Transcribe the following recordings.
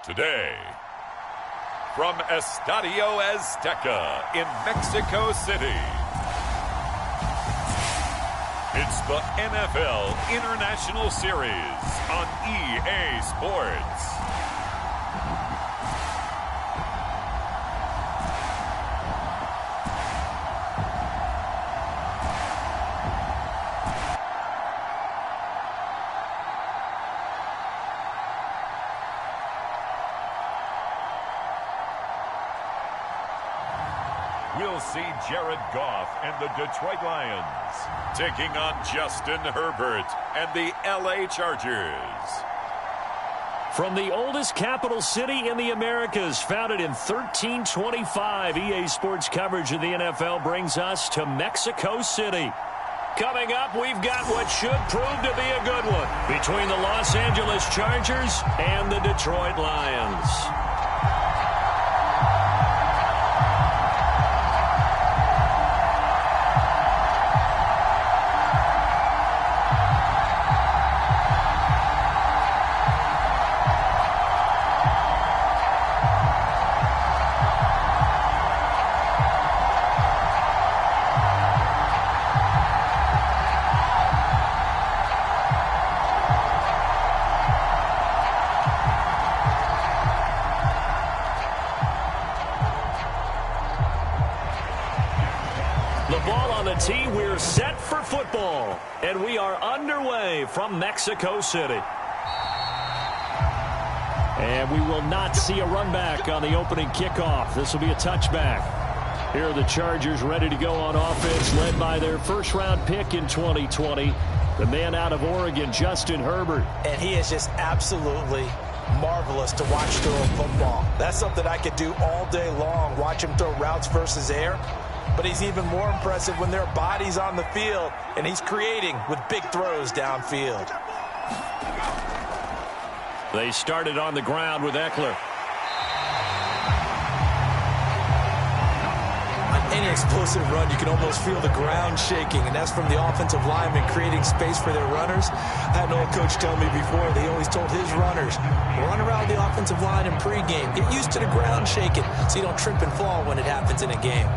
Today, from Estadio Azteca in Mexico City, it's the NFL International Series on EA Sports. We'll see Jared Goff and the Detroit Lions taking on Justin Herbert and the LA Chargers. From the oldest capital city in the Americas, founded in 1325, EA Sports coverage of the NFL brings us to Mexico City. Coming up, we've got what should prove to be a good one between the Los Angeles Chargers and the Detroit Lions. Tee, we're set for football, and we are underway from Mexico City. And we will not see a run back on the opening kickoff. This will be a touchback. Here are the Chargers ready to go on offense, led by their first-round pick in 2020, the man out of Oregon, Justin Herbert. And he is just absolutely marvelous to watch throw a football. That's something I could do all day long, watch him throw routes versus air. But he's even more impressive when there are bodies on the field, and he's creating with big throws downfield. They started on the ground with Eckler. On any explosive run, you can almost feel the ground shaking, and that's from the offensive linemen creating space for their runners. I had an old coach tell me before, they always told his runners, run around the offensive line in pregame. Get used to the ground shaking so you don't trip and fall when it happens in a game.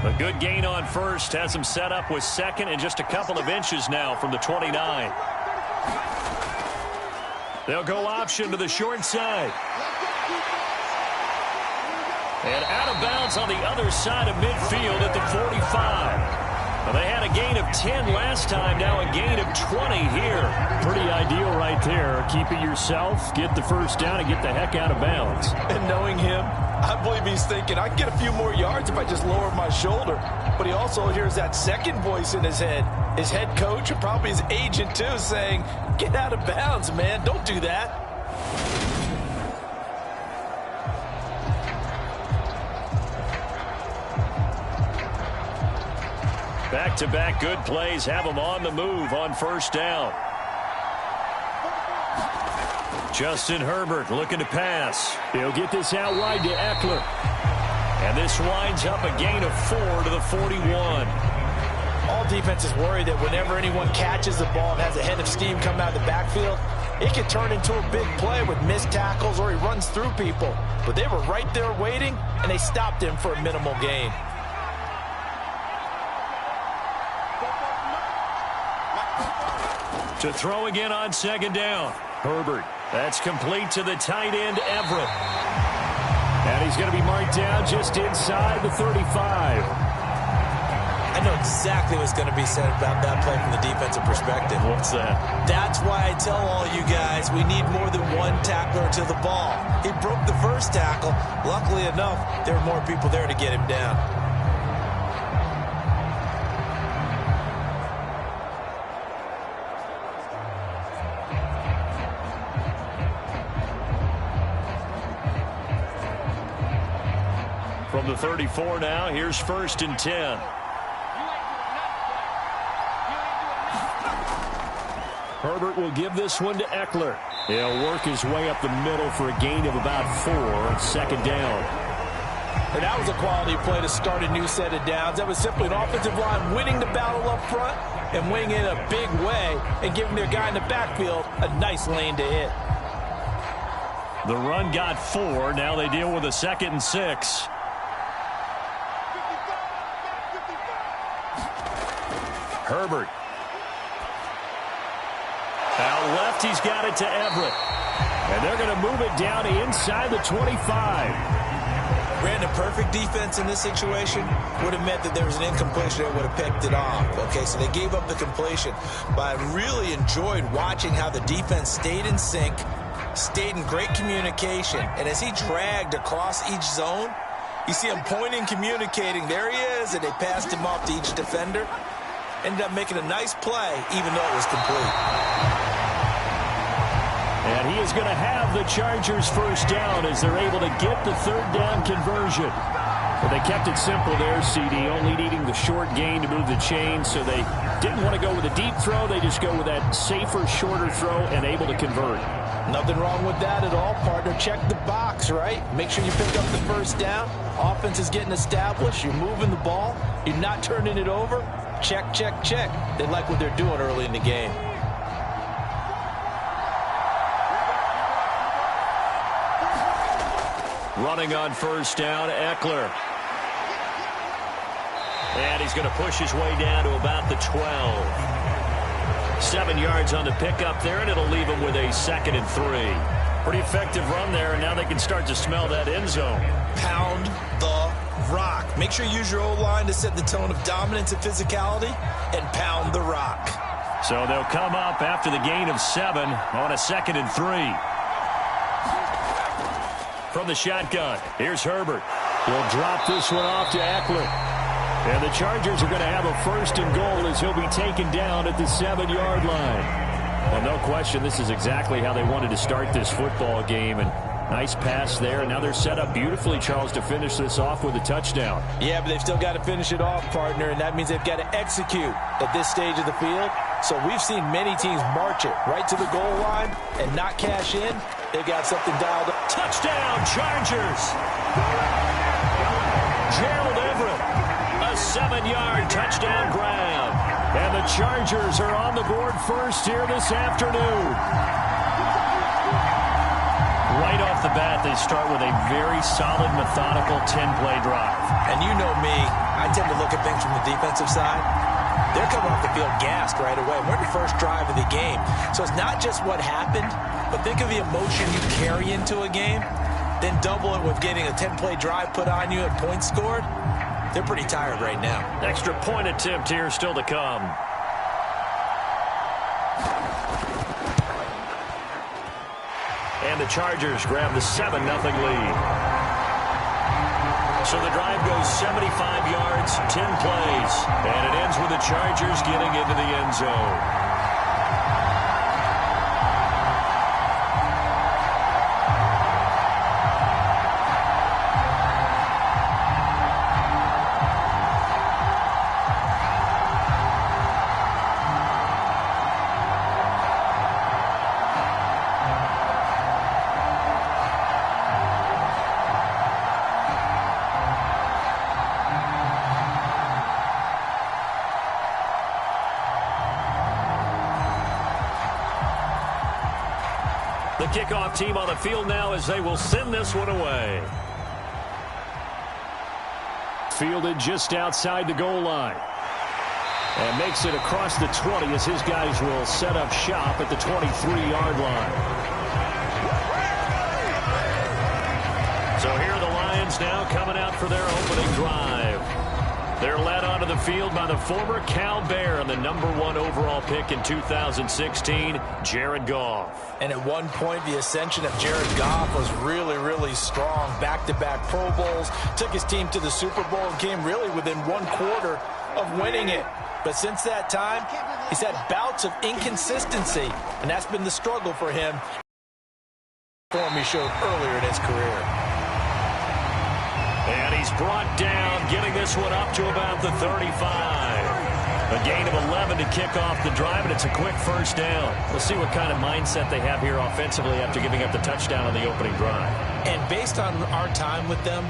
A good gain on first, has him set up with second and just a couple of inches now from the 29. They'll go option to the short side. And out of bounds on the other side of midfield at the 45. Well, they had a gain of 10 last time, now a gain of 20 here. Pretty ideal right there. Keep it yourself, get the first down, and get the heck out of bounds. And knowing him, I believe he's thinking, I can get a few more yards if I just lower my shoulder. But he also hears that second voice in his head. His head coach and probably his agent, too, saying, get out of bounds, man. Don't do that. Back-to-back good plays have him on the move on first down. Justin Herbert looking to pass. He'll get this out wide to Eckler. And this winds up a gain of 4 to the 41. All defenses worry that whenever anyone catches the ball and has a head of steam coming out of the backfield, it can turn into a big play with missed tackles or he runs through people. But they were right there waiting, and they stopped him for a minimal gain. To throw again on second down. Herbert. That's complete to the tight end, Everett. And he's going to be marked down just inside the 35. I know exactly what's going to be said about that play from the defensive perspective. What's that? That's why I tell all you guys we need more than one tackler to the ball. He broke the first tackle. Luckily enough, there were more people there to get him down. From the 34 now, here's first and 10. Herbert will give this one to Eckler. He'll work his way up the middle for a gain of about 4, second down. And that was a quality play to start a new set of downs. That was simply an offensive line winning the battle up front and wing in a big way and giving their guy in the backfield a nice lane to hit. The run got 4. Now they deal with a 2nd and 6. Herbert. Out left, he's got it to Everett. And they're going to move it down to inside the 25. Brandon, perfect defense in this situation would have meant that there was an incompletion that would have picked it off. Okay, so they gave up the completion. But I really enjoyed watching how the defense stayed in sync, stayed in great communication. And as he dragged across each zone, you see him pointing, communicating. There he is, and they passed him off to each defender. Ended up making a nice play, even though it was complete. And he is going to have the Chargers first down as they're able to get the 3rd down conversion. But they kept it simple there, CD, only needing the short gain to move the chains, so they didn't want to go with a deep throw. They just go with that safer, shorter throw and able to convert. Nothing wrong with that at all, partner. Check the box, right? Make sure you pick up the first down. Offense is getting established. You're moving the ball. You're not turning it over. Check, check, check. They like what they're doing early in the game. Running on first down, Eckler. And he's going to push his way down to about the 12. 7 yards on the pickup there, and it'll leave him with a 2nd and 3. Pretty effective run there, and now they can start to smell that end zone. Pound the rock. Make sure you use your O-line to set the tone of dominance and physicality, and pound the rock. So they'll come up after the gain of 7 on a 2nd and 3. From the shotgun, here's Herbert. He'll drop this one off to Eckler. And the Chargers are going to have a 1st and goal as he'll be taken down at the 7-yard line. Well, no question, this is exactly how they wanted to start this football game. And nice pass there. Now they're set up beautifully, Charles, to finish this off with a touchdown. Yeah, but they've still got to finish it off, partner, and that means they've got to execute at this stage of the field. So we've seen many teams march it right to the goal line and not cash in. They've got something dialed up. Touchdown, Chargers! Gerald Everett, a 7-yard touchdown grab. And the Chargers are on the board first here this afternoon. Right off the bat, they start with a very solid, methodical 10-play drive. And you know me, I tend to look at things from the defensive side. They're coming off the field gassed right away. We're in the first drive of the game. So it's not just what happened, but think of the emotion you carry into a game, then double it with getting a 10-play drive put on you and points scored. They're pretty tired right now. Extra point attempt here still to come. And the Chargers grab the 7-0 lead. So the drive goes 75 yards, 10 plays. And it ends with the Chargers getting into the end zone. The kickoff team on the field now as they will send this one away. Fielded just outside the goal line. And makes it across the 20 as his guys will set up shop at the 23-yard line. So here are the Lions now coming out for their opening drive. They're led onto the field by the former Cal Bear and the #1 overall pick in 2016, Jared Goff. And at one point, the ascension of Jared Goff was really, really strong. Back-to-back Pro Bowls, took his team to the Super Bowl and came really within 1/4 of winning it. But since that time, he's had bouts of inconsistency, and that's been the struggle for him. Form he showed earlier in his career. And he's brought down, getting this one up to about the 35. A gain of 11 to kick off the drive, and it's a quick first down. We'll see what kind of mindset they have here offensively after giving up the touchdown on the opening drive. And based on our time with them,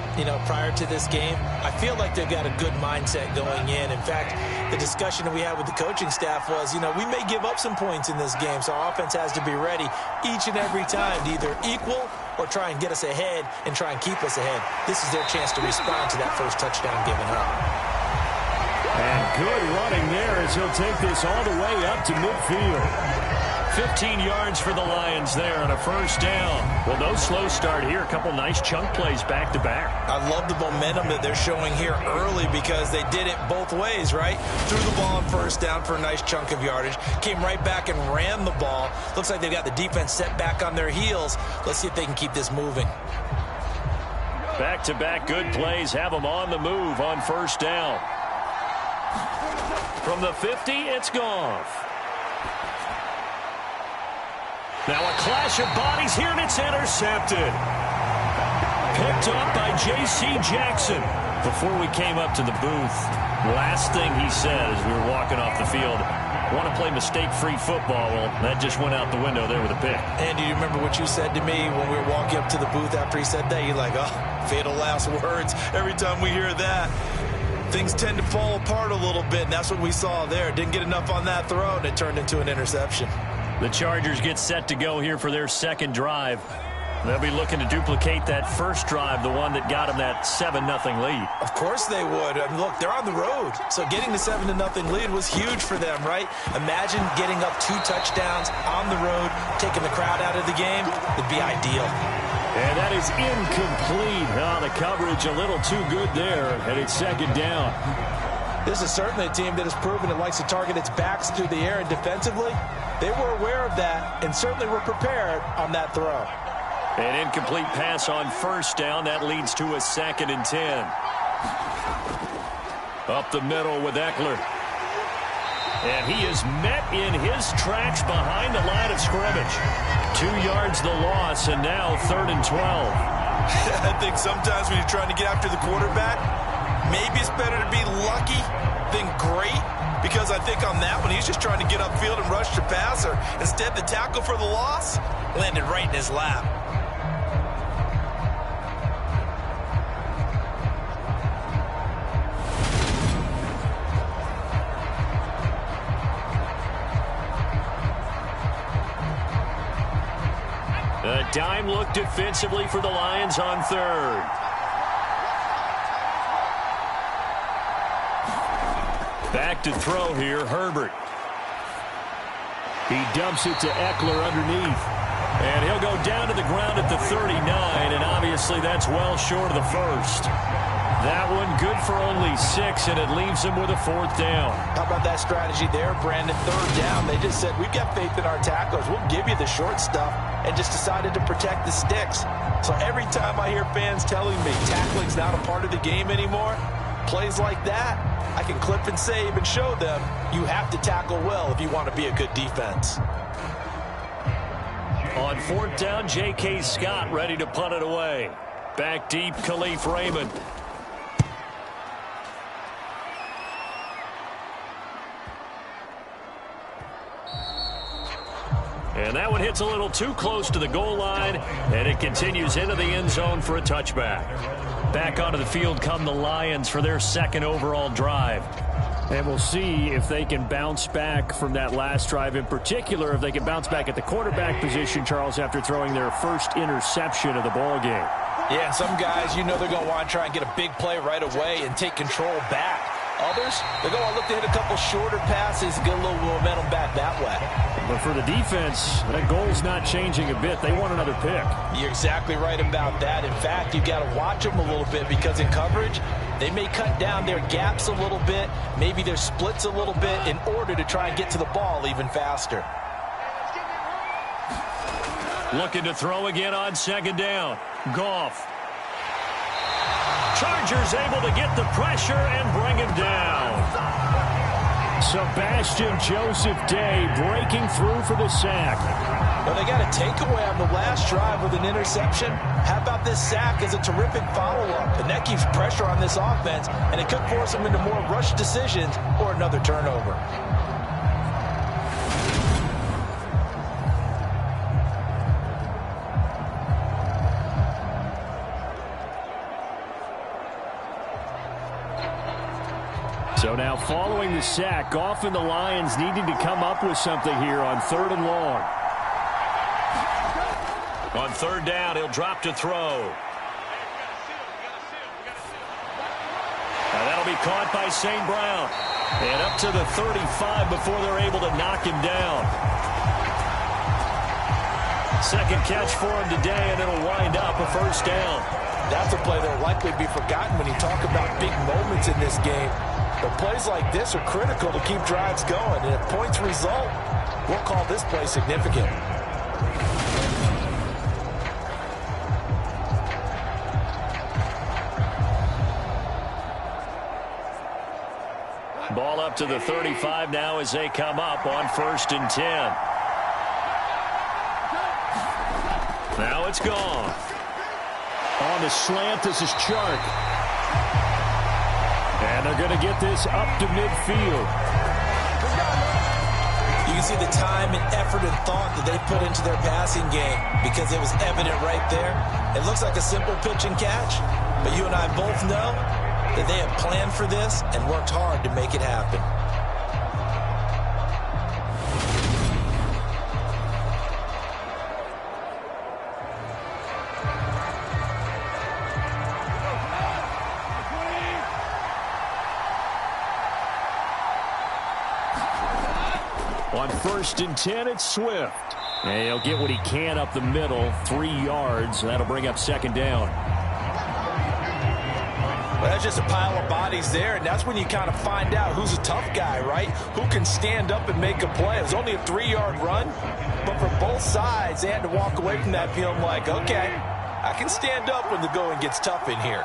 prior to this game, I feel like they've got a good mindset going in. In fact, the discussion that we had with the coaching staff was, we may give up some points in this game, so our offense has to be ready each and every time to either equal or try and get us ahead and try and keep us ahead. This is their chance to respond to that first touchdown given up. And good running there as he'll take this all the way up to midfield. 15 yards for the Lions there on a first down. Well, no slow start here. A couple nice chunk plays back-to-back. I love the momentum that they're showing here early because they did it both ways, right? Threw the ball on first down for a nice chunk of yardage. Came right back and ran the ball. Looks like they've got the defense set back on their heels. Let's see if they can keep this moving. Back-to-back good plays have them on the move on first down. From the 50, it's Goff. Now a clash of bodies here, and it's intercepted. Picked up by J.C. Jackson. Before we came up to the booth, last thing he said as we were walking off the field, want to play mistake-free football. Well, that just went out the window there with a pick. And do you remember what you said to me when we were walking up to the booth after he said that? You're like, oh, fatal last words. Every time we hear that, things tend to fall apart a little bit, and that's what we saw there. Didn't get enough on that throw, and it turned into an interception. The Chargers get set to go here for their second drive. They'll be looking to duplicate that first drive, the one that got them that 7-0 lead. Of course they would. I mean, look, they're on the road, so getting the 7-0 lead was huge for them, right? Imagine getting up 2 touchdowns on the road, taking the crowd out of the game. It'd be ideal. And that is incomplete. Oh, the coverage a little too good there, and it's second down. This is certainly a team that has proven it likes to target its backs through the air, and defensively, they were aware of that and certainly were prepared on that throw. An incomplete pass on first down. That leads to a 2nd and 10. Up the middle with Eckler. And he is met in his tracks behind the line of scrimmage. 2 yards the loss, and now 3rd and 12. I think sometimes when you're trying to get after the quarterback, maybe it's better to be lucky than great, because I think on that one, he's just trying to get upfield and rush the passer. Instead, the tackle for the loss landed right in his lap. A dime look defensively for the Lions on 3rd. Back to throw here, Herbert. He dumps it to Eckler underneath. And he'll go down to the ground at the 39, and obviously that's well short of the first. That one good for only 6, and it leaves him with a 4th down. How about that strategy there, Brandon? 3rd down, they just said, we've got faith in our tacklers. We'll give you the short stuff, and just decided to protect the sticks. So every time I hear fans telling me tackling's not a part of the game anymore, plays like that, I can clip and save and show them you have to tackle well if you want to be a good defense. On 4th down, J.K. Scott ready to punt it away. Back deep, Khalif Raymond. And that one hits a little too close to the goal line, and it continues into the end zone for a touchback. Back onto the field come the Lions for their 2nd overall drive. And we'll see if they can bounce back from that last drive, in particular if they can bounce back at the quarterback position, Charles, after throwing their first interception of the ball game. Yeah, some guys, they're going to want to try and get a big play right away and take control back. Others, they're going to look to hit a couple shorter passes and get a little momentum back that way. But for the defense, that goal's not changing a bit. They want another pick. You're exactly right about that. In fact, you've got to watch them a little bit, because in coverage, they may cut down their gaps a little bit, maybe their splits a little bit, in order to try and get to the ball even faster. Looking to throw again on 2nd down. Goff. Chargers able to get the pressure and bring him down. Sebastian Joseph Day breaking through for the sack. Well, they got a takeaway on the last drive with an interception. How about this sack as a terrific follow-up? And that keeps pressure on this offense, and it could force them into more rushed decisions or another turnover. So now following the sack, Goff and the Lions needing to come up with something here on 3rd and long. On 3rd down, he'll drop to throw. Now that'll be caught by St. Brown. And up to the 35 before they're able to knock him down. Second catch for him today, and it'll wind up a 1st down. That's a play that will likely be forgotten when you talk about big moments in this game. But plays like this are critical to keep drives going. And if points result, we'll call this play significant. Ball up to the 35 now as they come up on 1st and 10. Now it's gone. On the slant, this is Chark. And they're going to get this up to midfield. You can see the time and effort and thought that they put into their passing game because it was evident right there. It looks like a simple pitch and catch, but you and I both know that they have planned for this and worked hard to make it happen. On 1st and 10, it's Swift. And he'll get what he can up the middle, 3 yards. That'll bring up 2nd down. Well, that's just a pile of bodies there, and that's when you kind of find out who's a tough guy, right? Who can stand up and make a play. It was only a 3-yard run, but for both sides, they had to walk away from that feeling like, okay, I can stand up when the going gets tough in here.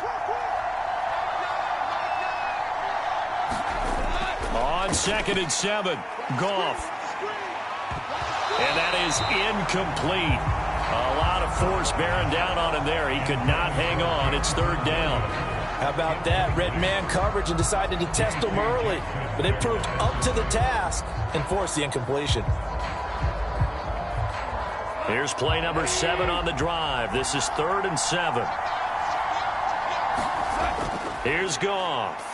On 2nd and 7, Goff. And that is incomplete. A lot of force bearing down on him there. He could not hang on. It's 3rd down. How about that? Red man coverage and decided to test him early. But they proved up to the task and forced the incompletion. Here's play number 7 on the drive. This is 3rd and 7. Here's Goff.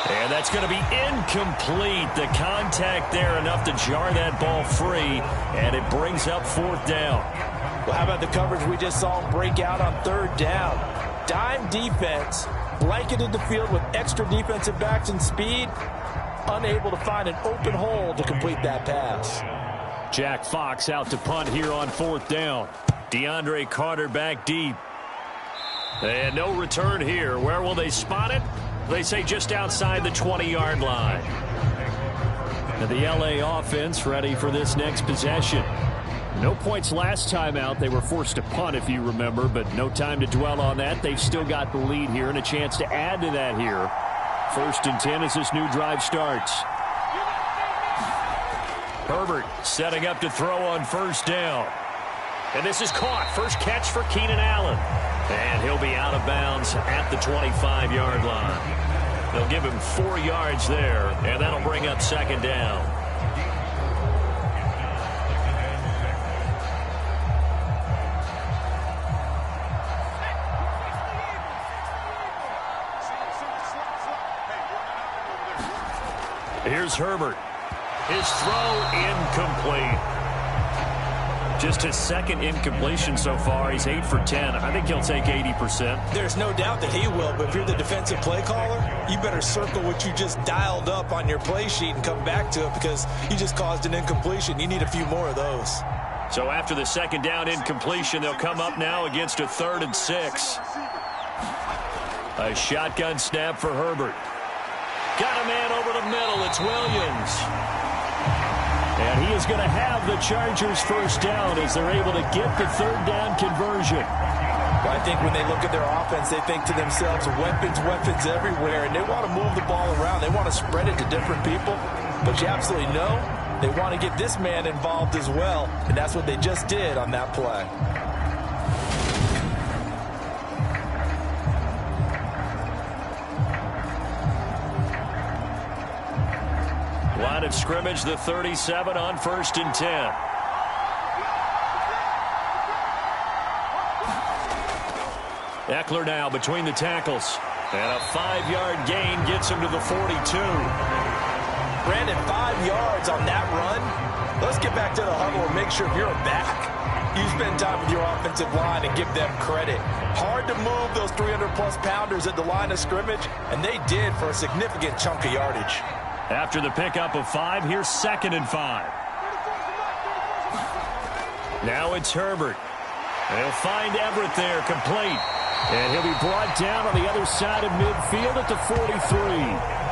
And that's going to be incomplete. The contact there enough to jar that ball free, and it brings up 4th down. Well, how about the coverage we just saw him break out on 3rd down? Dime defense, blanketed the field with extra defensive backs and speed, unable to find an open hole to complete that pass. Jack Fox out to punt here on 4th down. DeAndre Carter back deep. And no return here. Where will they spot it? They say just outside the 20-yard line. And the LA offense ready for this next possession. No points last time out. They were forced to punt, if you remember, but no time to dwell on that. They've still got the lead here and a chance to add to that here. 1st and 10 as this new drive starts. Herbert setting up to throw on 1st down. And this is caught. First catch for Keenan Allen. And he'll be out of bounds at the 25-yard line. They'll give him 4 yards there, and that'll bring up 2nd down. Here's Herbert. His throw incomplete. Just his 2nd incompletion so far. He's 8 for 10. I think he'll take 80%. There's no doubt that he will, but if you're the defensive play caller, you better circle what you just dialed up on your play sheet and come back to it because you just caused an incompletion. You need a few more of those. So after the 2nd down incompletion, they'll come up now against a 3rd and 6. A shotgun snap for Herbert. Got a man over the middle. It's Williams. And he is going to have the Chargers 1st down as they're able to get the 3rd down conversion. Well, I think when they look at their offense, they think to themselves, weapons, weapons everywhere, and they want to move the ball around. They want to spread it to different people. But you absolutely know They want to get this man involved as well, and that's what they just did on that play. Line of scrimmage, the 37 on 1st and 10. Eckler now between the tackles. And a 5-yard gain gets him to the 42. Brandon, 5 yards on that run. Let's get back to the huddle and make sure you're back. You spend time with your offensive line and give them credit. Hard to move those 300-plus pounders at the line of scrimmage, and they did for a significant chunk of yardage. After the pickup of 5, here's 2nd and 5. Now it's Herbert. They'll find Everett there, complete. And he'll be brought down on the other side of midfield at the 43.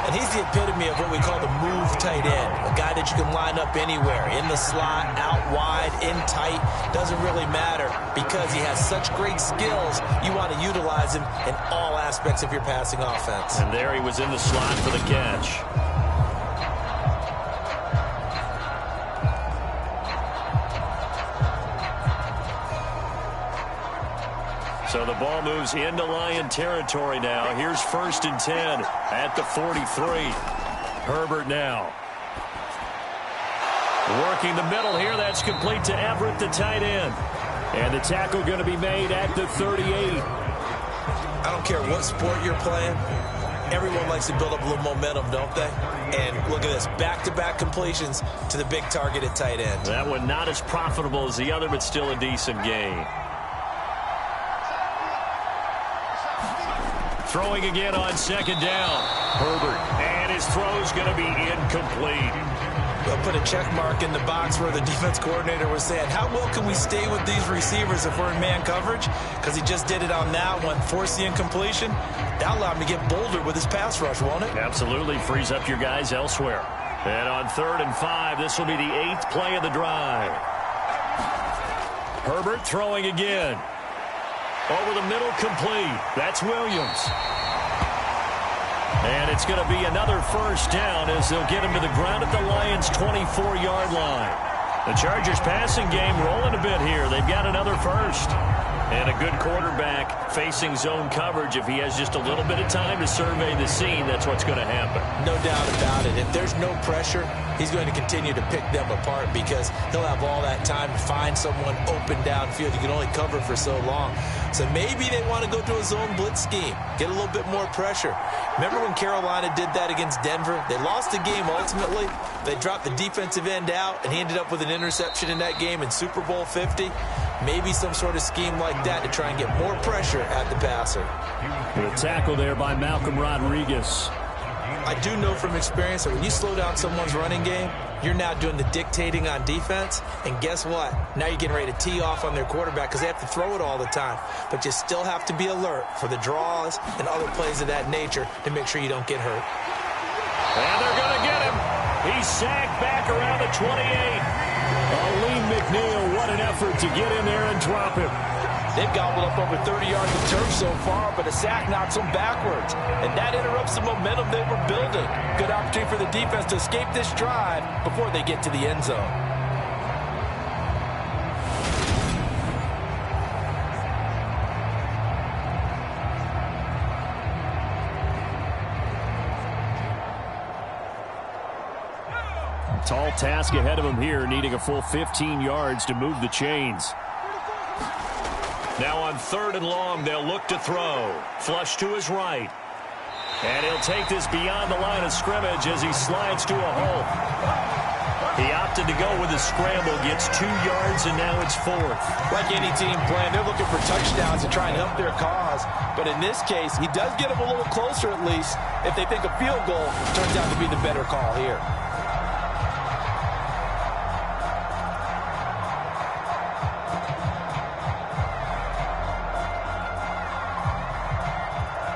And he's the epitome of what we call the move tight end. A guy that you can line up anywhere. In the slot, out wide, in tight. Doesn't really matter because he has such great skills. You want to utilize him in all aspects of your passing offense. And there he was in the slot for the catch. So the ball moves into Lion territory now. Here's 1st and 10 at the 43. Herbert now. Working the middle here. That's complete to Everett, the tight end. And the tackle going to be made at the 38. I don't care what sport you're playing. Everyone likes to build up a little momentum, don't they? And look at this. Back-to-back completions to the big target at tight end. That one not as profitable as the other, but still a decent gain. Throwing again on 2nd down. Herbert. And his throw's going to be incomplete. They'll put a check mark in the box where the defense coordinator was saying, how well can we stay with these receivers if we're in man coverage? Because he just did it on that one, forced the incompletion. That'll allow him to get bolder with his pass rush, won't it? Absolutely. Frees up your guys elsewhere. And on 3rd and 5, this will be the 8th play of the drive. Herbert throwing again. Over the middle, complete. That's Williams. And it's going to be another 1st down as they'll get him to the ground at the Lions' 24-yard line. The Chargers passing game rolling a bit here. They've got another 1st. And a good quarterback facing zone coverage. If he has just a little bit of time to survey the scene, that's what's going to happen. No doubt about it. If there's no pressure, he's going to continue to pick them apart because he'll have all that time to find someone open downfield. You can only cover for so long. So maybe they want to go to a zone blitz scheme, get a little bit more pressure. Remember when Carolina did that against Denver? They lost the game ultimately. They dropped the defensive end out, and he ended up with an interception in that game in Super Bowl 50. Maybe some sort of scheme like that to try and get more pressure at the passer. The tackle there by Malcolm Rodriguez. I do know from experience that when you slow down someone's running game, you're now doing the dictating on defense. And guess what? Now you're getting ready to tee off on their quarterback because they have to throw it all the time. But you still have to be alert for the draws and other plays of that nature to make sure you don't get hurt. And they're going to get him. He's sagged back around the 28. Lee McNeil, what an effort to get in there and drop him. They've gobbled up over 30 yards of turf so far, but a sack knocks them backwards. And that interrupts the momentum they were building. Good opportunity for the defense to escape this drive before they get to the end zone. Tall task ahead of him here, needing a full 15 yards to move the chains. Now on 3rd and long, they'll look to throw. Flush to his right. And he'll take this beyond the line of scrimmage as he slides to a hole. He opted to go with a scramble, gets 2 yards, and now it's 4th. Like any team playing, they're looking for touchdowns to try and help their cause. But in this case, he does get them a little closer at least if they think a field goal turns out to be the better call here.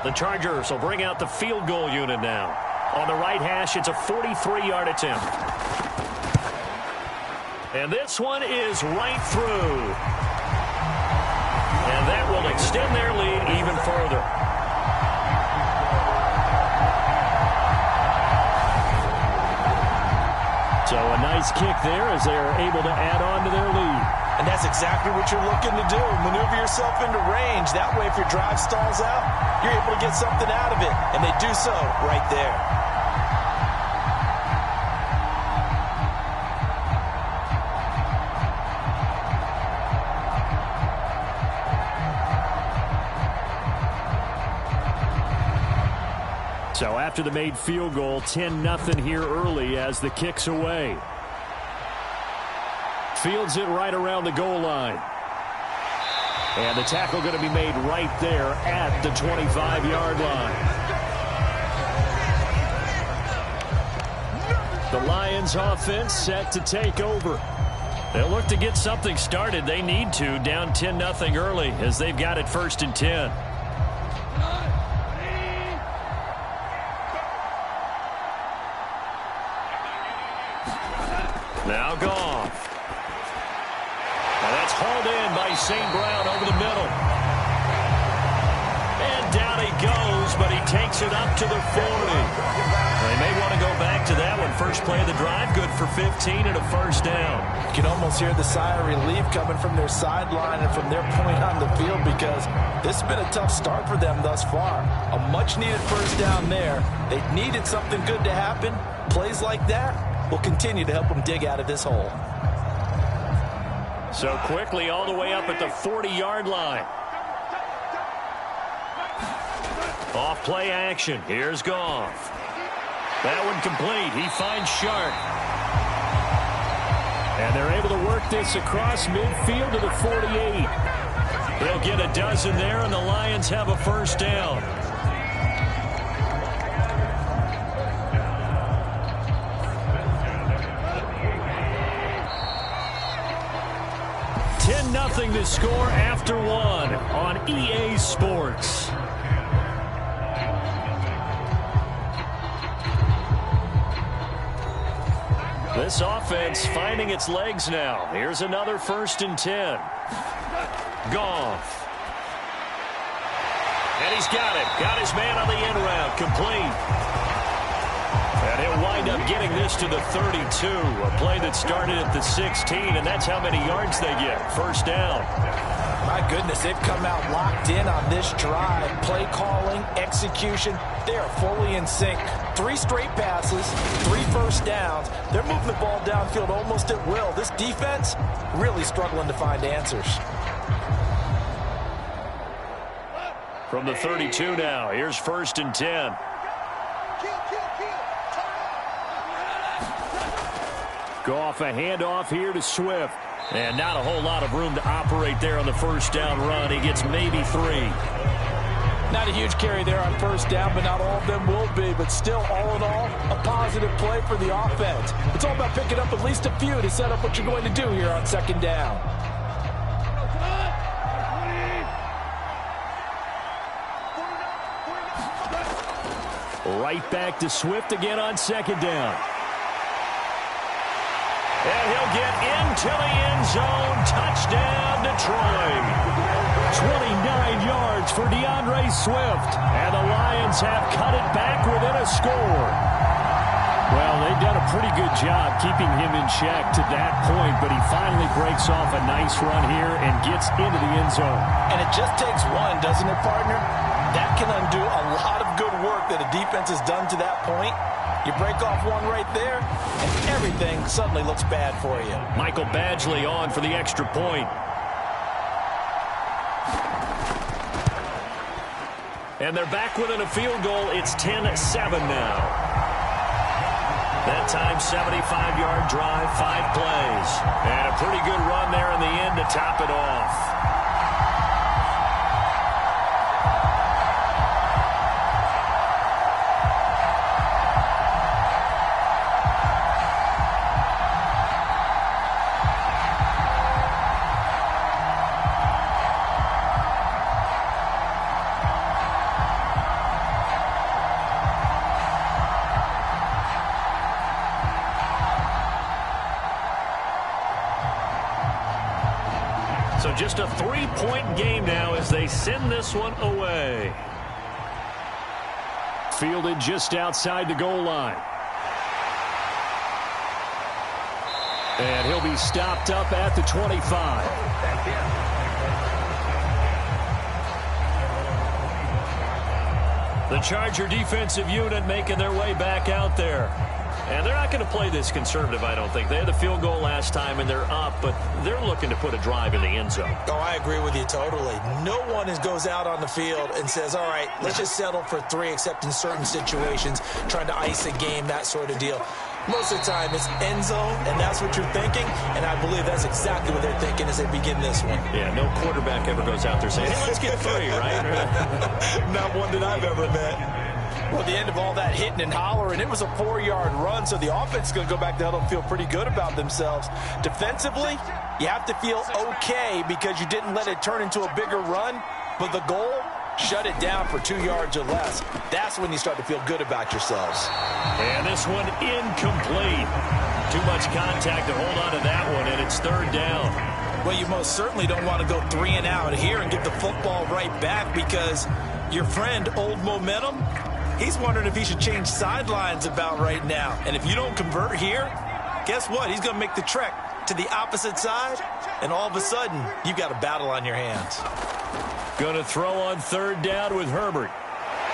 The Chargers will bring out the field goal unit now. On the right hash, it's a 43-yard attempt. And this one is right through. And that will extend their lead even further. So a nice kick there as they are able to add on to their lead. And that's exactly what you're looking to do. Maneuver yourself into range. That way, if your drive stalls out, you're able to get something out of it. And they do so right there. So after the made field goal, 10-0 here early as the kick's away. Fields it right around the goal line. And the tackle going to be made right there at the 25-yard line. The Lions offense set to take over. They'll look to get something started. They need to, down 10-0 early as they've got it 1st and 10. Now Goff. Now that's hauled in by St. Brown over the middle. And down he goes, but he takes it up to the 40. They may want to go back to that one. First play of the drive, good for 15 and a first down. You can almost hear the sigh of relief coming from their sideline and from their point on the field because this has been a tough start for them thus far. A much-needed first down there. They needed something good to happen. Plays like that will continue to help them dig out of this hole. So quickly all the way up at the 40-yard line. Off play action. Here's Goff. That one complete. He finds Sharp. And they're able to work this across midfield to the 48. They'll get a dozen there, and the Lions have a first down. Nothing to score after one on EA Sports. This offense finding its legs now. Here's another 1st and 10. Goff. And he's got it. Got his man on the end route. Complete. And he'll wind up getting this to the 32. A play that started at the 16, and that's how many yards they get. First down. My goodness, they've come out locked in on this drive. Play calling, execution, they are fully in sync. 3 straight passes, 3 first downs. They're moving the ball downfield almost at will. This defense really struggling to find answers. From the 32 now, here's 1st and 10. Goff a handoff here to Swift. And not a whole lot of room to operate there on the first down run. He gets maybe 3. Not a huge carry there on first down, but not all of them will be. But still, all in all, a positive play for the offense. It's all about picking up at least a few to set up what you're going to do here on 2nd down. Right back to Swift again on 2nd down. And he'll get into the end zone. Touchdown, Detroit. 29 yards for DeAndre Swift. And the Lions have cut it back within a score. Well, they've done a pretty good job keeping him in check to that point, but he finally breaks off a nice run here and gets into the end zone. And it just takes one, doesn't it, partner? That can undo a lot of good work that a defense has done to that point. You break off one right there, and everything suddenly looks bad for you. Michael Badgley on for the extra point. And they're back within a field goal. It's 10-7 now. That time, 75-yard drive, 5 plays. And a pretty good run there in the end to top it off. So just a 3-point game now as they send this one away. Fielded just outside the goal line. And he'll be stopped up at the 25. The Charger defensive unit making their way back out there. And they're not going to play this conservative, I don't think. They had the field goal last time, and they're up, but they're looking to put a drive in the end zone. Oh, I agree with you totally. No one goes out on the field and says, all right, let's just settle for 3, except in certain situations, trying to ice a game, that sort of deal. Most of the time, it's end zone, and that's what you're thinking, and I believe that's exactly what they're thinking as they begin this one. Yeah, no quarterback ever goes out there saying, hey, let's get 3, right? Not one that I've ever met. Well, the end of all that hitting and hollering, it was a 4-yard run, so the offense is going to go back to hell and feel pretty good about themselves. Defensively, you have to feel okay because you didn't let it turn into a bigger run, but the goal, shut it down for 2 yards or less. That's when you start to feel good about yourselves. And this one incomplete. Too much contact to hold on to that one, and it's 3rd down. Well, you most certainly don't want to go 3 and out here and get the football right back because your friend, Old Momentum, he's wondering if he should change sidelines about right now. And if you don't convert here, guess what? He's going to make the trek to the opposite side, and all of a sudden, you've got a battle on your hands. Going to throw on 3rd down with Herbert.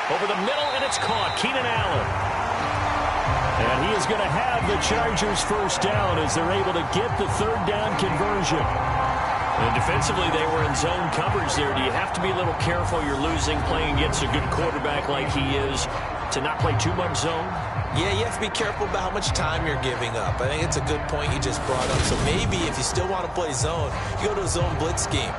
Over the middle, and it's caught. Keenan Allen. And he is going to have the Chargers 1st down as they're able to get the 3rd down conversion. And defensively, they were in zone coverage there. Do you have to be a little careful? You're losing, playing against a good quarterback like he is, to not play too much zone? Yeah, you have to be careful about how much time you're giving up. I think it's a good point you just brought up. So maybe if you still want to play zone, you go to a zone blitz scheme.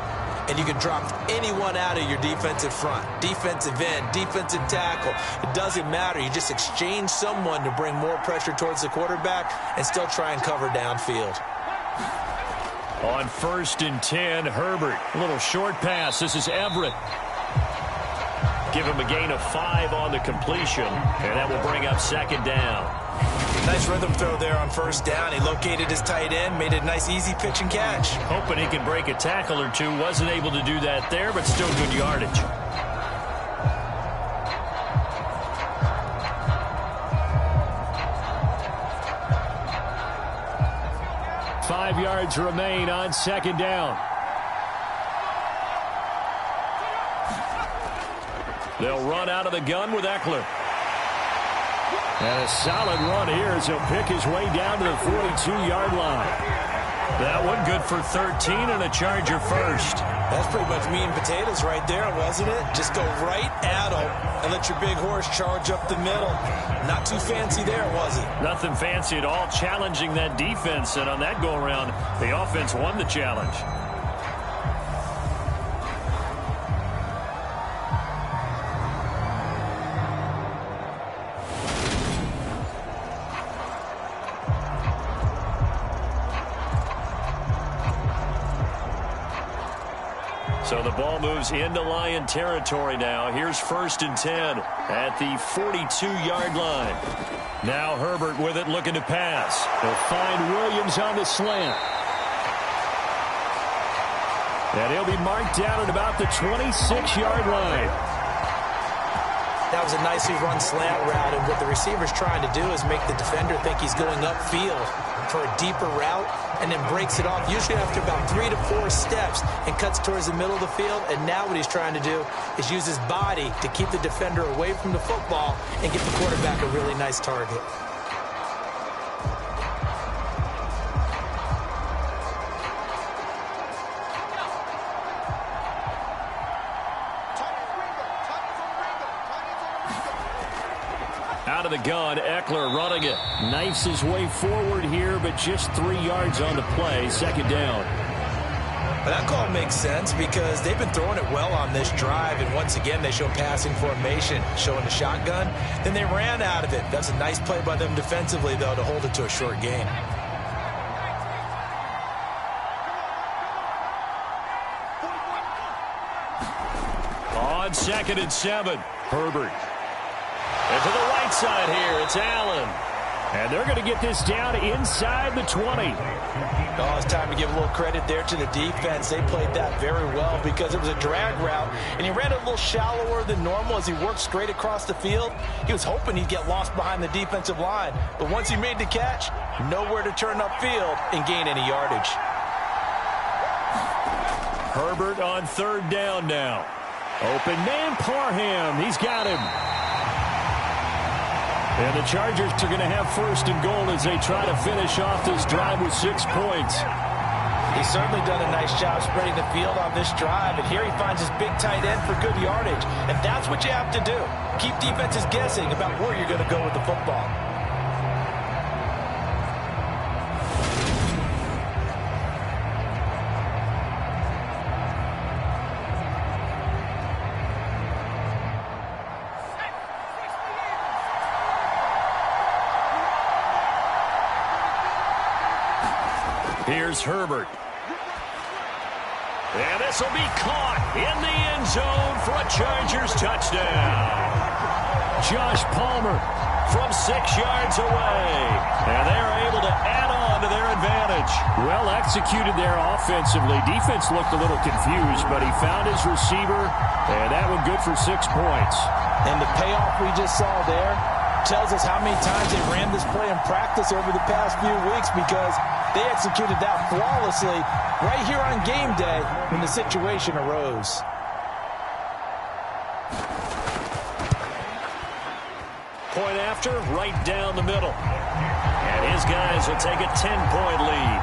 And you can drop anyone out of your defensive front, defensive end, defensive tackle. It doesn't matter. You just exchange someone to bring more pressure towards the quarterback and still try and cover downfield. On 1st and 10, Herbert. A little short pass. This is Everett. Give him a gain of 5 on the completion, and that will bring up 2nd down. Nice rhythm throw there on 1st down. He located his tight end, made a nice easy pitch and catch. Hoping he can break a tackle or two. Wasn't able to do that there, but still good yardage. Five yards remain on 2nd down. They'll run out of the gun with Eckler. And a solid run here as he'll pick his way down to the 42-yard line. That one good for 13 and a Charger 1st. That's pretty much meat and potatoes right there, wasn't it? Just go right at him and let your big horse charge up the middle. Not too fancy there, was it? Nothing fancy at all, challenging that defense. And on that go-around, the offense won the challenge. So the ball moves into Lion territory now. Here's 1st and 10 at the 42-yard line. Now Herbert with it, looking to pass. He'll find Williams on the slant. And he'll be marked down at about the 26-yard line. That was a nicely run slant route, and what the receiver's trying to do is make the defender think he's going upfield for a deeper route, and then breaks it off, usually after about 3 to 4 steps, and cuts towards the middle of the field. And now what he's trying to do is use his body to keep the defender away from the football and get the quarterback a really nice target. Out of the gun, Eckler running it. Knifes his way forward here, but just 3 yards on the play. 2nd down. That call makes sense because they've been throwing it well on this drive, and once again they show passing formation, showing the shotgun. Then they ran out of it. That's a nice play by them defensively, though, to hold it to a short gain. On 2nd and 7, Herbert. And to the right side here, it's Allen. And they're going to get this down inside the 20. Oh, it's time to give a little credit there to the defense. They played that very well because it was a drag route, and he ran a little shallower than normal as he worked straight across the field. He was hoping he'd get lost behind the defensive line, but once he made the catch, nowhere to turn upfield and gain any yardage. Herbert on third down now. Open man, Parham. He's got him. And the Chargers are going to have first and goal as they try to finish off this drive with 6 points. He's certainly done a nice job spreading the field on this drive, and here he finds his big tight end for good yardage. And that's what you have to do. Keep defenses guessing about where you're going to go with the football. Here's Herbert. And this will be caught in the end zone for a Chargers touchdown. Josh Palmer from 6 yards away. And they are able to add on to their advantage. Well executed there offensively. Defense looked a little confused, but he found his receiver, and that one good for 6 points. And the payoff we just saw there tells us how many times they ran this play in practice over the past few weeks, because they executed that flawlessly right here on game day when the situation arose. Point after, right down the middle. And his guys will take a 10-point lead.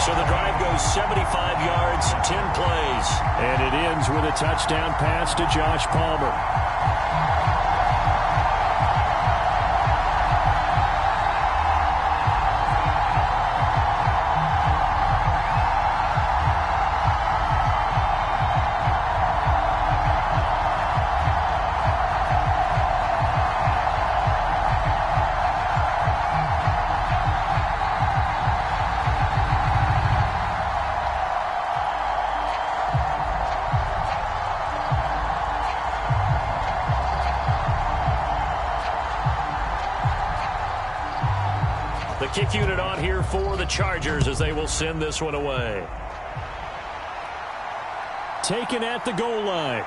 So the drive goes 75 yards, 10 plays. And it ends with a touchdown pass to Josh Palmer. The kick unit on here for the Chargers as they will send this one away. Taken at the goal line.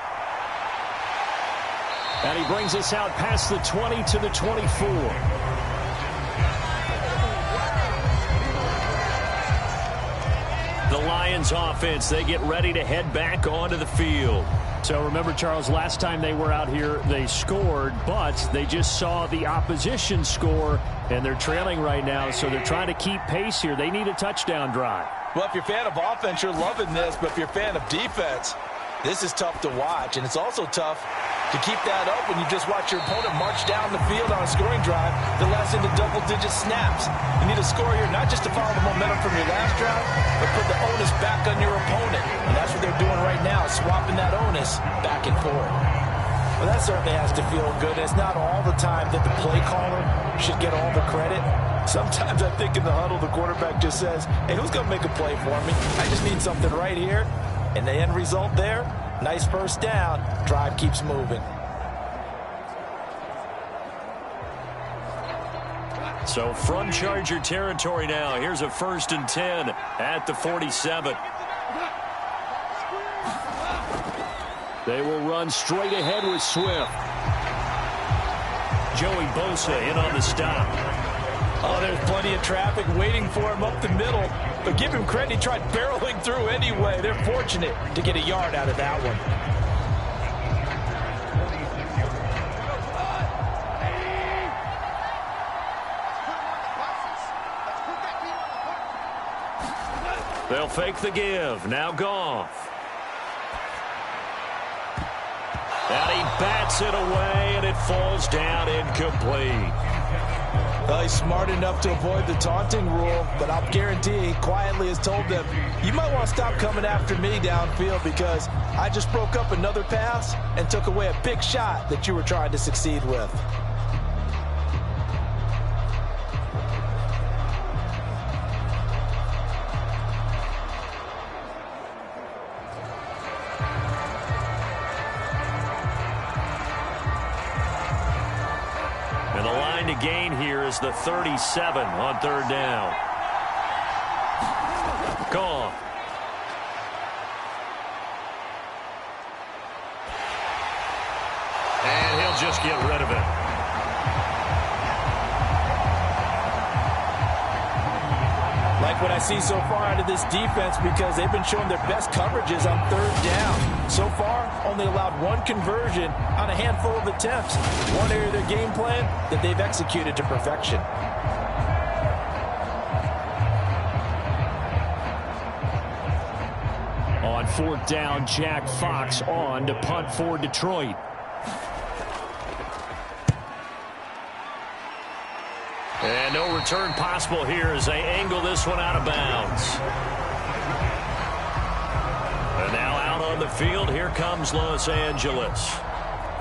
And he brings us out past the 20 to the 24. The Lions offense, they get ready to head back onto the field. So remember, Charles, last time they were out here, they scored, but they just saw the opposition score, and they're trailing right now, so they're trying to keep pace here. They need a touchdown drive. Well, if you're a fan of offense, you're loving this, but if you're a fan of defense, this is tough to watch, and it's also tough to keep that up when you just watch your opponent march down the field on a scoring drive that lasts into double-digit snaps. You need a score here not just to follow the momentum from your last drive, but put the onus back on your opponent. And that's what they're doing right now, swapping that onus back and forth. Well, that certainly has to feel good. It's not all the time that the play caller should get all the credit. Sometimes I think in the huddle, the quarterback just says, hey, who's going to make a play for me? I just need something right here. And the end result there, nice first down. Drive keeps moving. So from Charger territory now, here's a 1st and 10 at the 47. They will run straight ahead with Swift. Joey Bosa in on the stop. Oh, there's plenty of traffic waiting for him up the middle. But give him credit, he tried barreling through anyway. They're fortunate to get a yard out of that one. They'll fake the give. Now Goff. And he bats it away, and it falls down incomplete. Well, he's smart enough to avoid the taunting rule, but I'll guarantee he quietly has told them, you might want to stop coming after me downfield because I just broke up another pass and took away a big shot that you were trying to succeed with. gain here is the 37 on third down. Gone. And he'll just get rid of it. Like what I see so far out of this defense, because they've been showing their best coverages on third down. So far, only allowed one conversion on a handful of attempts. One area of their game plan that they've executed to perfection. On fourth down, Jack Fox on to punt for Detroit. And no return possible here as they angle this one out of bounds. And now out on the field, here comes Los Angeles.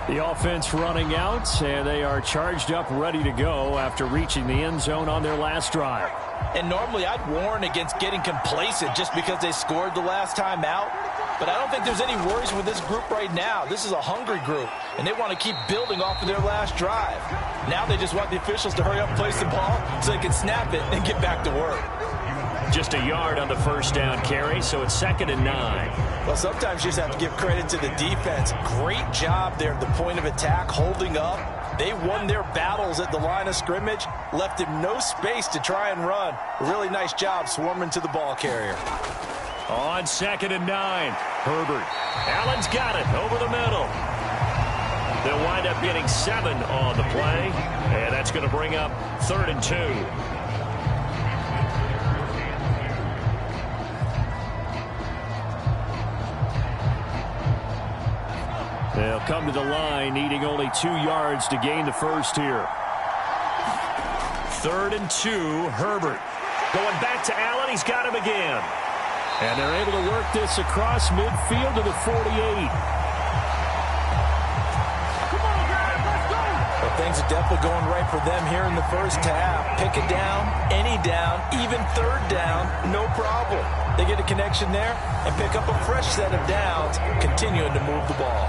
The offense running out, and they are charged up, ready to go after reaching the end zone on their last drive. And normally I'd warn against getting complacent just because they scored the last time out. But I don't think there's any worries with this group right now. This is a hungry group, and they want to keep building off of their last drive. Now they just want the officials to hurry up and place the ball so they can snap it and get back to work. Just a yard on the first down carry, so it's 2nd and 9. Well, sometimes you just have to give credit to the defense. Great job there at the point of attack, holding up. They won their battles at the line of scrimmage, left him no space to try and run. A really nice job swarming to the ball carrier. On 2nd and 9, Herbert. Allen's got it over the middle. They'll wind up getting 7 on the play, and that's going to bring up 3rd and 2. They'll come to the line, needing only 2 yards to gain the first here. 3rd and 2, Herbert. Going back to Allen, he's got him again. And they're able to work this across midfield to the 48. Well, things are definitely going right for them here in the first half. Pick it down, any down, even third down, no problem. They get a connection there and pick up a fresh set of downs, continuing to move the ball.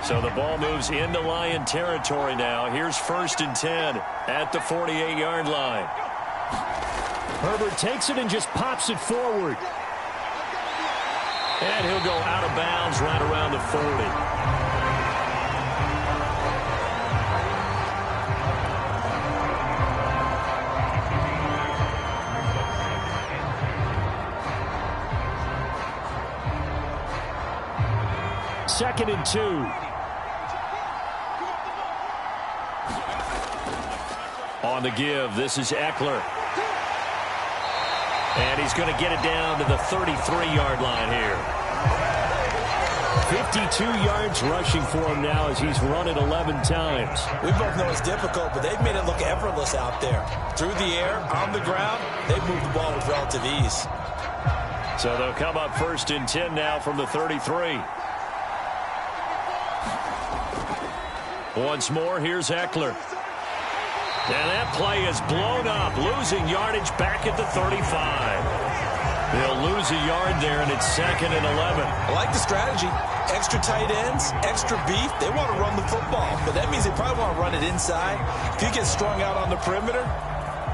So the ball moves into Lion territory now. Here's 1st and 10 at the 48-yard line. Herbert takes it and just pops it forward. And he'll go out of bounds right around the 40. Second and 2. On the give, this is Eckler. And he's going to get it down to the 33-yard line here. 52 yards rushing for him now as he's run it 11 times. We both know it's difficult, but they've made it look effortless out there. Through the air, on the ground, they've moved the ball with relative ease. So they'll come up 1st and 10 now from the 33. Once more, here's Eckler. And that play is blown up, losing yardage back at the 35. They'll lose a yard there, and it's 2nd and 11. I like the strategy. Extra tight ends, extra beef. They want to run the football, but that means they probably want to run it inside. If you get strung out on the perimeter,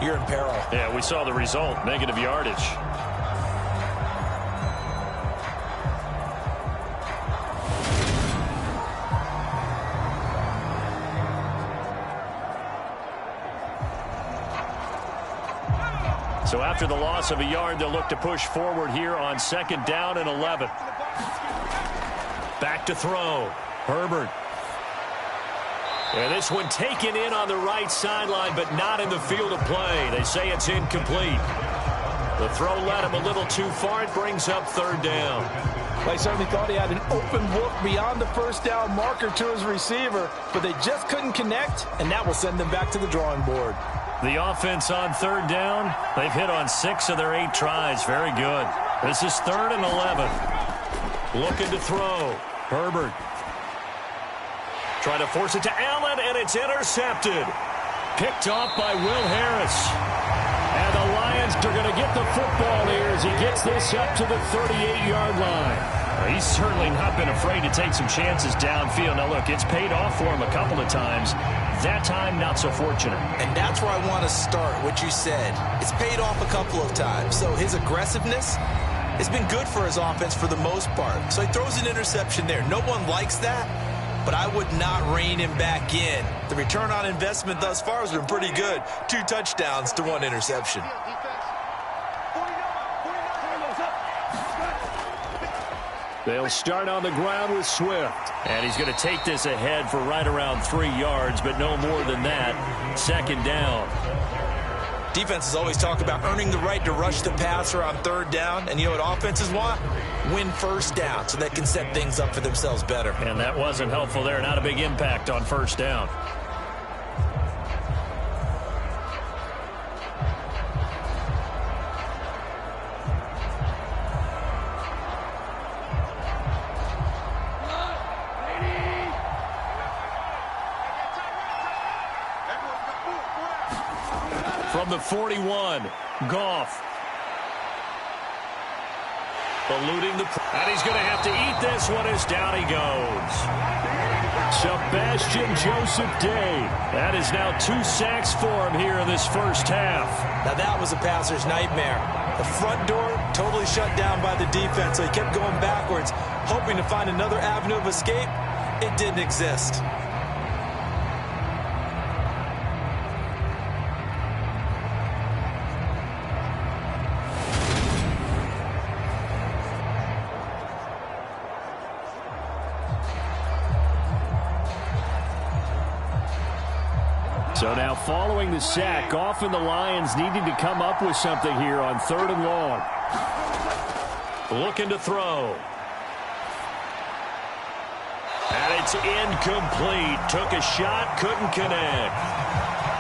you're in peril. Yeah, we saw the result, negative yardage. So after the loss of a yard, they'll look to push forward here on 2nd down and 11. Back to throw. Herbert. And this one taken in on the right sideline, but not in the field of play. They say it's incomplete. The throw led him a little too far. It brings up 3rd down. Well, he certainly thought he had an open look beyond the first down marker to his receiver, but they just couldn't connect, and that will send them back to the drawing board. The offense on 3rd down, they've hit on 6 of their 8 tries. Very good. This is 3rd and 11. Looking to throw. Herbert. Trying to force it to Allen, and it's intercepted. Picked off by Will Harris. Lions are going to get the football here as he gets this up to the 38-yard line. He's certainly not been afraid to take some chances downfield. Now, look, it's paid off for him a couple of times. That time, not so fortunate. And that's where I want to start, what you said. It's paid off a couple of times. So his aggressiveness has been good for his offense for the most part. So he throws an interception there. No one likes that, but I would not rein him back in. The return on investment thus far has been pretty good. 2 touchdowns to 1 interception. They'll start on the ground with Swift. And he's going to take this ahead for right around 3 yards, but no more than that. 2nd down. Defenses always talk about earning the right to rush the passer on 3rd down. And you know what offenses want? Win 1st down so they can set things up for themselves better. And that wasn't helpful there. Not a big impact on 1st down. From the 41, Goff. Eluding the... And he's going to have to eat this one as down he goes. Sebastian Joseph Day. That is now 2 sacks for him here in this first half. Now that was a passer's nightmare. The front door totally shut down by the defense, so he kept going backwards, hoping to find another avenue of escape. It didn't exist. So now following the sack, Goff and the Lions needing to come up with something here on 3rd and long. Looking to throw. And it's incomplete. Took a shot, couldn't connect.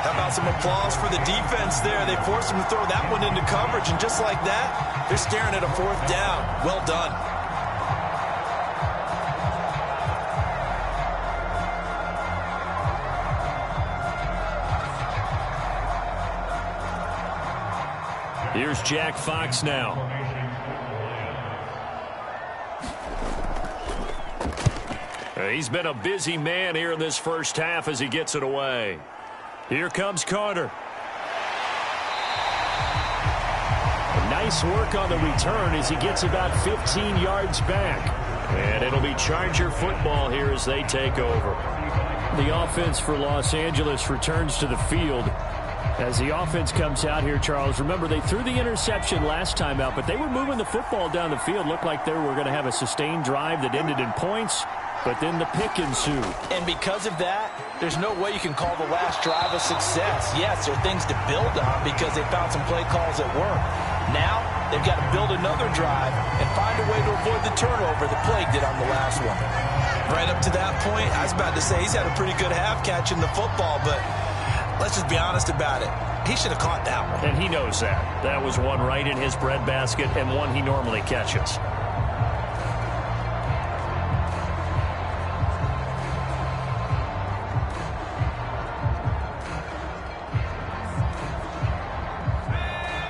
How about some applause for the defense there? They forced him to throw that one into coverage, and just like that, they're staring at a 4th down. Well done. Here's Jack Fox now. He's been a busy man here in this first half as he gets it away. Here comes Carter. Nice work on the return as he gets about 15 yards back. And it'll be Charger football here as they take over. The offense for Los Angeles returns to the field. As the offense comes out here, Charles, remember they threw the interception last time out, but they were moving the football down the field. Looked like they were going to have a sustained drive that ended in points, but then the pick ensued. And because of that, there's no way you can call the last drive a success. Yes, there are things to build on because they found some play calls that work. Now, they've got to build another drive and find a way to avoid the turnover the plague did on the last one. Right up to that point, I was about to say he's had a pretty good half catching the football, but let's just be honest about it. He should have caught that one. And he knows that. That was one right in his breadbasket and one he normally catches.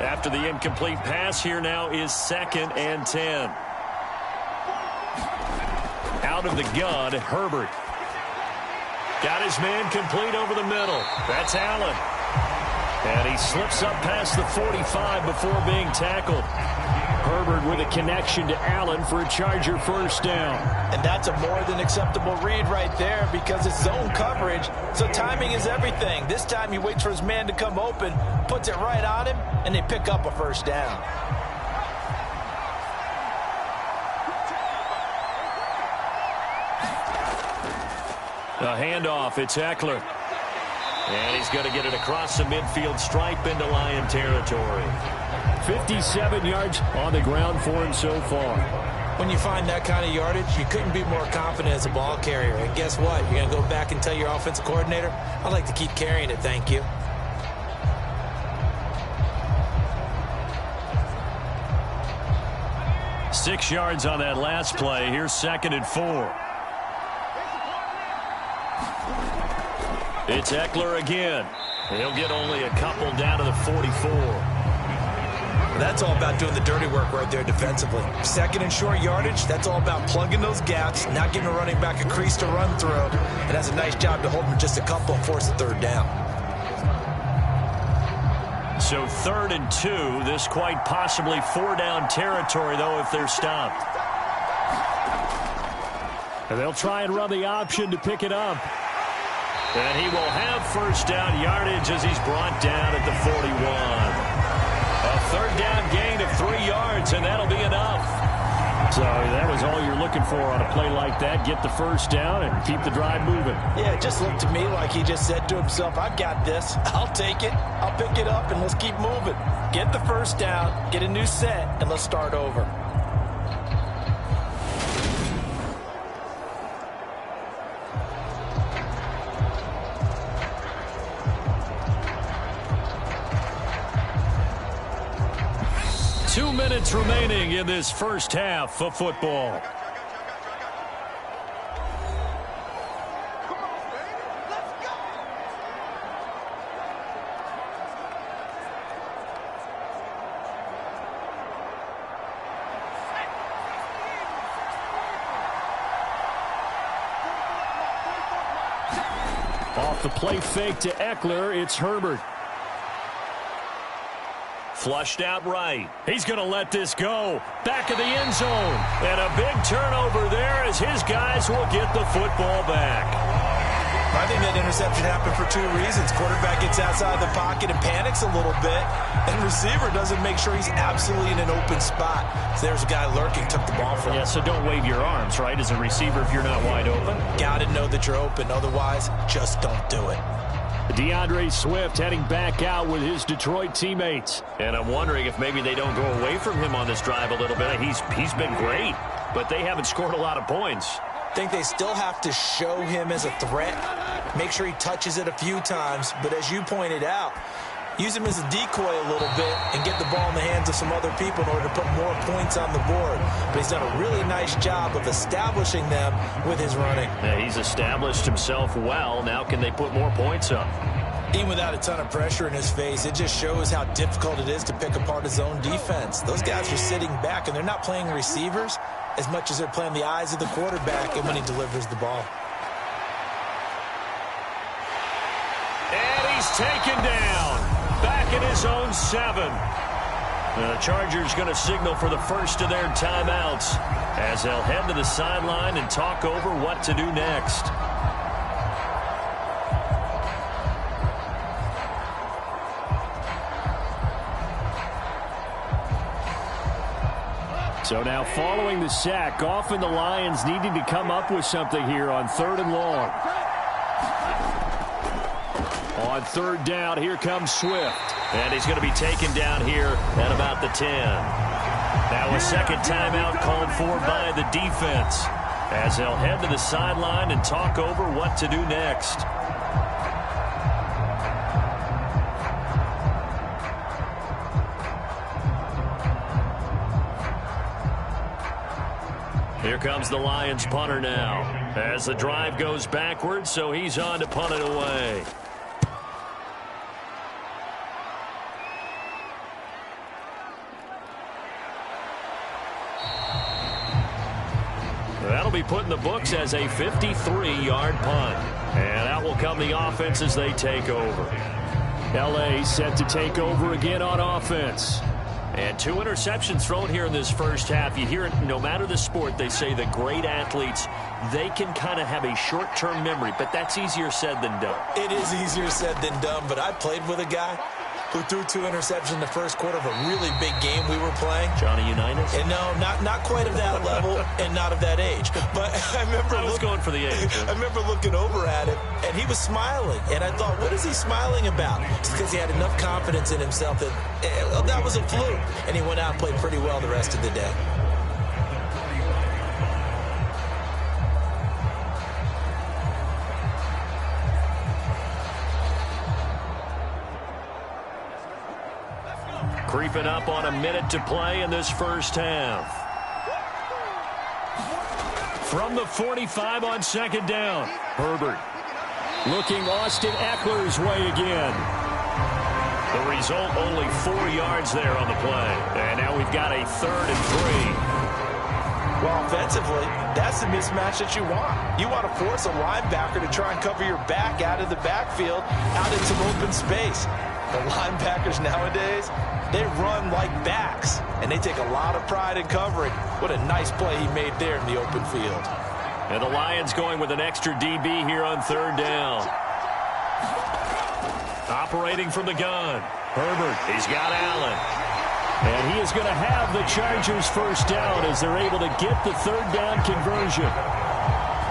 After the incomplete pass, here now is 2nd and 10. Out of the gun, Herbert. Got his man complete over the middle. That's Allen. And he slips up past the 45 before being tackled. Herbert with a connection to Allen for a Charger 1st down. And that's a more than acceptable read right there because it's zone coverage, so timing is everything. This time he waits for his man to come open, puts it right on him, and they pick up a 1st down. A handoff, it's Eckler. And he's going to get it across the midfield stripe into Lion territory. 57 yards on the ground for him so far. When you find that kind of yardage, you couldn't be more confident as a ball carrier. And guess what? You're going to go back and tell your offensive coordinator, I'd like to keep carrying it, thank you. Six yards on that last play. Here's 2nd and 4. It's Eckler again. He'll get only a couple down to the 44. That's all about doing the dirty work right there defensively. Second and short yardage, that's all about plugging those gaps, not giving a running back a crease to run through, and has a nice job to hold him just a couple and force a third down. So 3rd and 2, this quite possibly 4-down territory, though, if they're stopped. And they'll try and run the option to pick it up. And he will have first down yardage as he's brought down at the 41. A 3rd down gain of 3 yards, and that'll be enough. So that was all you're looking for on a play like that. Get the first down and keep the drive moving. Yeah, it just looked to me like he just said to himself, I've got this. I'll take it. I'll pick it up, and let's keep moving. Get the first down, get a new set, and let's start over. Two minutes remaining in this first half of football. Off the play fake to Eckler, it's Herbert. Flushed out right. He's going to let this go. Back of the end zone. And a big turnover there as his guys will get the football back. I think that interception happened for 2 reasons. Quarterback gets outside the pocket and panics a little bit. And receiver doesn't make sure he's absolutely in an open spot. So there's a guy lurking, took the ball from him. Yeah, so don't wave your arms, right, as a receiver if you're not wide open. Got to know that you're open. Otherwise, just don't do it. DeAndre Swift heading back out with his Detroit teammates. And I'm wondering if maybe they don't go away from him on this drive a little bit. He's been great, but they haven't scored a lot of points. I think they still have to show him as a threat. Make sure he touches it a few times. But as you pointed out, use him as a decoy a little bit and get the ball in the hands of some other people in order to put more points on the board. But he's done a really nice job of establishing them with his running. Yeah, he's established himself well. Now can they put more points up? Even without a ton of pressure in his face, it just shows how difficult it is to pick apart his own defense. Those guys are sitting back, and they're not playing receivers as much as they're playing the eyes of the quarterback and when he delivers the ball. And he's taken down. Back in his own 7. The Chargers going to signal for the first of their timeouts as they'll head to the sideline and talk over what to do next. So now following the sack, often the Lions needing to come up with something here on 3rd and long. On 3rd down, here comes Swift. And he's going to be taken down here at about the 10. Now a second timeout called for by the defense as they'll head to the sideline and talk over what to do next. Here comes the Lions punter now as the drive goes backwards, so he's on to punt it away. That'll be put in the books as a 53-yard punt. And out will come the offense as they take over. L.A. set to take over again on offense. And 2 interceptions thrown here in this first half. You hear it no matter the sport. They say the great athletes, they can kind of have a short-term memory, but that's easier said than done. It is easier said than done, but I played with a guy who threw 2 interceptions in the first quarter of a really big game we were playing. Johnny Unitas? And no, not quite of that level and not of that age. But I remember I was going for the age. I remember looking over at him, and he was smiling. And I thought, what is he smiling about? It's because he had enough confidence in himself that that was a fluke. And he went out and played pretty well the rest of the day. Creeping up on a minute to play in this first half. From the 45 on 2nd down, Herbert looking Austin Eckler's way again. The result, only 4 yards there on the play. And now we've got a 3rd and 3. Well, offensively, that's the mismatch that you want. You want to force a linebacker to try and cover your back out of the backfield, out in some open space. The linebackers nowadays, they run like backs, and they take a lot of pride in covering. What a nice play he made there in the open field. And the Lions going with an extra DB here on 3rd down. Operating from the gun. Herbert, he's got Allen. And he is going to have the Chargers first down as they're able to get the 3rd down conversion.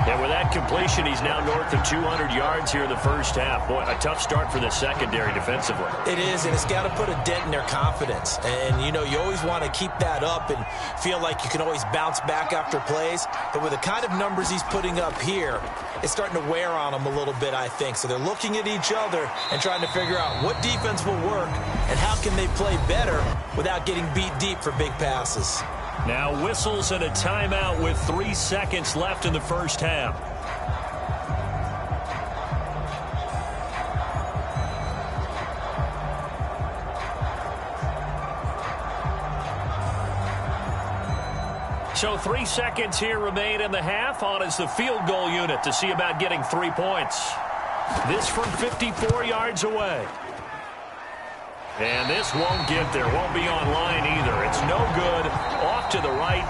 And with that completion, he's now north of 200 yards here in the first half. Boy, a tough start for the secondary defensively. It is, and it's got to put a dent in their confidence. And, you know, you always want to keep that up and feel like you can always bounce back after plays. But with the kind of numbers he's putting up here, it's starting to wear on them a little bit, I think. So they're looking at each other and trying to figure out what defense will work and how can they play better without getting beat deep for big passes. Now whistles and a timeout with 3 seconds left in the first half. So 3 seconds here remain in the half. On is the field goal unit to see about getting 3 points. This from 54 yards away. And this won't get there. Won't be online either. It's no good. Off to the right.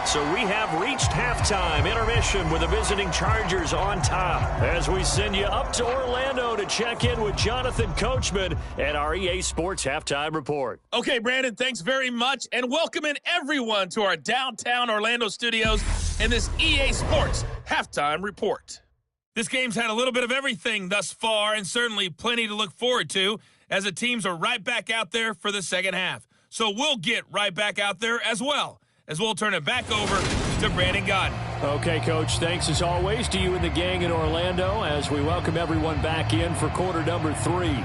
So we have reached halftime. Intermission with the visiting Chargers on top. As we send you up to Orlando to check in with Jonathan Coachman at our EA Sports Halftime Report. Okay, Brandon, thanks very much. And welcome in everyone to our downtown Orlando studios in this EA Sports Halftime Report. This game's had a little bit of everything thus far and certainly plenty to look forward to, as the teams are right back out there for the second half. So we'll get right back out there as well, as we'll turn it back over to Brandon Godden. Okay, Coach, thanks as always to you and the gang in Orlando as we welcome everyone back in for quarter number 3.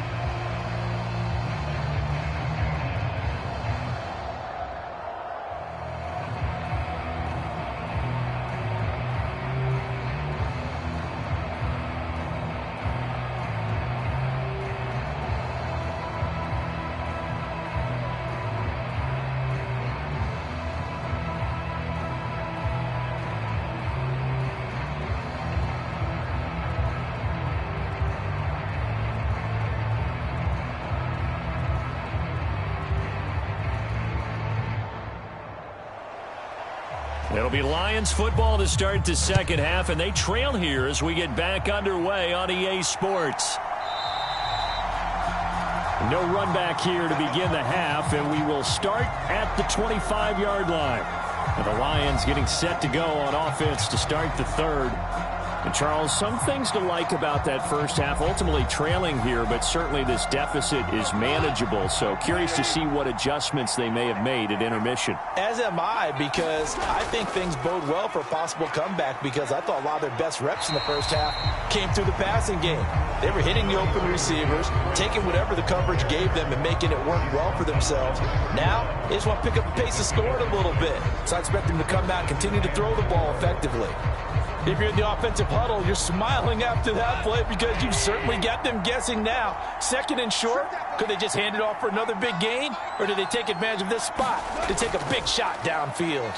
It'll be Lions football to start the second half, and they trail here as we get back underway on EA Sports. No run back here to begin the half, and we will start at the 25-yard line. And the Lions getting set to go on offense to start the third. And Charles, some things to like about that first half, ultimately trailing here, but certainly this deficit is manageable. So curious to see what adjustments they may have made at intermission. As am I, because I think things bode well for a possible comeback, because I thought a lot of their best reps in the first half came through the passing game. They were hitting the open receivers, taking whatever the coverage gave them and making it work well for themselves. Now, they just want to pick up the pace of scoring a little bit. So I expect them to come out and continue to throw the ball effectively. If you're in the offensive huddle, you're smiling after that play because you've certainly got them guessing now. Second and short, could they just hand it off for another big gain? Or do they take advantage of this spot to take a big shot downfield?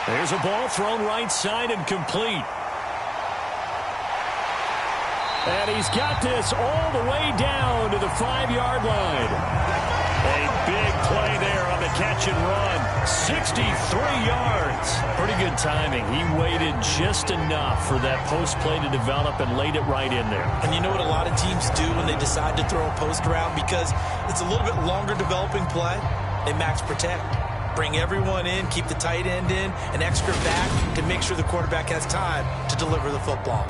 There's a ball thrown right side and complete. And he's got this all the way down to the 5-yard line. A big play there on the catch and run. 63 yards. Pretty good timing. He waited just enough for that post play to develop and laid it right in there. And you know what a lot of teams do when they decide to throw a post route? Because it's a little bit longer developing play, they max protect. Bring everyone in, keep the tight end in, an extra back to make sure the quarterback has time to deliver the football.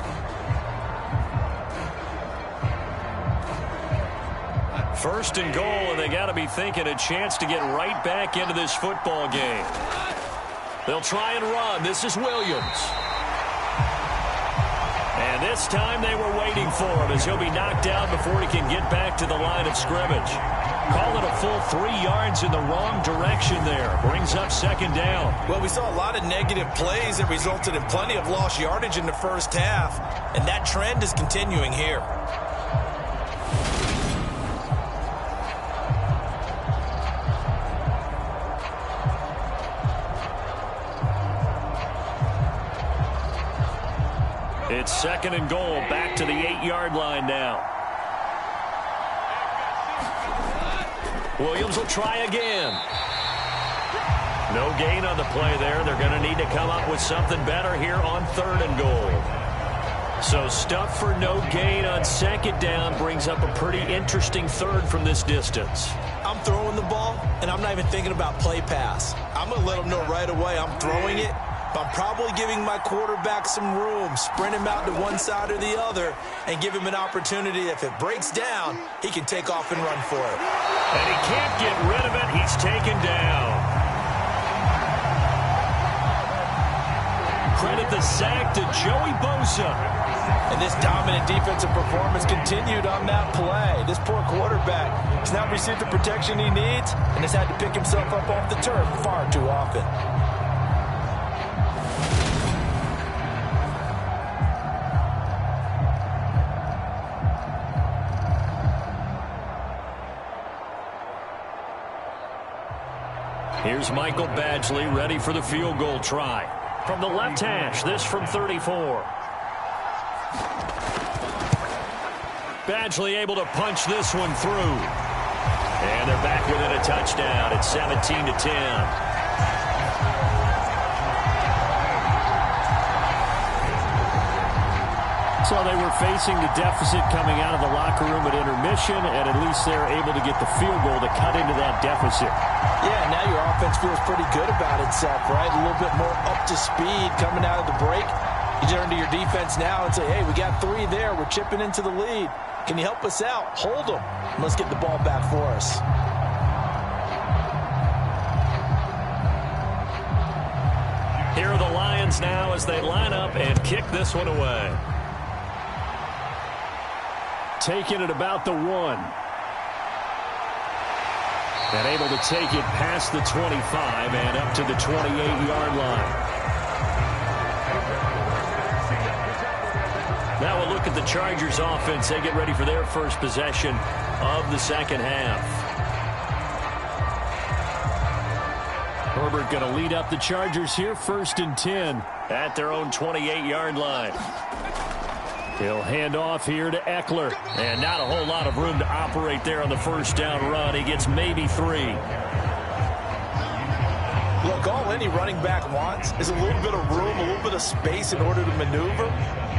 First and goal, and they got to be thinking a chance to get right back into this football game. They'll try and run. This is Williams. And this time they were waiting for him as he'll be knocked down before he can get back to the line of scrimmage. Call it a full 3 yards in the wrong direction there. Brings up second down. Well, we saw a lot of negative plays that resulted in plenty of lost yardage in the first half, and that trend is continuing here. It's 2nd and goal, back to the 8-yard line now. Williams will try again. No gain on the play there. They're going to need to come up with something better here on 3rd and goal. So stuff for no gain on 2nd down brings up a pretty interesting 3rd from this distance. I'm throwing the ball, and I'm not even thinking about play pass. I'm going to let them know right away I'm throwing it, but I'm probably giving my quarterback some room, sprint him out to one side or the other, and give him an opportunity. If it breaks down, he can take off and run for it. And he can't get rid of it. He's taken down. Credit the sack to Joey Bosa. And this dominant defensive performance continued on that play. This poor quarterback has not received the protection he needs and has had to pick himself up off the turf far too often. Here's Michael Badgley ready for the field goal try. From the left hash, this from 34. Badgley able to punch this one through. And they're back within a touchdown at 17-10. So they were facing the deficit coming out of the locker room at intermission, and at least they're able to get the field goal to cut into that deficit. Yeah, now your offense feels pretty good about itself, right? A little bit more up to speed coming out of the break. You turn to your defense now and say, hey, we got 3 there. We're chipping into the lead. Can you help us out? Hold them. And let's get the ball back for us. Here are the Lions now as they line up and kick this one away. Taking it about the 1. And able to take it past the 25 and up to the 28-yard line. Now we'll look at the Chargers offense. They get ready for their first possession of the second half. Herbert going to lead up the Chargers here, 1st and 10 at their own 28-yard line. He'll hand off here to Eckler. And not a whole lot of room to operate there on the first down run. He gets maybe 3. Look, all any running back wants is a little bit of room, a little bit of space in order to maneuver.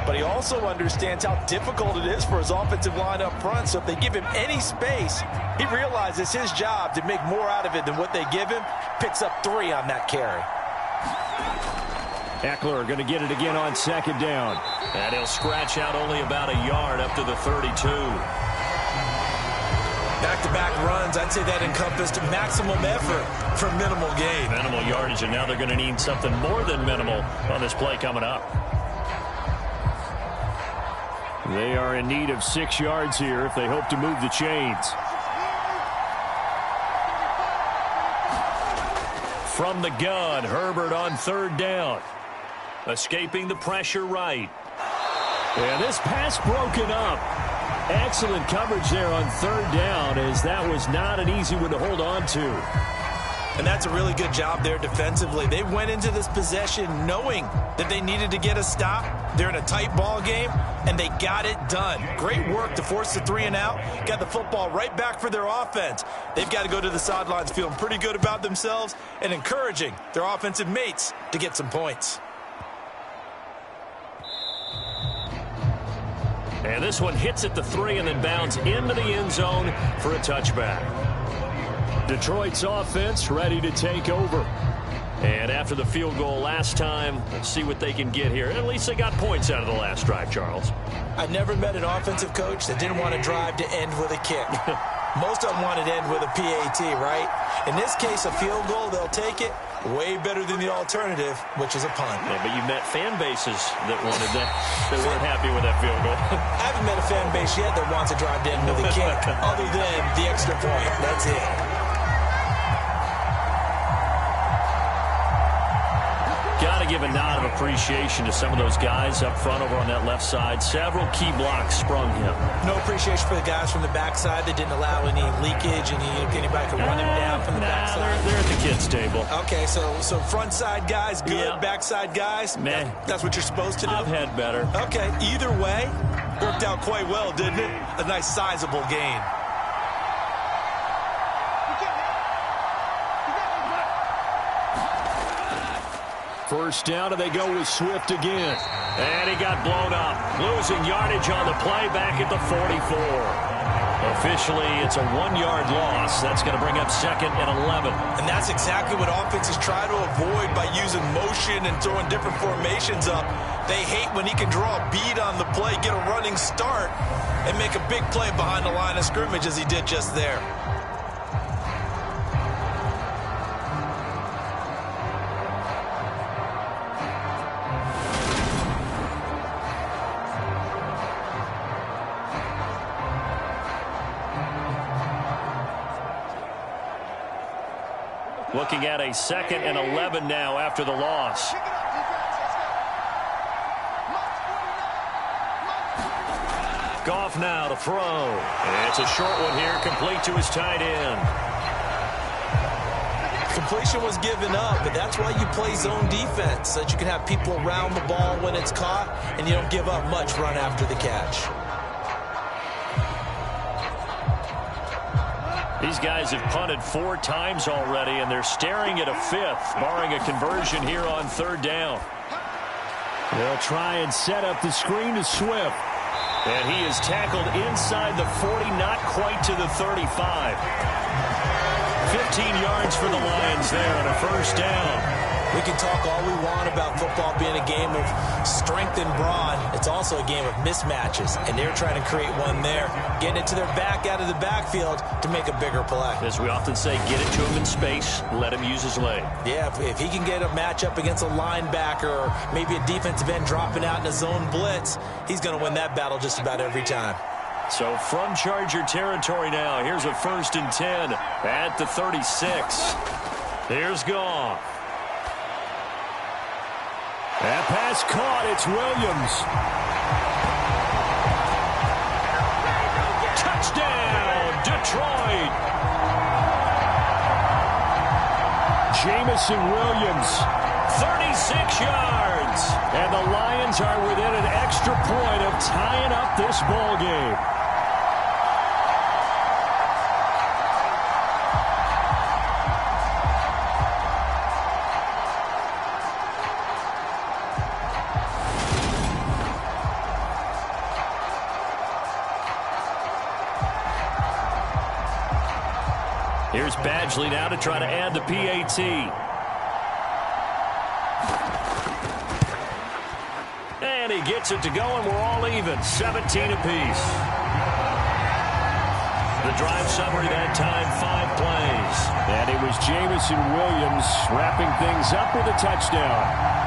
But he also understands how difficult it is for his offensive line up front. So if they give him any space, he realizes his job to make more out of it than what they give him. Picks up 3 on that carry. Eckler going to get it again on 2nd down. And he'll scratch out only about a yard up to the 32. Back-to-back runs, I'd say that encompassed maximum effort for minimal gain. Minimal yardage, and now they're going to need something more than minimal on this play coming up. They are in need of 6 yards here if they hope to move the chains. From the gun, Herbert on 3rd down. Escaping the pressure right. And this pass broken up. Excellent coverage there on 3rd down, as that was not an easy one to hold on to. And that's a really good job there defensively. They went into this possession knowing that they needed to get a stop. They're in a tight ball game, and they got it done. Great work to force the 3 and out. Got the football right back for their offense. They've got to go to the sidelines feeling pretty good about themselves and encouraging their offensive mates to get some points. And this one hits at the 3 and then bounds into the end zone for a touchback. Detroit's offense ready to take over. And after the field goal last time, let's see what they can get here. At least they got points out of the last drive, Charles. I've never met an offensive coach that didn't want to drive to end with a kick. Most of them wanted to end with a PAT, right? In this case, a field goal, they'll take it. Way better than the alternative, which is a punt. Yeah, but you met fan bases that wanted that, that weren't happy with that field goal. I haven't met a fan base yet that wants to drive to end with a kick, other than the extra point. That's it. Got to give a nod of appreciation to some of those guys up front over on that left side. Several key blocks sprung him. No appreciation for the guys from the backside. They didn't allow any leakage, anybody could run him down from the backside. They're at the kids' table. Okay, so front side guys, good. Yeah. Backside guys, meh. That's what you're supposed to do? I've had better. Okay, either way, worked out quite well, didn't it? A nice sizable gain. First down, and they go with Swift again. And he got blown up. Losing yardage on the play back at the 44. Officially, it's a 1-yard loss. That's going to bring up 2nd and 11. And that's exactly what offenses try to avoid by using motion and throwing different formations up. They hate when he can draw a bead on the play, get a running start, and make a big play behind the line of scrimmage as he did just there. Looking at a 2nd and 11 now after the loss. Goff now to throw. It's a short one here, complete to his tight end. Completion was given up, but that's why you play zone defense, so that you can have people around the ball when it's caught, and you don't give up much run after the catch. These guys have punted 4 times already, and they're staring at a 5th, barring a conversion here on 3rd down. They'll try and set up the screen to Swift. And he is tackled inside the 40, not quite to the 35. 15 yards for the Lions there on a first down. We can talk all we want about football being a game of strength and brawn. It's also a game of mismatches, and they're trying to create one there, getting it to their back out of the backfield to make a bigger play. As we often say, get it to him in space, let him use his leg. Yeah, if he can get a matchup against a linebacker or maybe a defensive end dropping out in a zone blitz, he's going to win that battle just about every time. So from Charger territory now, here's a 1st and 10 at the 36. Here's Goff. That pass caught. It's Williams. Touchdown, Detroit. Jamison Williams, 36 yards. And the Lions are within an extra point of tying up this ball game. Here's Badgley now to try to add the PAT. And he gets it to go, and we're all even. 17 apiece. The drive summary that time, 5 plays. And it was Jamison Williams wrapping things up with a touchdown.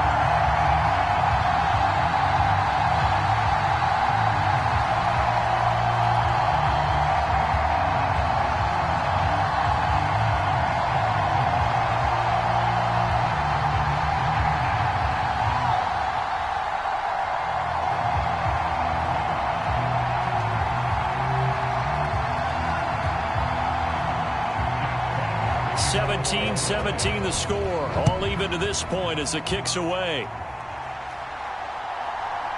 (17-17) the score. All even to this point as the kick's away.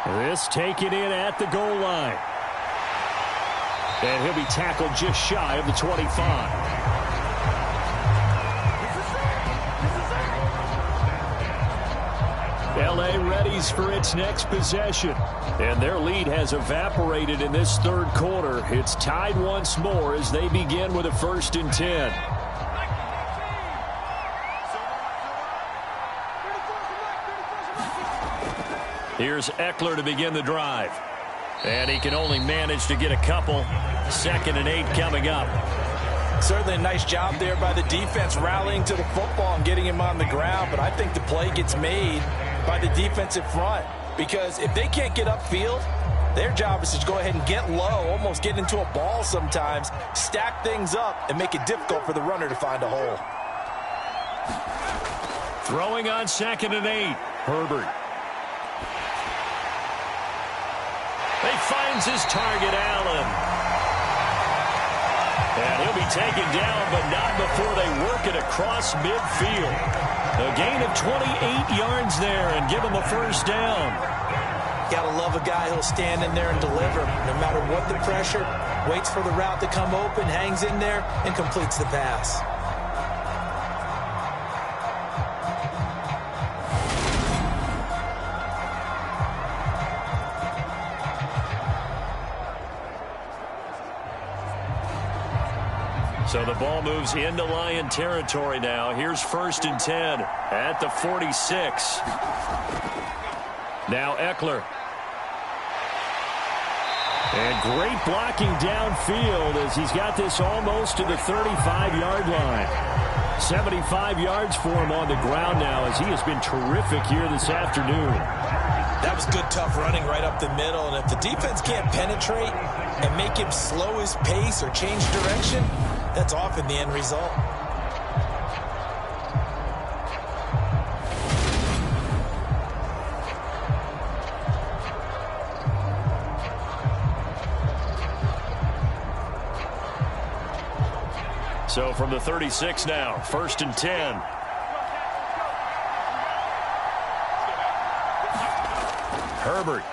This taken in at the goal line. And he'll be tackled just shy of the 25. LA readies for its next possession. And their lead has evaporated in this 3rd quarter. It's tied once more as they begin with a 1st and 10. Here's Eckler to begin the drive. And he can only manage to get a couple. 2nd and 8 coming up. Certainly a nice job there by the defense rallying to the football and getting him on the ground. But I think the play gets made by the defensive front. Because if they can't get upfield, their job is to go ahead and get low, almost get into a ball sometimes, stack things up, and make it difficult for the runner to find a hole. Throwing on 2nd and 8. Herbert. He finds his target, Allen. And he'll be taken down, but not before they work it across midfield. A gain of 28 yards there and give him a first down. Gotta love a guy who'll stand in there and deliver. No matter what the pressure, waits for the route to come open, hangs in there, and completes the pass. So the ball moves into Lion territory now. Here's 1st and 10 at the 46. Now Eckler. And great blocking downfield as he's got this almost to the 35-yard line. 75 yards for him on the ground now as he has been terrific here this afternoon. That was good, tough running right up the middle. And if the defense can't penetrate and make him slow his pace or change direction, that's often the end result. So from the 36 now, 1st and 10. Herbert.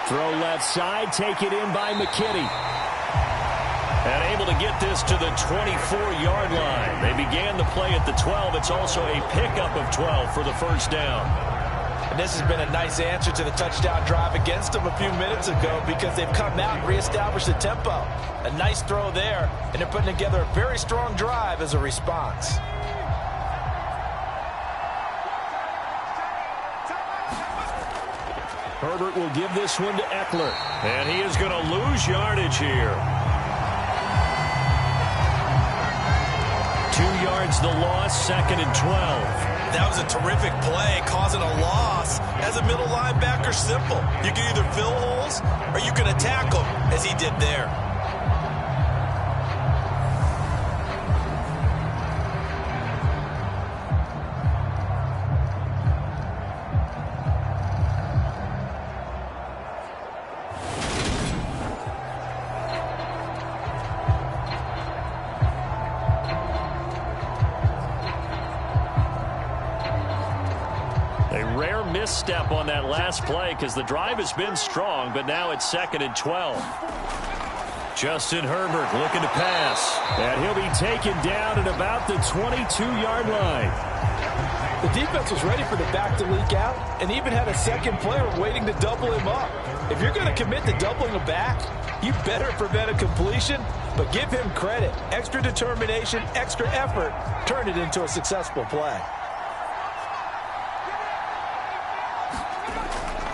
Throw left side, take it in by McKinney. And able to get this to the 24-yard line. They began the play at the 12. It's also a pickup of 12 for the first down. And this has been a nice answer to the touchdown drive against them a few minutes ago because they've come out and reestablished the tempo. A nice throw there, and they're putting together a very strong drive as a response. Herbert will give this one to Eckler. And he is going to lose yardage here. 2 yards the loss, 2nd and 12. That was a terrific play, causing a loss. As a middle linebacker, simple. You can either fill holes or you can attack them, as he did there. Misstep on that last play because the drive has been strong, but now it's 2nd and 12. Justin Herbert looking to pass, and he'll be taken down at about the 22-yard line. The defense was ready for the back to leak out and even had a second player waiting to double him up. If you're going to commit to doubling a back, you better prevent a completion, but give him credit. Extra determination, extra effort, turn it into a successful play.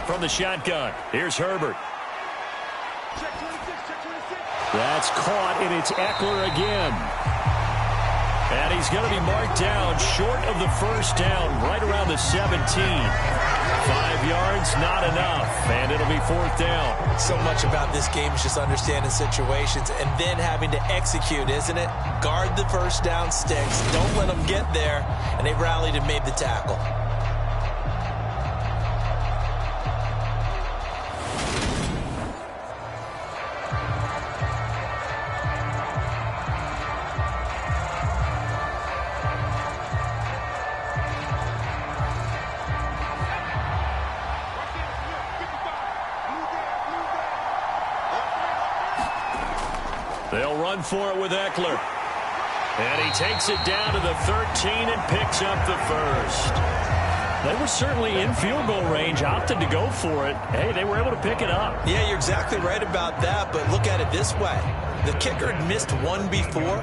From the shotgun, here's Herbert. That's caught, and it's Eckler again. And he's going to be marked down short of the first down, right around the 17. 5 yards, not enough, and it'll be 4th down. So much about this game is just understanding situations and then having to execute, isn't it? Guard the first down sticks. Don't let them get there, and they rallied and made the tackle. They'll run for it with Eckler. And he takes it down to the 13 and picks up the first. They were certainly in field goal range, opted to go for it. Hey, they were able to pick it up. Yeah, you're exactly right about that, but look at it this way. The kicker had missed one before,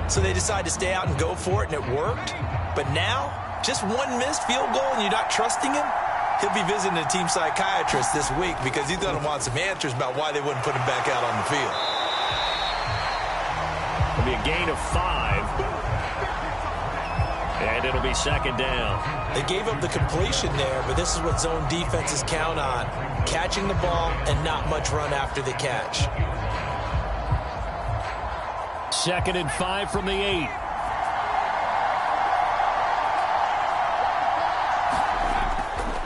so they decided to stay out and go for it, and it worked. But now, just one missed field goal and you're not trusting him? He'll be visiting a team psychiatrist this week because he's going to want some answers about why they wouldn't put him back out on the field. It'll be a gain of 5. And it'll be 2nd down. They gave up the completion there, but this is what zone defenses count on. Catching the ball and not much run after the catch. 2nd and 5 from the 8.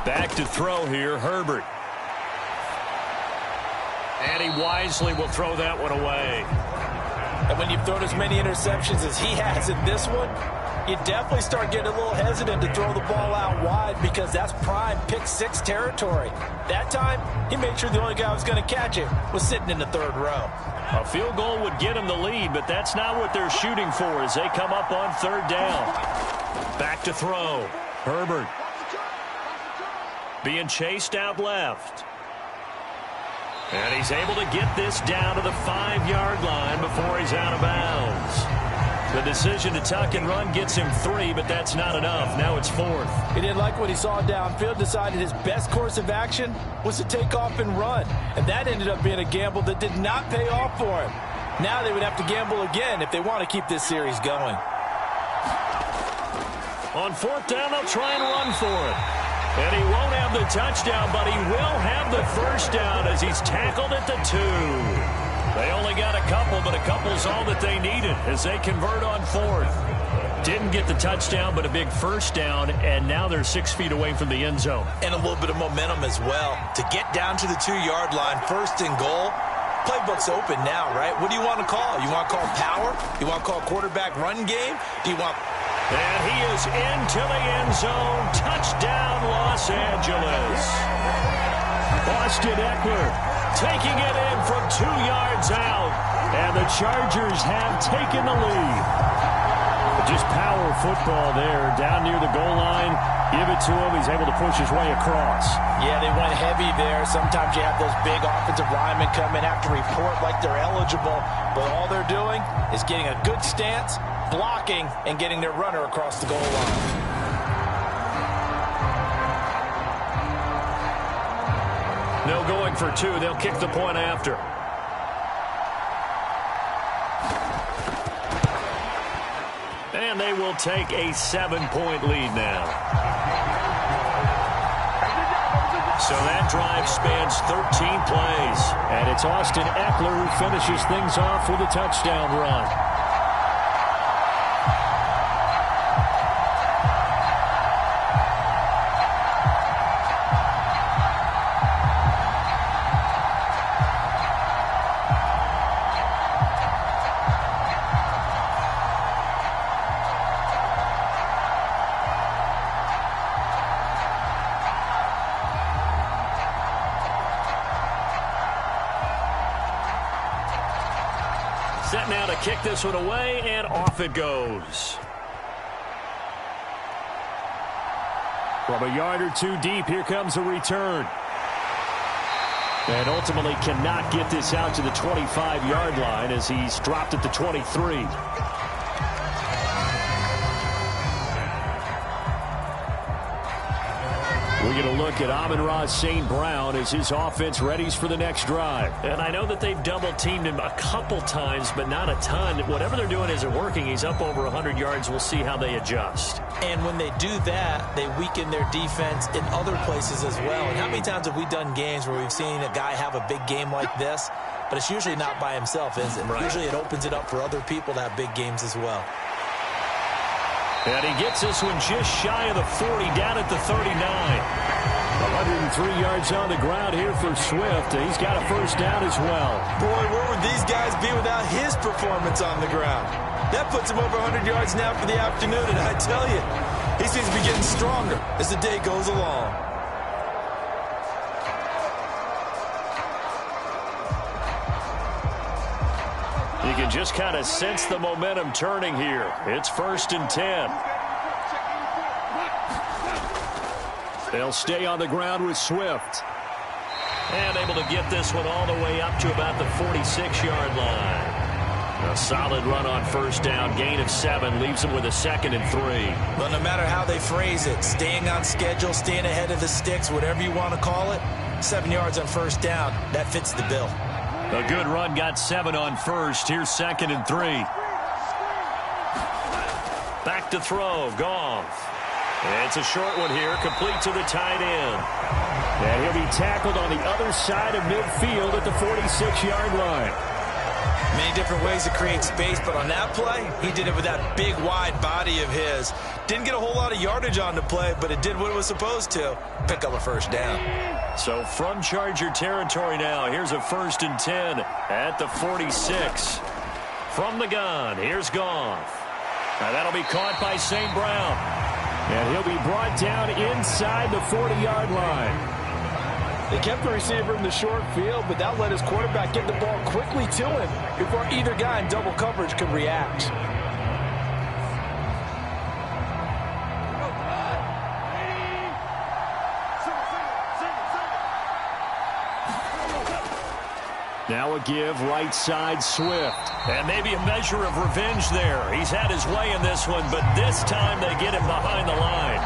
Back to throw here, Herbert. And he wisely will throw that one away. And when you've thrown as many interceptions as he has in this one, you definitely start getting a little hesitant to throw the ball out wide because that's prime pick six territory. That time, he made sure the only guy who was going to catch it was sitting in the third row. A field goal would get him the lead, but that's not what they're shooting for as they come up on third down. Back to throw. Herbert being chased out left. And he's able to get this down to the 5-yard line before he's out of bounds. The decision to tuck and run gets him 3, but that's not enough. Now it's 4th. He didn't like what he saw downfield, decided his best course of action was to take off and run. And that ended up being a gamble that did not pay off for him. Now they would have to gamble again if they want to keep this series going. On 4th down, they'll try and run for it. And he won't have the touchdown, but he will have the first down as he's tackled at the 2. They only got a couple, but a couple's all that they needed as they convert on 4th. Didn't get the touchdown, but a big first down, and now they're 6 feet away from the end zone. And a little bit of momentum as well. To get down to the 2-yard line, 1st and goal, playbook's open now, right? What do you want to call? You want to call power? You want to call quarterback run game? Do you want... And he is into the end zone. Touchdown, Los Angeles. Austin Eckler taking it in from 2 yards out. And the Chargers have taken the lead. Just power football there. Down near the goal line. Give it to him. He's able to push his way across. Yeah, they went heavy there. Sometimes you have those big offensive linemen come in, have to report like they're eligible. But all they're doing is getting a good stance, blocking, and getting their runner across the goal line. No going for 2. They'll kick the point after. And they will take a 7-point lead now. So that drive spans 13 plays. And it's Austin Eckler who finishes things off with a touchdown run. Set now to kick this one away, and off it goes. From a yard or 2 deep, here comes a return. And ultimately cannot get this out to the 25-yard line as he's dropped at the 23. We're going to look at Amon-Ra St. Brown as his offense readies for the next drive. And I know that they've double-teamed him a couple times, but not a ton. Whatever they're doing isn't working. He's up over 100 yards. We'll see how they adjust. And when they do that, they weaken their defense in other places as well. And how many times have we done games where we've seen a guy have a big game like this, but it's usually not by himself, is it? Right. Usually it opens it up for other people to have big games as well. And he gets this one just shy of the 40, down at the 39. 103 yards on the ground here for Swift. He's got a first down as well. Boy, where would these guys be without his performance on the ground? That puts him over 100 yards now for the afternoon, and I tell you, he seems to be getting stronger as the day goes along. You can just kind of sense the momentum turning here. It's 1st and 10. They'll stay on the ground with Swift. And able to get this one all the way up to about the 46-yard line. A solid run on first down. Gain of 7 leaves him with a 2nd and 3. Well, no matter how they phrase it, staying on schedule, staying ahead of the sticks, whatever you want to call it, 7 yards on first down, that fits the bill. A good run, got 7 on first. Here's 2nd and 3. Back to throw, Goff. It's a short one here, complete to the tight end. And he'll be tackled on the other side of midfield at the 46-yard line. Many different ways to create space, but on that play, he did it with that big, wide body of his. Didn't get a whole lot of yardage on the play, but it did what it was supposed to. Pick up a first down. So from Charger territory now, here's a 1st and 10 at the 46. From the gun, here's Goff. Now that'll be caught by St. Brown. And he'll be brought down inside the 40-yard line. They kept the receiver in the short field, but that let his quarterback get the ball quickly to him before either guy in double coverage could react. Now a give, right side, Swift. And maybe a measure of revenge there. He's had his way in this one, but this time they get him behind the line.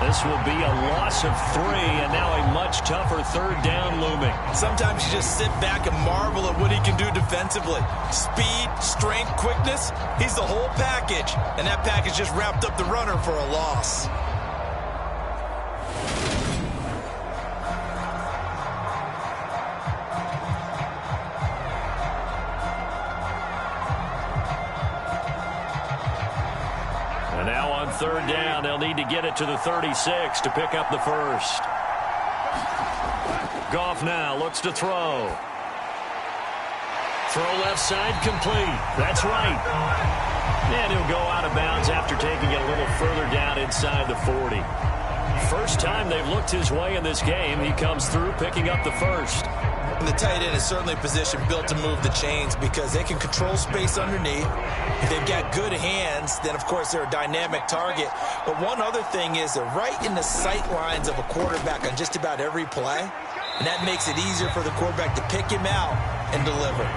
This will be a loss of 3, and now a much tougher 3rd down looming. Sometimes you just sit back and marvel at what he can do defensively. Speed, strength, quickness, he's the whole package. And that package just wrapped up the runner for a loss. And now on 3rd down, they'll need to get it to the 36 to pick up the first. Goff now looks to throw. Throw left side complete. That's right. And he'll go out of bounds after taking it a little further down inside the 40. First time they've looked his way in this game. He comes through picking up the first. And the tight end is certainly a position built to move the chains because they can control space underneath. If they've got good hands, then of course they're a dynamic target. But one other thing is they're right in the sight lines of a quarterback on just about every play. And that makes it easier for the quarterback to pick him out and deliver.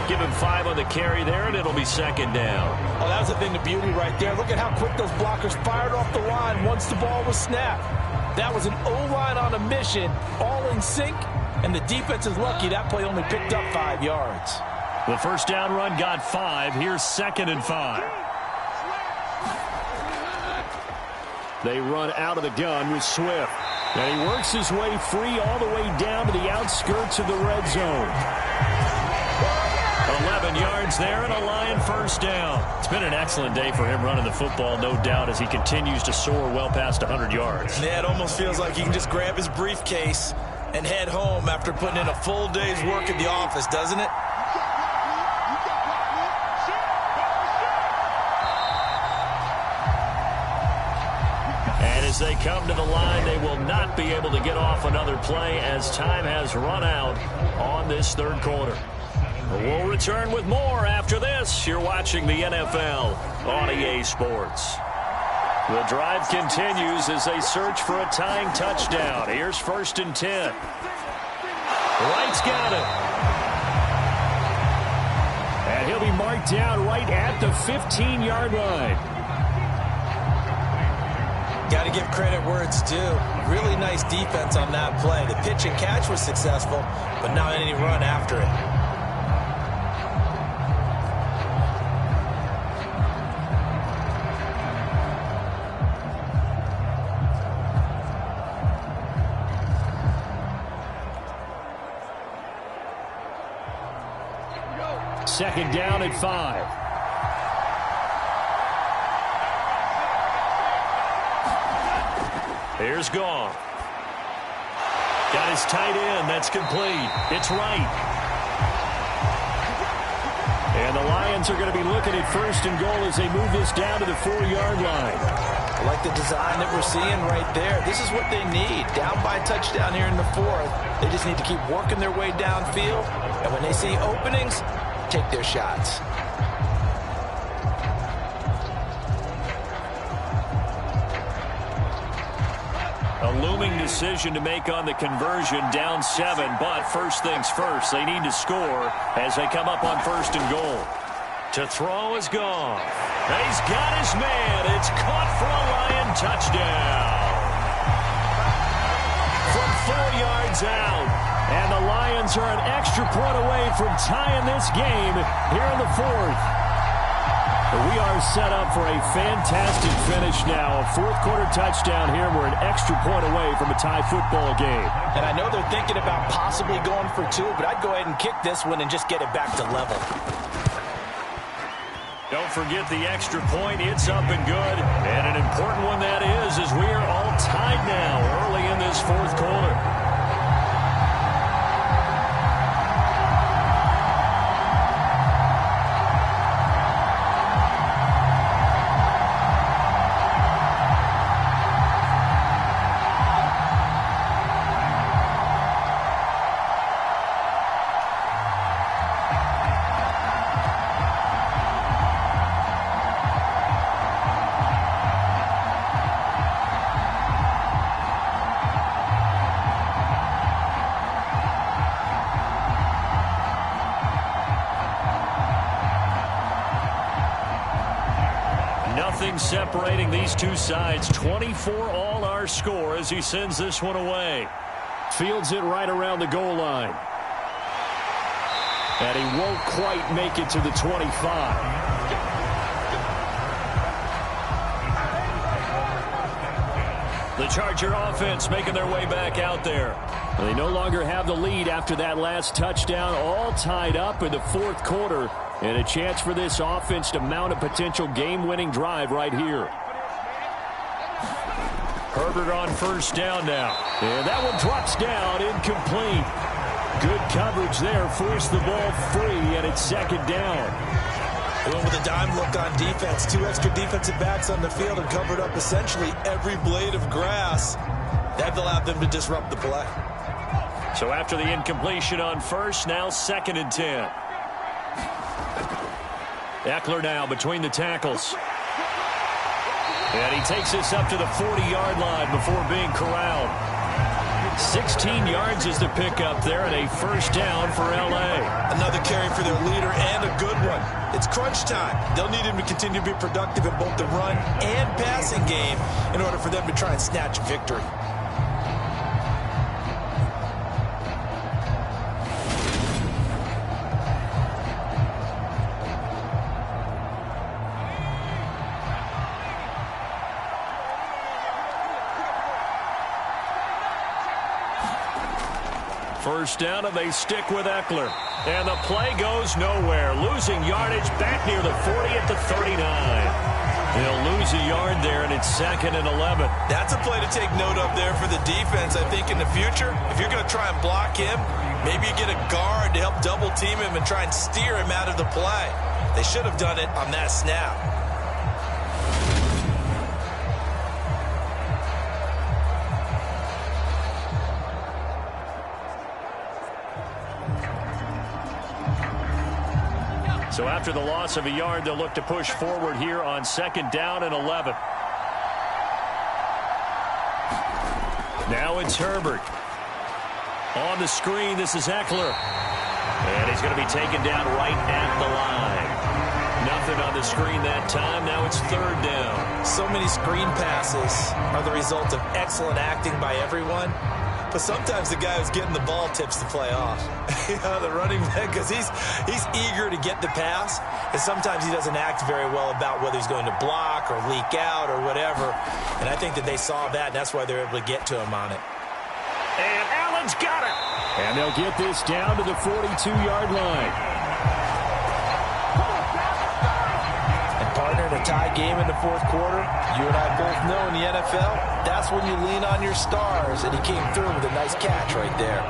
Give him 5 on the carry there, and it'll be 2nd down. Oh, that was a thing of beauty right there. Look at how quick those blockers fired off the line once the ball was snapped. That was an O-line on a mission, all in sync, and the defense is lucky that play only picked up 5 yards. The first down run got 5. Here's 2nd and 5. They run out of the gun with Swift. And he works his way free all the way down to the outskirts of the red zone. 11 yards there and a Lion first down. It's been an excellent day for him running the football, no doubt, as he continues to soar well past 100 yards. Yeah, it almost feels like he can just grab his briefcase and head home after putting in a full day's work at the office, doesn't it? And as they come to the line, they will not be able to get off another play as time has run out on this 3rd quarter. We'll return with more after this. You're watching the NFL on EA Sports. The drive continues as they search for a tying touchdown. Here's 1st and 10. Wright's got it. And he'll be marked down right at the 15-yard line. Got to give credit where it's due. Really nice defense on that play. The pitch and catch was successful, but not any run after it. Second down at 5. Here's Goff. Got his tight end. That's complete. It's right. And the Lions are going to be looking at 1st and goal as they move this down to the 4-yard line. I like the design that we're seeing right there. This is what they need. Down by a touchdown here in the 4th. They just need to keep working their way downfield. And when they see openings, take their shots. A looming decision to make on the conversion, down 7, but first things first, they need to score as they come up on 1st and goal. To throw is Goff. He's got his man. It's caught for a Lion touchdown. From 4 yards out, and the Lions are an extra point away from tying this game here in the 4th. We are set up for a fantastic finish now. A fourth-quarter touchdown here. We're an extra point away from a tie football game. And I know they're thinking about possibly going for two, but I'd go ahead and kick this one and just get it back to level. Don't forget the extra point. It's up and good. And an important one that is, as we are all tied now early in this fourth quarter. Nothing separating these two sides. 24 all our score as he sends this one away. Fields it right around the goal line. And he won't quite make it to the 25. The Charger offense making their way back out there. They no longer have the lead after that last touchdown, all tied up in the fourth quarter, and a chance for this offense to mount a potential game-winning drive right here. Herbert on first down now. And that one drops down, incomplete. Good coverage there, forced the ball free, and it's second down. They went with a dime look on defense. Two extra defensive backs on the field and covered up essentially every blade of grass. That allowed them to disrupt the play. So after the incompletion on first, now 2nd and 10. Eckler now between the tackles. And he takes this up to the 40-yard line before being corralled. 16 yards is the pickup there, and a first down for L.A. Another carry for their leader, and a good one. It's crunch time. They'll need him to continue to be productive in both the run and passing game in order for them to try and snatch victory. First down, and they stick with Eckler. And the play goes nowhere. Losing yardage back near the 40 at the 39. They'll lose a yard there, and it's 2nd and 11. That's a play to take note of there for the defense, I think, in the future. If you're going to try and block him, maybe you get a guard to help double-team him and try and steer him out of the play. They should have done it on that snap. So after the loss of a yard, they'll look to push forward here on 2nd down and 11. Now it's Herbert. On the screen, this is Eckler. And he's going to be taken down right at the line. Nothing on the screen that time. Now it's 3rd down. So many screen passes are the result of excellent acting by everyone. But sometimes the guy who's getting the ball tips the play off. The running back, because he's eager to get the pass, and sometimes he doesn't act very well about whether he's going to block or leak out or whatever. And I think that they saw that, and that's why they're able to get to him on it. And Allen's got it. And they'll get this down to the 42-yard line. Partner, in a tie game in the fourth quarter, you and I both know in the NFL, that's when you lean on your stars, and he came through with a nice catch right there.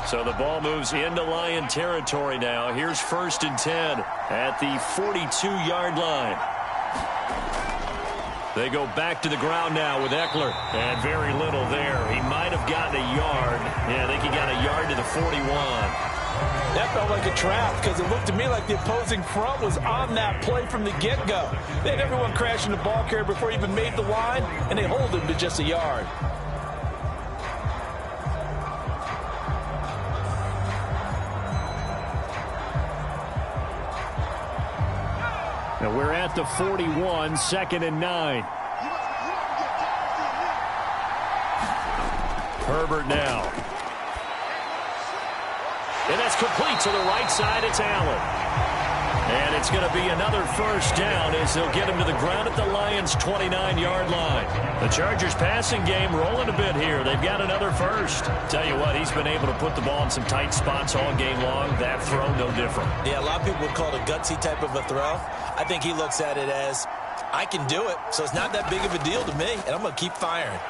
So the ball moves into Lion territory now. Here's 1st and 10 at the 42-yard line. They go back to the ground now with Eckler. And very little there. He might have gotten a yard. Yeah, I think he got a yard to the 41. That felt like a trap because it looked to me like the opposing front was on that play from the get-go. They had everyone crashing the ball carrier before he even made the line, and they hold him to just a yard. And we're at the 41, 2nd and 9. Herbert now. And that's complete to the right side. It's Allen. And it's going to be another first down as they'll get him to the ground at the Lions' 29-yard line. The Chargers passing game rolling a bit here. They've got another first. Tell you what, he's been able to put the ball in some tight spots all game long. That throw, no different. Yeah, a lot of people would call it a gutsy type of a throw. I think he looks at it as, I can do it, so it's not that big of a deal to me, and I'm going to keep firing.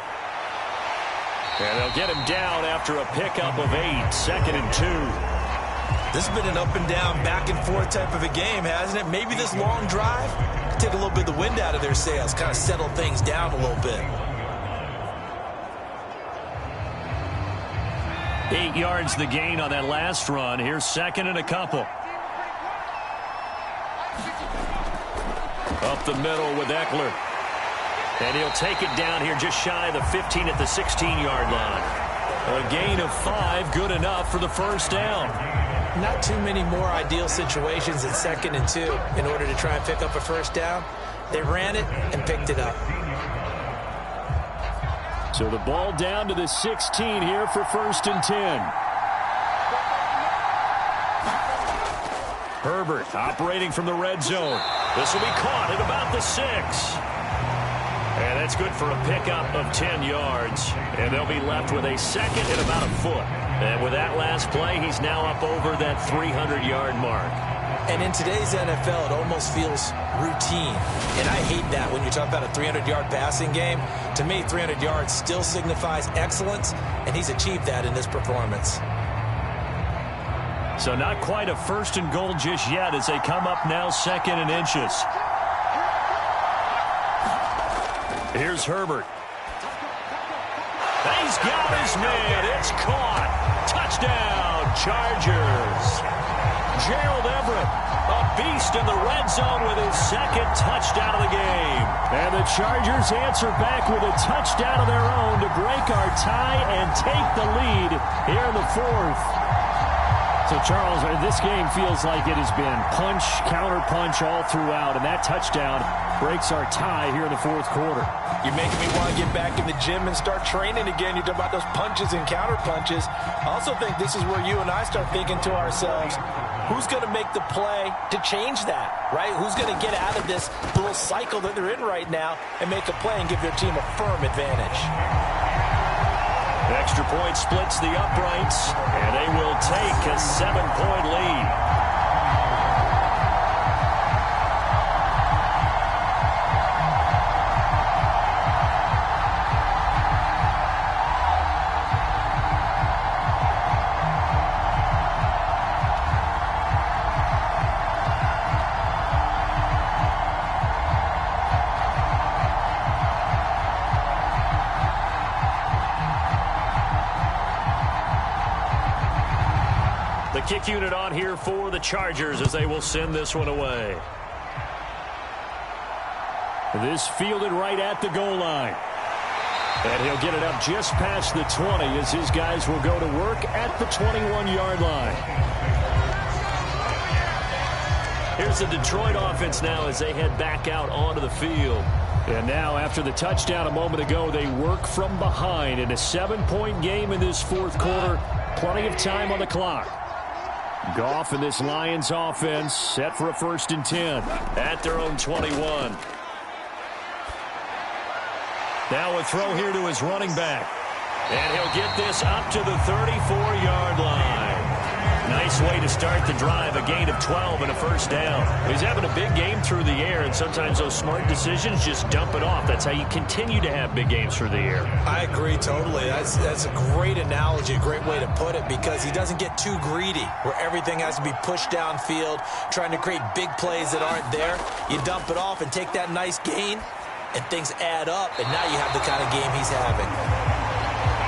And they'll get him down after a pickup of 8, 2nd and 2. This has been an up-and-down, back-and-forth type of a game, hasn't it? Maybe this long drive could take a little bit of the wind out of their sails, kind of settle things down a little bit. 8 yards the gain on that last run. Here's 2nd and a couple. Up the middle with Eckler. And he'll take it down here just shy of the 15 at the 16-yard line. A gain of 5, good enough for the first down. Not too many more ideal situations in 2nd and 2 in order to try and pick up a first down. They ran it and picked it up. So the ball down to the 16 here for 1st and 10. Herbert operating from the red zone. This will be caught at about the 6. And that's good for a pickup of 10 yards. And they'll be left with a 2nd and about a foot. And with that last play, he's now up over that 300-yard mark. And in today's NFL, it almost feels routine. And I hate that when you talk about a 300-yard passing game. To me, 300 yards still signifies excellence, and he's achieved that in this performance. So not quite a 1st and goal just yet as they come up now 2nd and inches. Here's Herbert. He's got his man. It's caught. Touchdown, Chargers. Gerald Everett, a beast in the red zone with his 2nd touchdown of the game. And the Chargers answer back with a touchdown of their own to break our tie and take the lead here in the 4th. So, Charles, this game feels like it has been punch, counter-punch all throughout, and that touchdown breaks our tie here in the 4th quarter. You're making me want to get back in the gym and start training again. You talk about those punches and counter-punches. I also think this is where you and I start thinking to ourselves, who's going to make the play to change that, right? Who's going to get out of this little cycle that they're in right now and make a play and give their team a firm advantage? Extra point splits the uprights, and they will take a 7-point lead. Kick unit on here for the Chargers as they will send this one away. This fielded right at the goal line. And he'll get it up just past the 20 as his guys will go to work at the 21-yard line. Here's the Detroit offense now as they head back out onto the field. And now after the touchdown a moment ago, they work from behind in a 7-point game in this 4th quarter. Plenty of time on the clock. Goff and this Lions offense set for a 1st and 10 at their own 21. Now a throw here to his running back. And he'll get this up to the 34-yard line. Nice way to start the drive. A gain of 12 and a first down. He's having a big game through the air, and sometimes those smart decisions just dump it off. That's how you continue to have big games through the air. I agree totally. That's a great analogy, a great way to put it, because he doesn't get too greedy where everything has to be pushed downfield, trying to create big plays that aren't there. You dump it off and take that nice gain, and things add up, and now you have the kind of game he's having.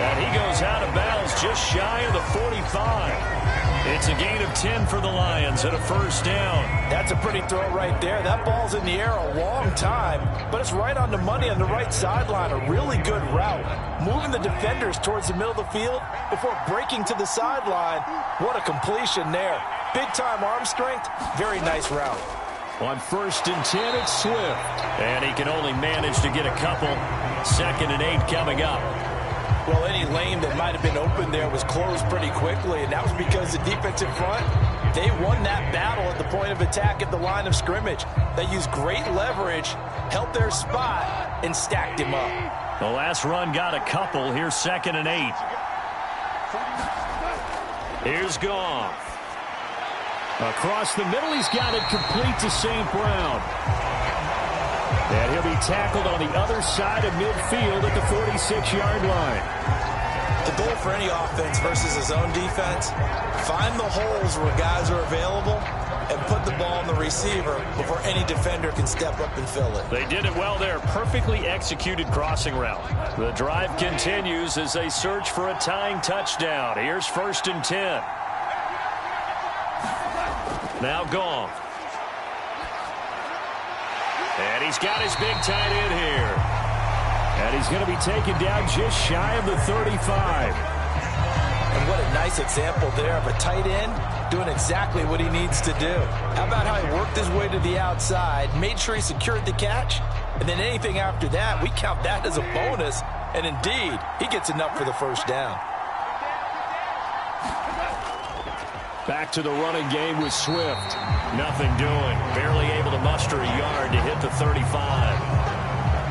And he goes out of bounds just shy of the 45. It's a gain of 10 for the Lions and a first down. That's a pretty throw right there. That ball's in the air a long time, but it's right on the money on the right sideline. A really good route. Moving the defenders towards the middle of the field before breaking to the sideline. What a completion there. Big-time arm strength. Very nice route. On 1st and 10, it's Swift. And he can only manage to get a couple. 2nd and 8 coming up. Well, any lane that might have been open there was closed pretty quickly, and that was because the defensive front, they won that battle at the point of attack at the line of scrimmage. They used great leverage, held their spot, and stacked him up. The last run got a couple. Here's 2nd and 8. Here's Goff. Across the middle, he's got it complete to St. Brown. And he'll be tackled on the other side of midfield at the 46-yard line. The goal for any offense versus his own defense, find the holes where guys are available and put the ball on the receiver before any defender can step up and fill it. They did it well there. Perfectly executed crossing route. The drive continues as they search for a tying touchdown. Here's 1st and 10. Now Goff. And he's got his big tight end here. And he's going to be taken down just shy of the 35. And what a nice example there of a tight end doing exactly what he needs to do. How about how he worked his way to the outside, made sure he secured the catch, and then anything after that, we count that as a bonus. And indeed, he gets enough for the first down. Back to the running game with Swift. Nothing doing. Barely able to muster a yard to hit the 35.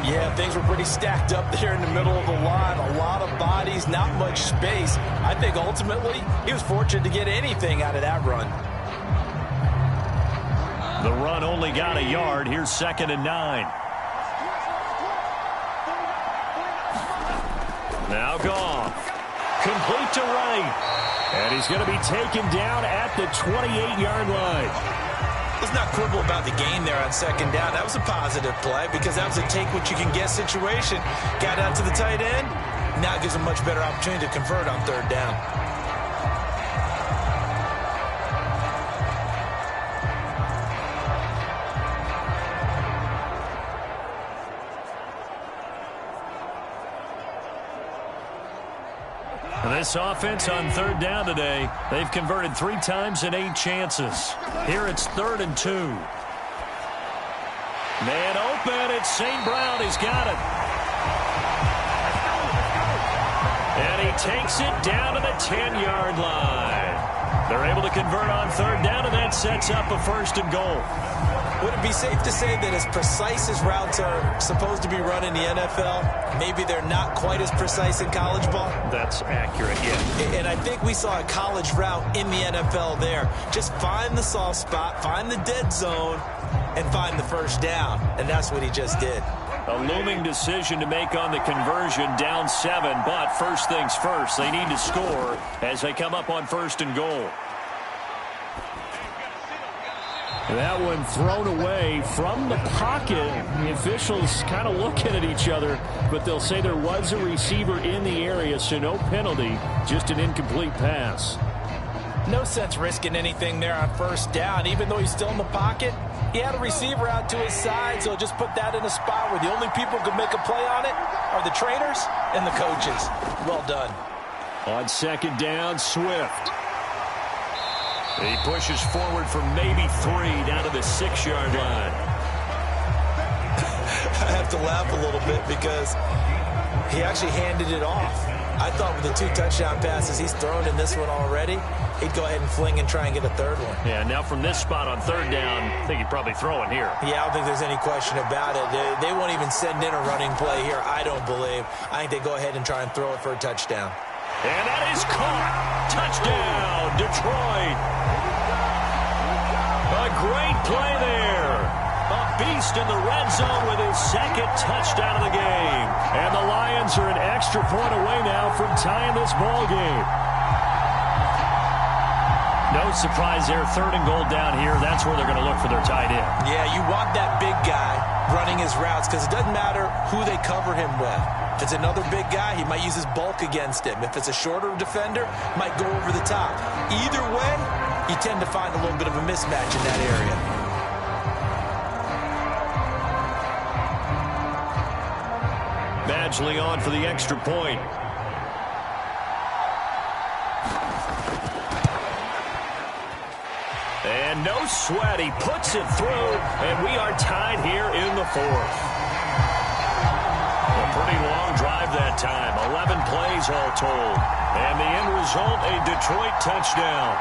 Yeah, things were pretty stacked up there in the middle of the line. A lot of bodies, not much space. I think ultimately he was fortunate to get anything out of that run. The run only got a yard. Here's 2nd and 9. Now Goff. Complete to right. And he's going to be taken down at the 28-yard line. Let's not quibble about the gain there on 2nd down. That was a positive play because that was a take-what-you-can-get situation. Got out to the tight end. Now it gives him a much better opportunity to convert on 3rd down. This offense on 3rd down today, they've converted 3 times in 8 chances. Here it's 3rd and 2. Man open, it's St. Brown. He's got it. And he takes it down to the 10-yard line. They're able to convert on 3rd down, and that sets up a 1st and goal. Would it be safe to say that as precise as routes are supposed to be run in the NFL, maybe they're not quite as precise in college ball? That's accurate, yeah. And I think we saw a college route in the NFL there. Just find the soft spot, find the dead zone, and find the first down. And that's what he just did. A looming decision to make on the conversion, down 7. But first things first, they need to score as they come up on 1st and goal. That one thrown away from the pocket. The officials kind of looking at each other, but they'll say there was a receiver in the area, so no penalty, just an incomplete pass. No sense risking anything there on 1st down. Even though he's still in the pocket, he had a receiver out to his side, so just put that in a spot where the only people who can make a play on it are the trainers and the coaches. Well done. On 2nd down, Swift. He pushes forward for maybe 3 down to the 6-yard line. I have to laugh a little bit because he actually handed it off. I thought with the 2 touchdown passes he's thrown in this one already, he'd go ahead and fling and try and get a 3rd one. Yeah, now from this spot on 3rd down, I think he'd probably throw it here. Yeah, I don't think there's any question about it. They won't even send in a running play here, I don't believe. I think they go ahead and try and throw it for a touchdown. And that is caught. Touchdown, Detroit. A great play there. A beast in the red zone with his 2nd touchdown of the game. And the Lions are an extra point away now from tying this ball game. No surprise there. 3rd and goal down here. That's where they're going to look for their tight end. Yeah, you want that big guy running his routes because it doesn't matter who they cover him with. If it's another big guy, he might use his bulk against him. If it's a shorter defender, might go over the top. Either way, you tend to find a little bit of a mismatch in that area. Badgley on for the extra point. And no sweat. He puts it through, and we are tied here in the fourth. A pretty long drive that time. 11 plays all told. And the end result, a Detroit touchdown.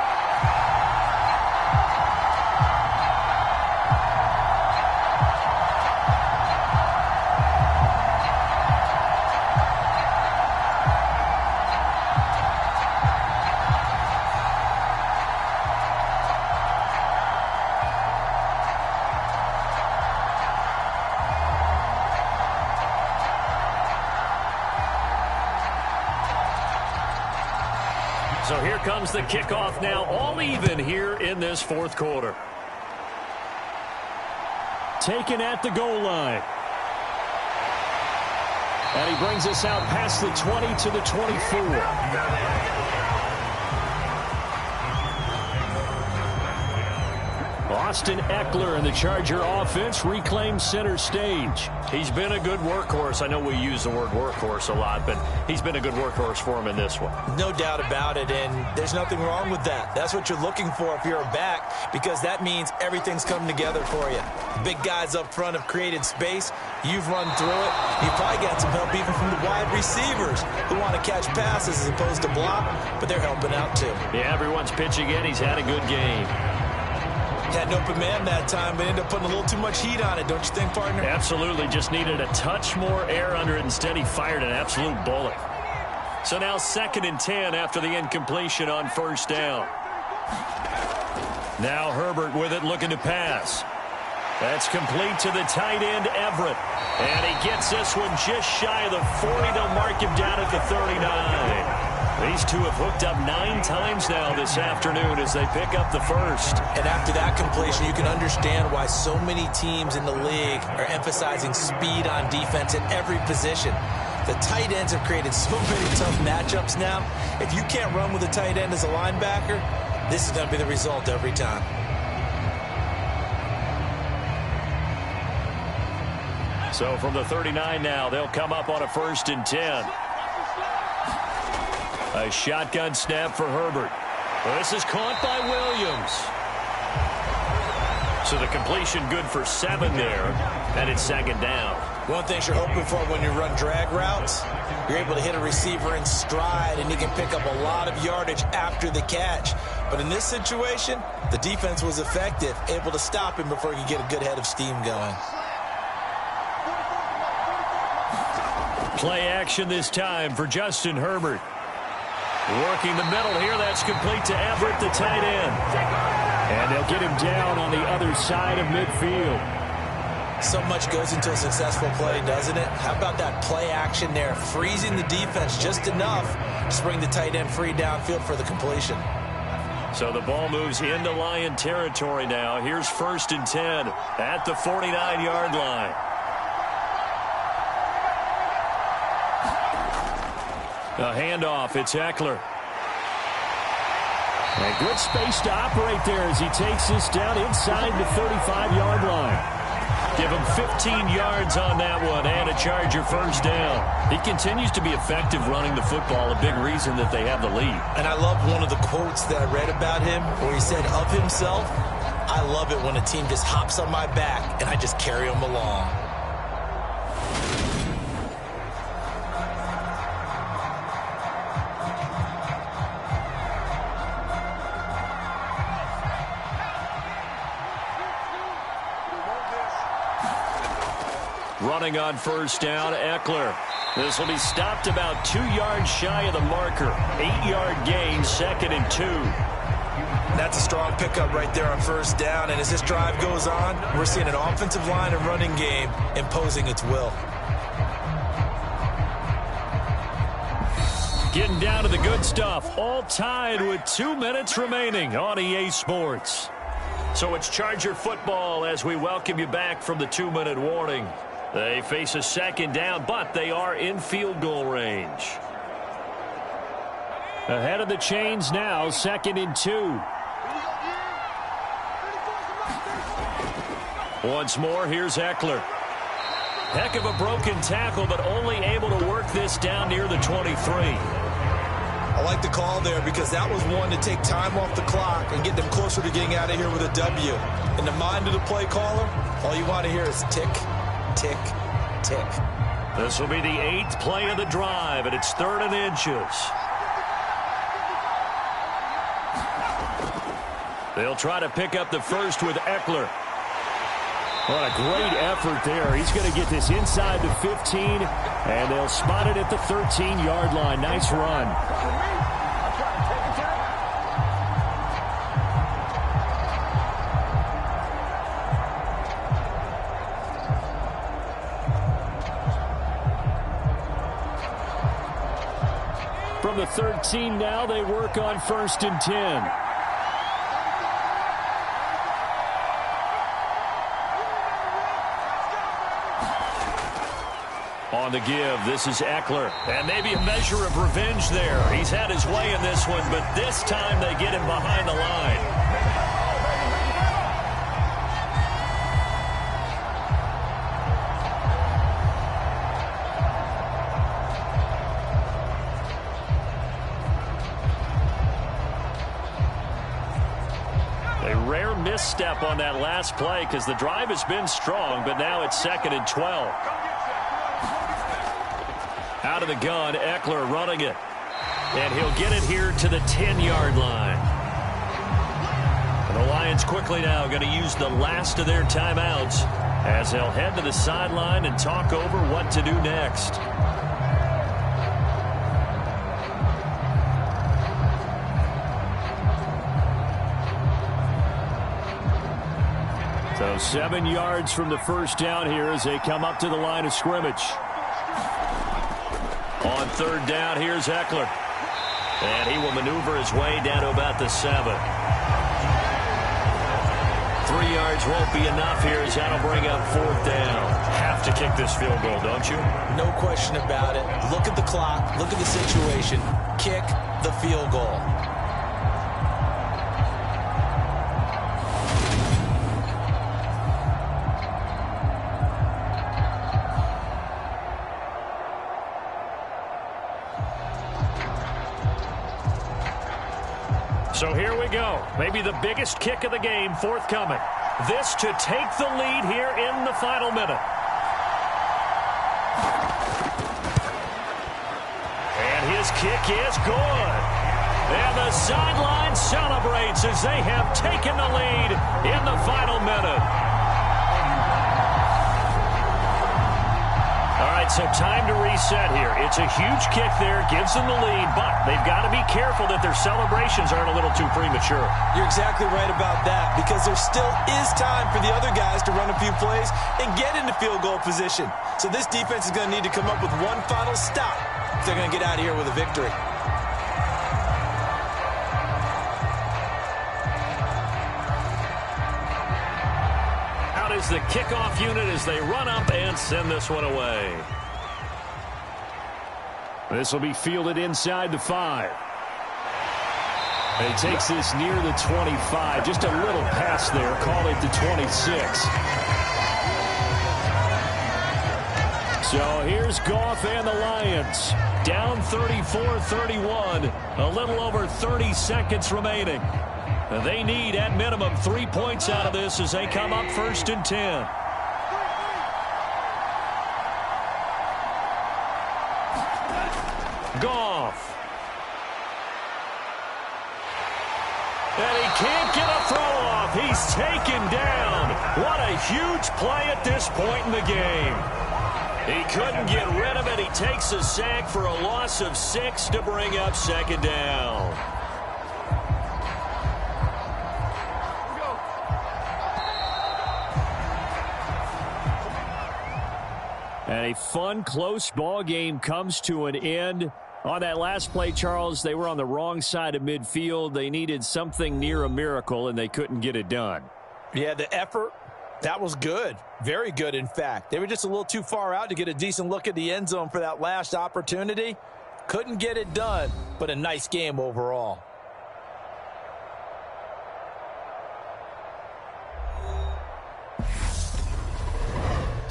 So here comes the kickoff now, all even here in this fourth quarter. Taken at the goal line. And he brings us out past the 20 to the 24. Austin Eckler and the Charger offense reclaim center stage. He's been a good workhorse. I know we use the word workhorse a lot, but he's been a good workhorse for him in this one. No doubt about it, and there's nothing wrong with that. That's what you're looking for if you're a back, because that means everything's come together for you. Big guys up front have created space. You've run through it. You've probably got some help even from the wide receivers who want to catch passes as opposed to block, but they're helping out too. Yeah, everyone's pitching in. He's had a good game. Had an open man that time, but ended up putting a little too much heat on it, don't you think, partner? Absolutely. Just needed a touch more air under it. Instead, he fired an absolute bullet. So now 2nd and 10 after the incompletion on first down. Now Herbert with it, looking to pass. That's complete to the tight end, Everett. And he gets this one just shy of the 40. They'll mark him down at the 39. These two have hooked up 9 times now this afternoon as they pick up the first. And after that completion, you can understand why so many teams in the league are emphasizing speed on defense at every position. The tight ends have created so many tough matchups now. If you can't run with a tight end as a linebacker, this is going to be the result every time. So from the 39 now, they'll come up on a 1st and 10. A shotgun snap for Herbert. This is caught by Williams. So the completion good for 7 there, and it's 2nd down. One thing you're hoping for when you run drag routes, you're able to hit a receiver in stride, and he can pick up a lot of yardage after the catch. But in this situation, the defense was effective, able to stop him before he could get a good head of steam going. Play action this time for Justin Herbert. Working the middle here. That's complete to Everett, the tight end. And they'll get him down on the other side of midfield. So much goes into a successful play, doesn't it? How about that play action there? Freezing the defense just enough to bring the tight end free downfield for the completion. So the ball moves into Lion territory now. Here's 1st and 10 at the 49-yard line. A handoff, it's Eckler. And good space to operate there as he takes this down inside the 35-yard line. Give him 15 yards on that one and a Charger 1st down. He continues to be effective running the football, a big reason that they have the lead. And I love one of the quotes that I read about him where he said of himself, I love it when a team just hops on my back and I just carry them along. Running on 1st down, Eckler. This will be stopped about 2 yards shy of the marker. 8-yard gain, 2nd and 2. That's a strong pickup right there on 1st down. And as this drive goes on, we're seeing an offensive line and running game imposing its will. Getting down to the good stuff. All tied with 2 minutes remaining on EA Sports. So it's Charger football as we welcome you back from the 2-minute warning. They face a 2nd down, but they are in field goal range. Ahead of the chains now, 2nd and 2. Once more, here's Eckler. Heck of a broken tackle, but only able to work this down near the 23. I like the call there because that was one to take time off the clock and get them closer to getting out of here with a W. In the mind of the play caller, all you want to hear is tick, tick, tick. This will be the 8th play of the drive, and it's 3rd and inches. They'll try to pick up the first with Eckler. What a great effort there. He's going to get this inside the 15, and they'll spot it at the 13-yard line. Nice run. From the 13 now, they work on 1st and 10. On the give, this is Eckler. And maybe a measure of revenge there. He's had his way in this one, but this time they get him behind the line. A rare misstep on that last play because the drive has been strong, but now it's 2nd and 12. Out of the gun, Eckler running it. And he'll get it here to the 10-yard line. And the Lions quickly now going to use the last of their timeouts as they'll head to the sideline and talk over what to do next. So 7 yards from the first down here as they come up to the line of scrimmage. On 3rd down, here's Eckler. And he will maneuver his way down to about the 7. 3 yards won't be enough here as that'll bring up 4th down. Have to kick this field goal, don't you? No question about it. Look at the clock. Look at the situation. Kick the field goal. So here we go. Maybe the biggest kick of the game forthcoming. This to take the lead here in the final minute. And his kick is good. And the sideline celebrates as they have taken the lead in the final minute. All right, so time to reset here. It's a huge kick there, gives them the lead, but they've got to be careful that their celebrations aren't a little too premature. You're exactly right about that because there still is time for the other guys to run a few plays and get into field goal position. So this defense is going to need to come up with one final stop if they're going to get out of here with a victory. Is the kickoff unit as they run up and send this one away. This will be fielded inside the 5. And he takes this near the 25. Just a little pass there. Call it the 26. So here's Goff and the Lions. Down 34-31. A little over 30 seconds remaining. They need, at minimum, 3 points out of this as they come up 1st and 10. Goff. And he can't get a throw off. He's taken down. What a huge play at this point in the game. He couldn't get rid of it. He takes a sack for a loss of 6 to bring up 2nd down. And a fun, close ball game comes to an end. On that last play, Charles, they were on the wrong side of midfield. They needed something near a miracle, and they couldn't get it done. Yeah, the effort, that was good. Very good, in fact. They were just a little too far out to get a decent look at the end zone for that last opportunity. Couldn't get it done, but a nice game overall.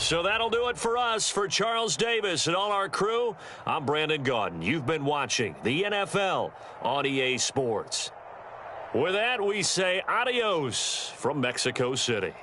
So that'll do it for us. For Charles Davis and all our crew, I'm Brandon Gaudin. You've been watching the NFL on EA Sports. With that, we say adios from Mexico City.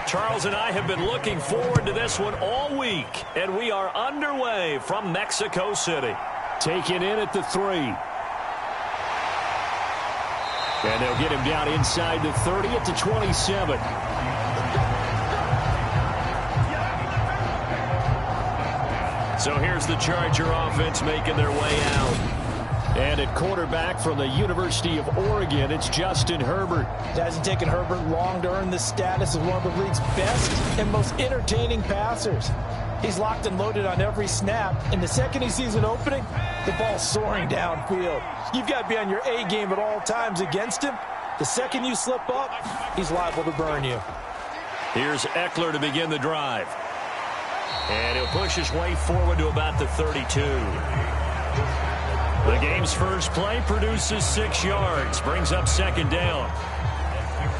Charles and I have been looking forward to this one all week, and we are underway from Mexico City. Taken in at the 3. And they'll get him down inside the 30 at the 27. So here's the Charger offense making their way out. And at quarterback from the University of Oregon, it's Justin Herbert. It hasn't taken Herbert long to earn this status as one of the league's best and most entertaining passers. He's locked and loaded on every snap, and the second he sees an opening, the ball's soaring downfield. You've got to be on your A game at all times against him. The second you slip up, he's liable to burn you. Here's Eckler to begin the drive. And he'll push his way forward to about the 32. The game's first play produces 6 yards, brings up second down.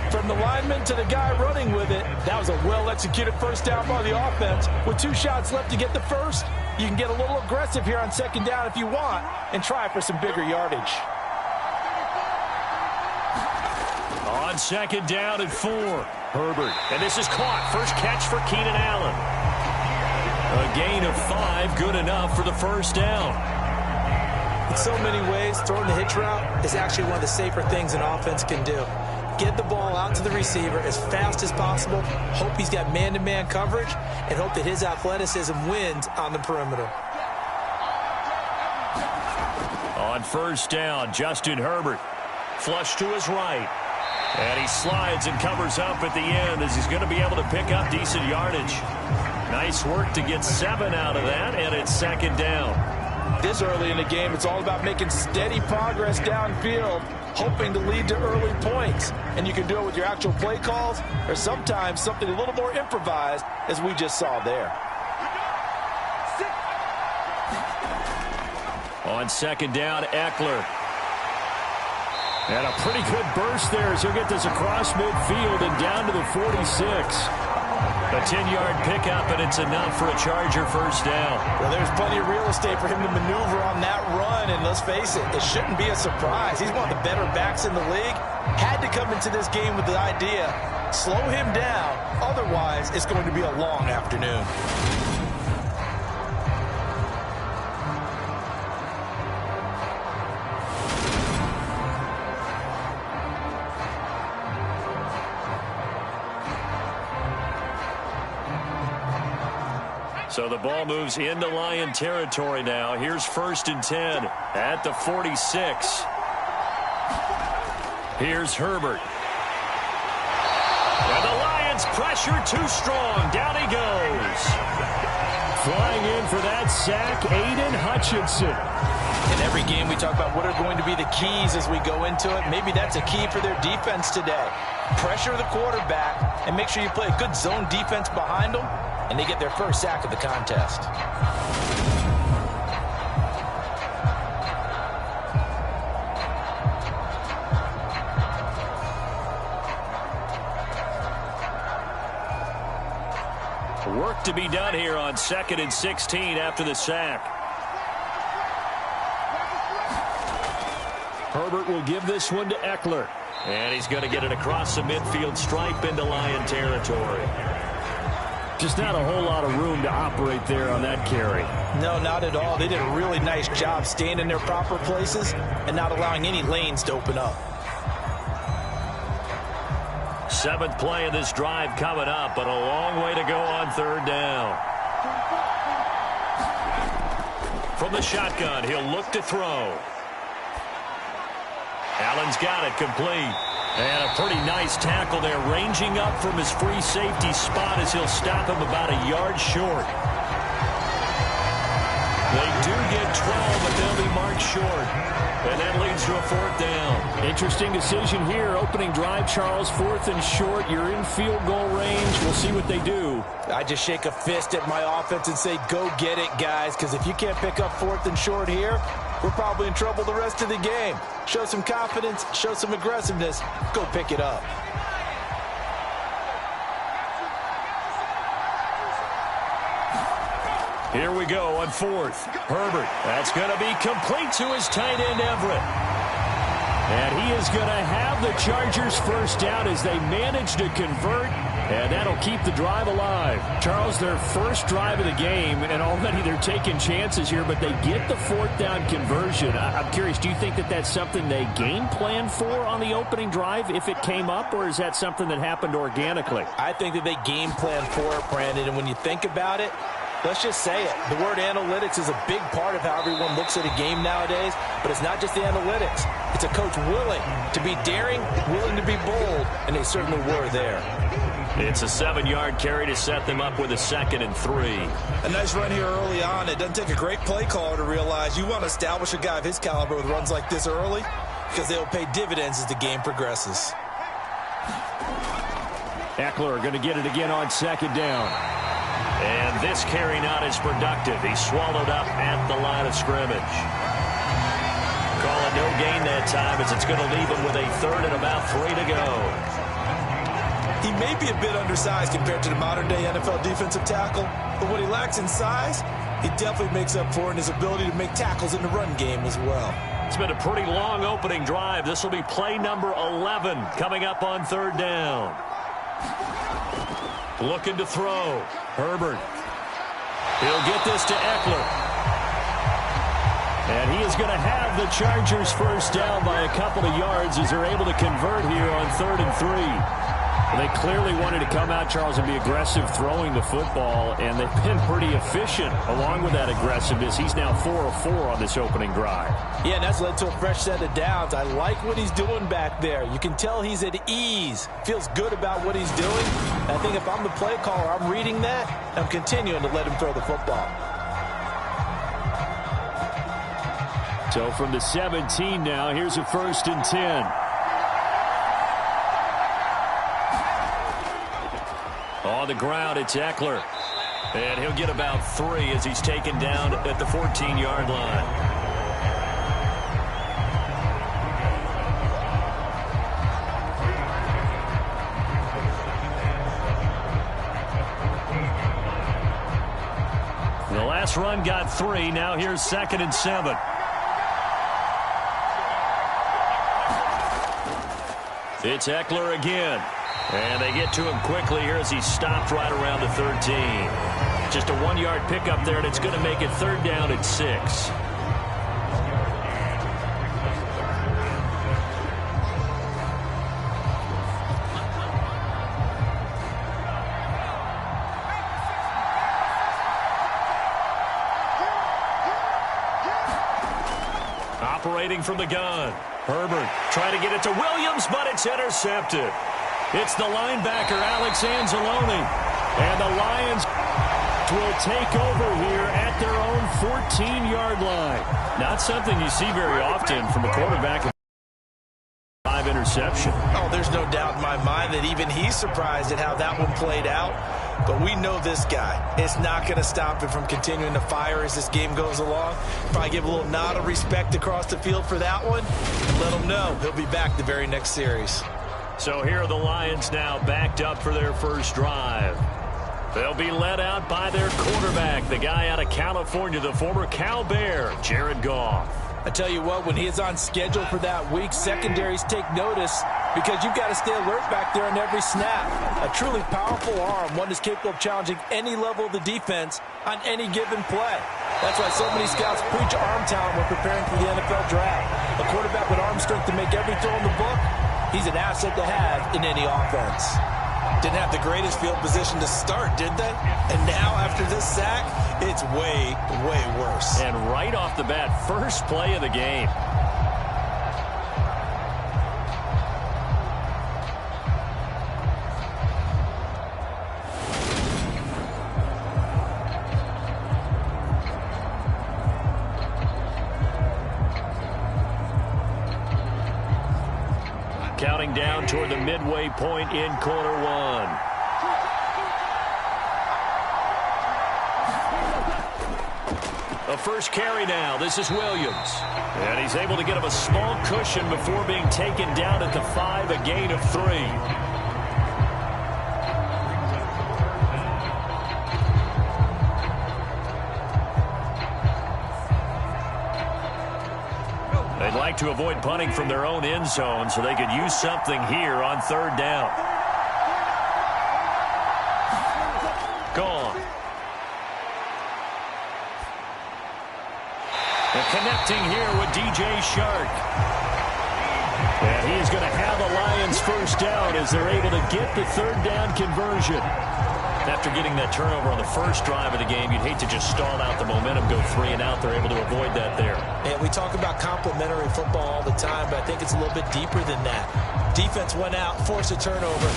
From the lineman to the guy running with it, that was a well-executed first down by the offense. With 2 shots left to get the first, you can get a little aggressive here on second down if you want and try for some bigger yardage. On second down at 4, Herbert. And this is caught. First catch for Keenan Allen. A gain of 5, good enough for the first down. In so many ways, throwing the hitch route is actually one of the safer things an offense can do. Get the ball out to the receiver as fast as possible, hope he's got man-to-man coverage, and hope that his athleticism wins on the perimeter. On first down, Justin Herbert. Flush to his right. And he slides and covers up at the end as he's going to be able to pick up decent yardage. Nice work to get 7 out of that, and it's second down. This early in the game, it's all about making steady progress downfield, hoping to lead to early points. And you can do it with your actual play calls or sometimes something a little more improvised, as we just saw there. On second down, Eckler. And a pretty good burst there as he'll get this across midfield and down to the 46. A 10-yard pickup, and it's enough for a Charger first down. Well, there's plenty of real estate for him to maneuver on that run, and let's face it, it shouldn't be a surprise. He's one of the better backs in the league. Had to come into this game with the idea, slow him down, otherwise it's going to be a long afternoon. So the ball moves into Lion territory now. Here's first and 10 at the 46. Here's Herbert. And the Lions pressure too strong. Down he goes. Flying in for that sack, Aiden Hutchinson. In every game we talk about what are going to be the keys as we go into it. Maybe that's a key for their defense today. Pressure the quarterback and make sure you play a good zone defense behind them, and they get their first sack of the contest. Work to be done here on 2nd and 16 after the sack. Herbert will give this one to Eckler. And he's going to get it across the midfield stripe into Lion territory. Just not a whole lot of room to operate there on that carry. No, not at all. They did a really nice job staying in their proper places and not allowing any lanes to open up. 7th play of this drive coming up, but a long way to go on third down. From the shotgun, he'll look to throw. Allen's got it complete. And a pretty nice tackle there, ranging up from his free safety spot as he'll stop him about a yard short. They do get 12, but they'll be marked short. And that leads to a 4th down. Interesting decision here. Opening drive, Charles, 4th and short. You're in field goal range. We'll see what they do. I just shake a fist at my offense and say, go get it, guys, because if you can't pick up 4th and short here, we're probably in trouble the rest of the game. Show some confidence, show some aggressiveness, go pick it up. Here we go on 4th. Herbert. That's going to be complete to his tight end, Everett. And he is going to have the Chargers first down as they manage to convert. And that'll keep the drive alive. Charles, their first drive of the game, and already they're taking chances here, but they get the 4th down conversion. I'm curious, do you think that that's something they game plan for on the opening drive if it came up, or is that something that happened organically? I think that they game plan for it, Brandon, and when you think about it, let's just say it. The word analytics is a big part of how everyone looks at a game nowadays, but it's not just the analytics. It's a coach willing to be daring, willing to be bold, and they certainly were there. It's a 7-yard carry to set them up with a 2nd and 3. A nice run here early on. It doesn't take a great play caller to realize you want to establish a guy of his caliber with runs like this early because they'll pay dividends as the game progresses. Eckler going to get it again on 2nd down. And this carry not as productive. He's swallowed up at the line of scrimmage. Call it no gain that time as it's going to leave him with a 3rd and about 3 to go. He may be a bit undersized compared to the modern-day NFL defensive tackle, but what he lacks in size, he definitely makes up for in his ability to make tackles in the run game as well. It's been a pretty long opening drive. This will be play number 11 coming up on 3rd down. Looking to throw. Herbert. He'll get this to Eckler. And he is going to have the Chargers first down by a couple of yards as they're able to convert here on 3rd and 3. They clearly wanted to come out, Charles, and be aggressive throwing the football, and they've been pretty efficient along with that aggressiveness. He's now 4 of 4 on this opening drive. Yeah, and that's led to a fresh set of downs. I like what he's doing back there. You can tell he's at ease. Feels good about what he's doing. And I think if I'm the play caller, I'm reading that. I'm continuing to let him throw the football. So from the 17 now, here's a 1st and 10. On the ground, it's Eckler. And he'll get about 3 as he's taken down at the 14-yard line. The last run got 3. Now here's 2nd and 7. It's Eckler again. And they get to him quickly here as he stopped right around the 13. Just a 1-yard pickup there, and it's going to make it 3rd down at 6. Operating from the gun. Herbert trying to get it to Williams, but it's intercepted. It's the linebacker, Alex Anzalone. And the Lions will take over here at their own 14-yard line. Not something you see very often from a quarterback. 5 interception. Oh, there's no doubt in my mind that even he's surprised at how that one played out. But we know this guy. It's not going to stop him from continuing to fire as this game goes along. Probably give a little nod of respect across the field for that one. And let him know he'll be back the very next series. So here are the Lions now backed up for their first drive. They'll be led out by their quarterback, the guy out of California, the former Cal Bear, Jared Goff. I tell you what, when he is on schedule for that week, secondaries take notice because you've got to stay alert back there on every snap. A truly powerful arm, one that's capable of challenging any level of the defense on any given play. That's why so many scouts preach arm talent when preparing for the NFL draft. A quarterback with arm strength to make every throw in the book, he's an asset to have in any offense. Didn't have the greatest field position to start, did they? And now, after this sack, it's way, way worse. And right off the bat, first play of the game. Counting down toward the midway point in quarter one. A first carry now. This is Williams. And he's able to get him a small cushion before being taken down at the 5, a gain of 3. They'd like to avoid punting from their own end zone so they could use something here on 3rd down. Gone. And connecting here with DJ Shark. And he's going to have the Lions first down as they're able to get the 3rd down conversion. After getting that turnover on the first drive of the game, you'd hate to just stall out the momentum, go 3 and out. They're able to avoid that there. And we talk about complementary football all the time, but I think it's a little bit deeper than that. Defense went out, forced a turnover,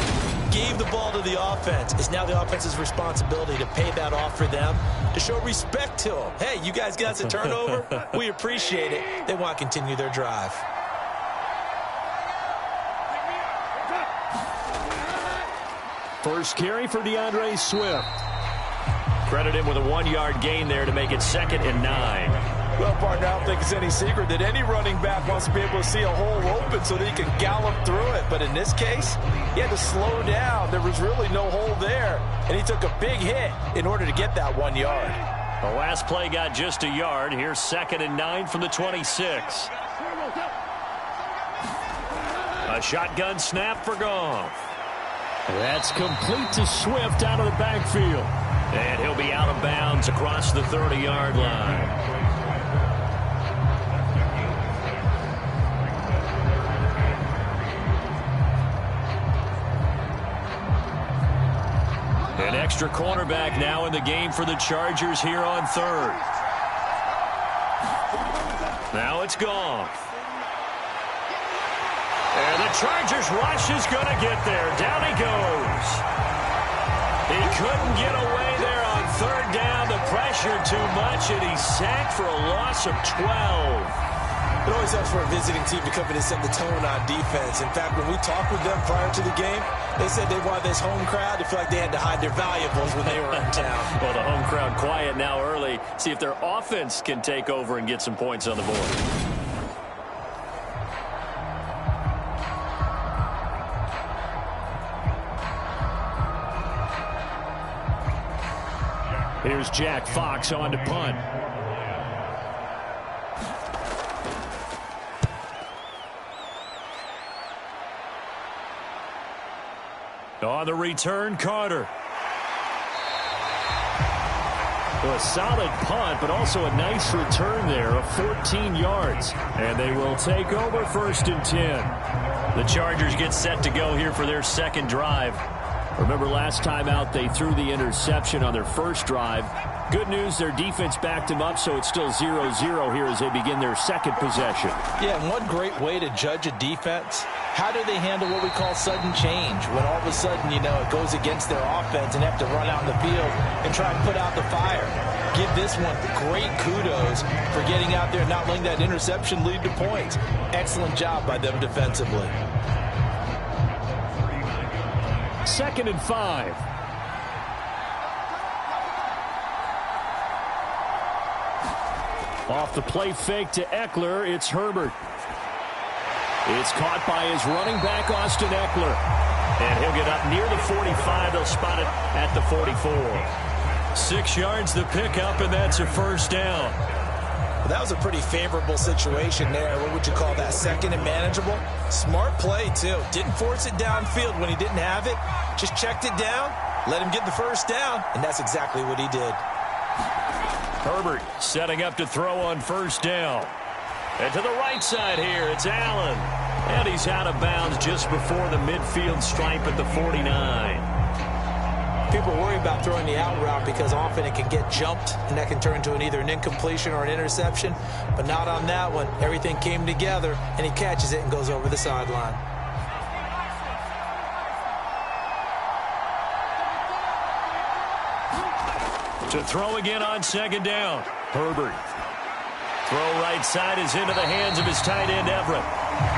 gave the ball to the offense. It's now the offense's responsibility to pay that off for them, to show respect to them. Hey, you guys got us a turnover? We appreciate it. They want to continue their drive. First carry for DeAndre Swift. Credit him with a 1-yard gain there to make it 2nd and 9. Well, partner, I don't think it's any secret that any running back wants to be able to see a hole open so that he can gallop through it. But in this case, he had to slow down. There was really no hole there, and he took a big hit in order to get that 1 yard. The last play got just a yard. Here's 2nd and 9 from the 26. A shotgun snap for Goff. That's complete to Swift out of the backfield. And he'll be out of bounds across the 30-yard line. extra cornerback now in the game for the Chargers here on third. Now it's gone. And the Chargers rush is going to get there. Down he goes. He couldn't get away there on third down. The pressure too much, and he's sacked for a loss of 12. It always helps for a visiting team to come in and set the tone on defense. In fact, when we talked with them prior to the game, they said they wanted this home crowd to feel like they had to hide their valuables when they were in town. Well, the home crowd quiet now early. See if their offense can take over and get some points on the board. Here's Jack Fox on to punt. On the return, Carter. Well, a solid punt, but also a nice return there of 14 yards. And they will take over 1st and 10. The Chargers get set to go here for their second drive. Remember last time out they threw the interception on their first drive. Good news, their defense backed them up, so it's still 0-0 here as they begin their second possession. Yeah, and one great way to judge a defense, how do they handle what we call sudden change? When all of a sudden, you know, it goes against their offense and they have to run out in the field and try and put out the fire. Give this one great kudos for getting out there and not letting that interception lead to points. Excellent job by them defensively. 2nd and 5. Off the play fake to Eckler, it's Herbert. It's caught by his running back, Austin Eckler. And he'll get up near the 45. They'll spot it at the 44. 6 yards the pickup, and that's a 1st down. Well, that was a pretty favorable situation there. What would you call that? 2nd and manageable? Smart play, too. Didn't force it downfield when he didn't have it. Just checked it down, let him get the 1st down, and that's exactly what he did. Herbert setting up to throw on 1st down. And to the right side here, it's Allen. And he's out of bounds just before the midfield stripe at the 49. People worry about throwing the out route because often it can get jumped, and that can turn into either an incompletion or an interception. But not on that one. Everything came together, and he catches it and goes over the sideline. To throw again on 2nd down. Herbert. Throw right side is into the hands of his tight end, Everett.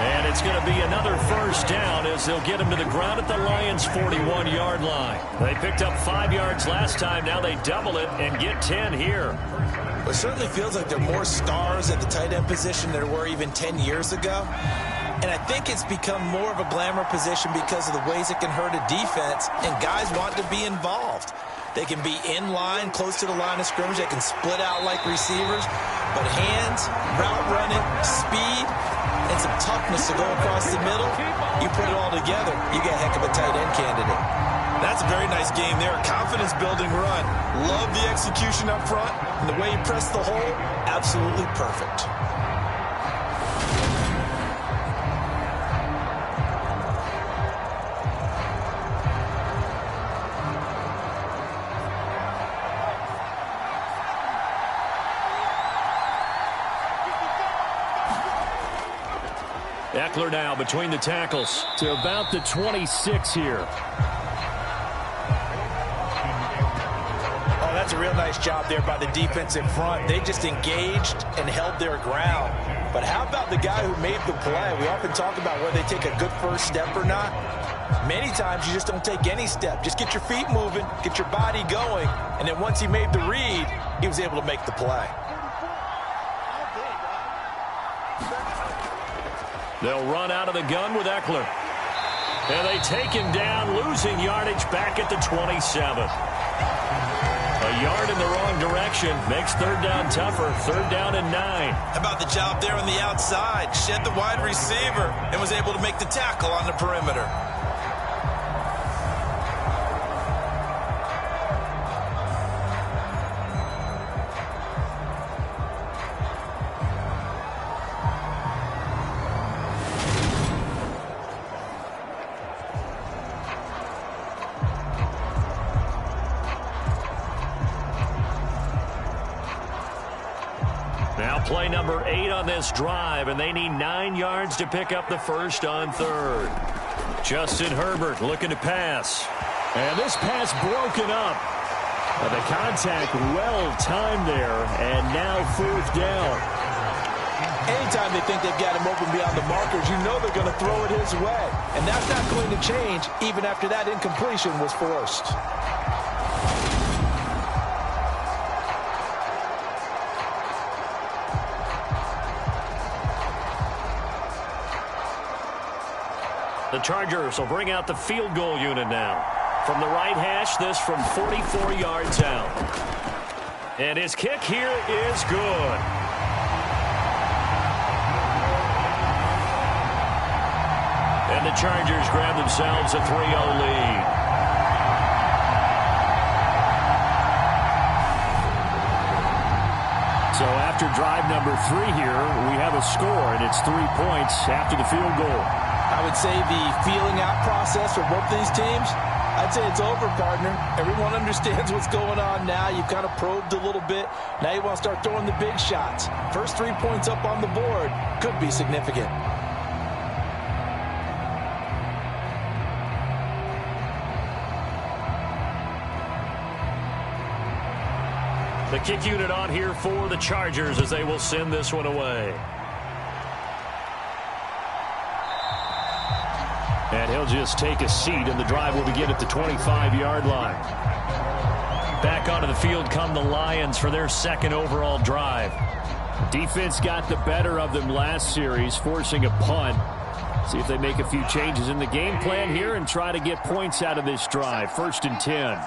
And it's going to be another 1st down as they'll get him to the ground at the Lions' 41-yard line. They picked up 5 yards last time. Now they double it and get 10 here. Well, it certainly feels like there are more stars at the tight end position than there were even 10 years ago. And I think it's become more of a glamour position because of the ways it can hurt a defense, and guys want to be involved. They can be in line, close to the line of scrimmage. They can split out like receivers. But hands, route running, speed, and some toughness to go across the middle, you put it all together, you get a heck of a tight end candidate. That's a very nice game there. Confidence-building run. Love the execution up front. And the way he pressed the hole, absolutely perfect. Eckler now between the tackles to about the 26 here. Oh, that's a real nice job there by the defensive front. They just engaged and held their ground. But how about the guy who made the play? We often talk about whether they take a good first step or not. Many times you just don't take any step. Just get your feet moving, get your body going, and then once he made the read, he was able to make the play. They'll run out of the gun with Eckler. And they take him down, losing yardage back at the 27. A yard in the wrong direction makes 3rd down tougher. 3rd down and 9. How about the job there on the outside? Shed the wide receiver and was able to make the tackle on the perimeter. Play number 8 on this drive, and they need 9 yards to pick up the first on third. Justin Herbert looking to pass. And this pass broken up. The contact well-timed there, and now 4th down. Anytime they think they've got him open beyond the markers, you know they're going to throw it his way. And that's not going to change even after that incompletion was forced. The Chargers will bring out the field goal unit now. From the right hash, this from 44 yards out. And his kick here is good. And the Chargers grab themselves a 3-0 lead. So after drive number 3 here, we have a score, and it's 3 points after the field goal. I would say the feeling out process for both these teams, I'd say it's over, partner. Everyone understands what's going on now. You've kind of probed a little bit. Now you want to start throwing the big shots. First 3 points up on the board could be significant. The kick unit on here for the Chargers as they will send this one away. And he'll just take a seat, and the drive will begin at the 25-yard line. Back onto the field come the Lions for their second overall drive. Defense got the better of them last series, forcing a punt. See if they make a few changes in the game plan here and try to get points out of this drive. 1st and 10.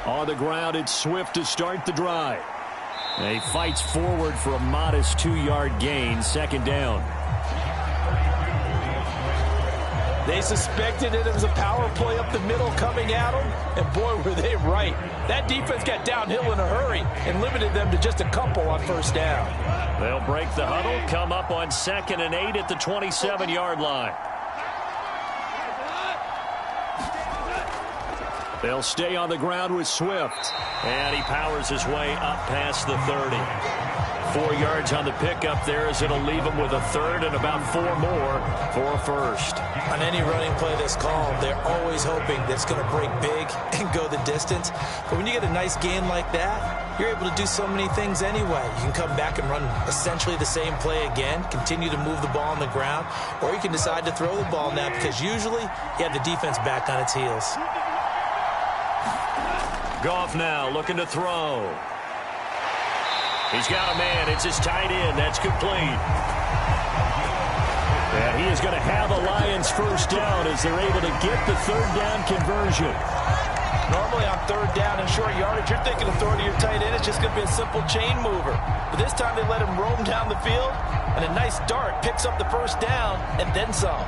On the ground, it's Swift to start the drive. And he fights forward for a modest 2-yard gain, 2nd down. They suspected it was a power play up the middle coming at them, and boy, were they right. That defense got downhill in a hurry and limited them to just a couple on 1st down. They'll break the huddle, come up on 2nd and 8 at the 27-yard line. They'll stay on the ground with Swift. And he powers his way up past the 30. 4 yards on the pickup there as it'll leave him with a 3rd and about 4 more for a 1st. On any running play that's called, they're always hoping that it's going to break big and go the distance. But when you get a nice gain like that, you're able to do so many things anyway. You can come back and run essentially the same play again, continue to move the ball on the ground, or you can decide to throw the ball now because usually you have the defense back on its heels. Goff now looking to throw. He's got a man. It's his tight end. That's complete. And he is going to have a Lions 1st down as they're able to get the 3rd down conversion. Normally on 3rd down and short yardage, you're thinking of throwing to your tight end. It's just going to be a simple chain mover. But this time they let him roam down the field, and a nice dart picks up the 1st down and then some.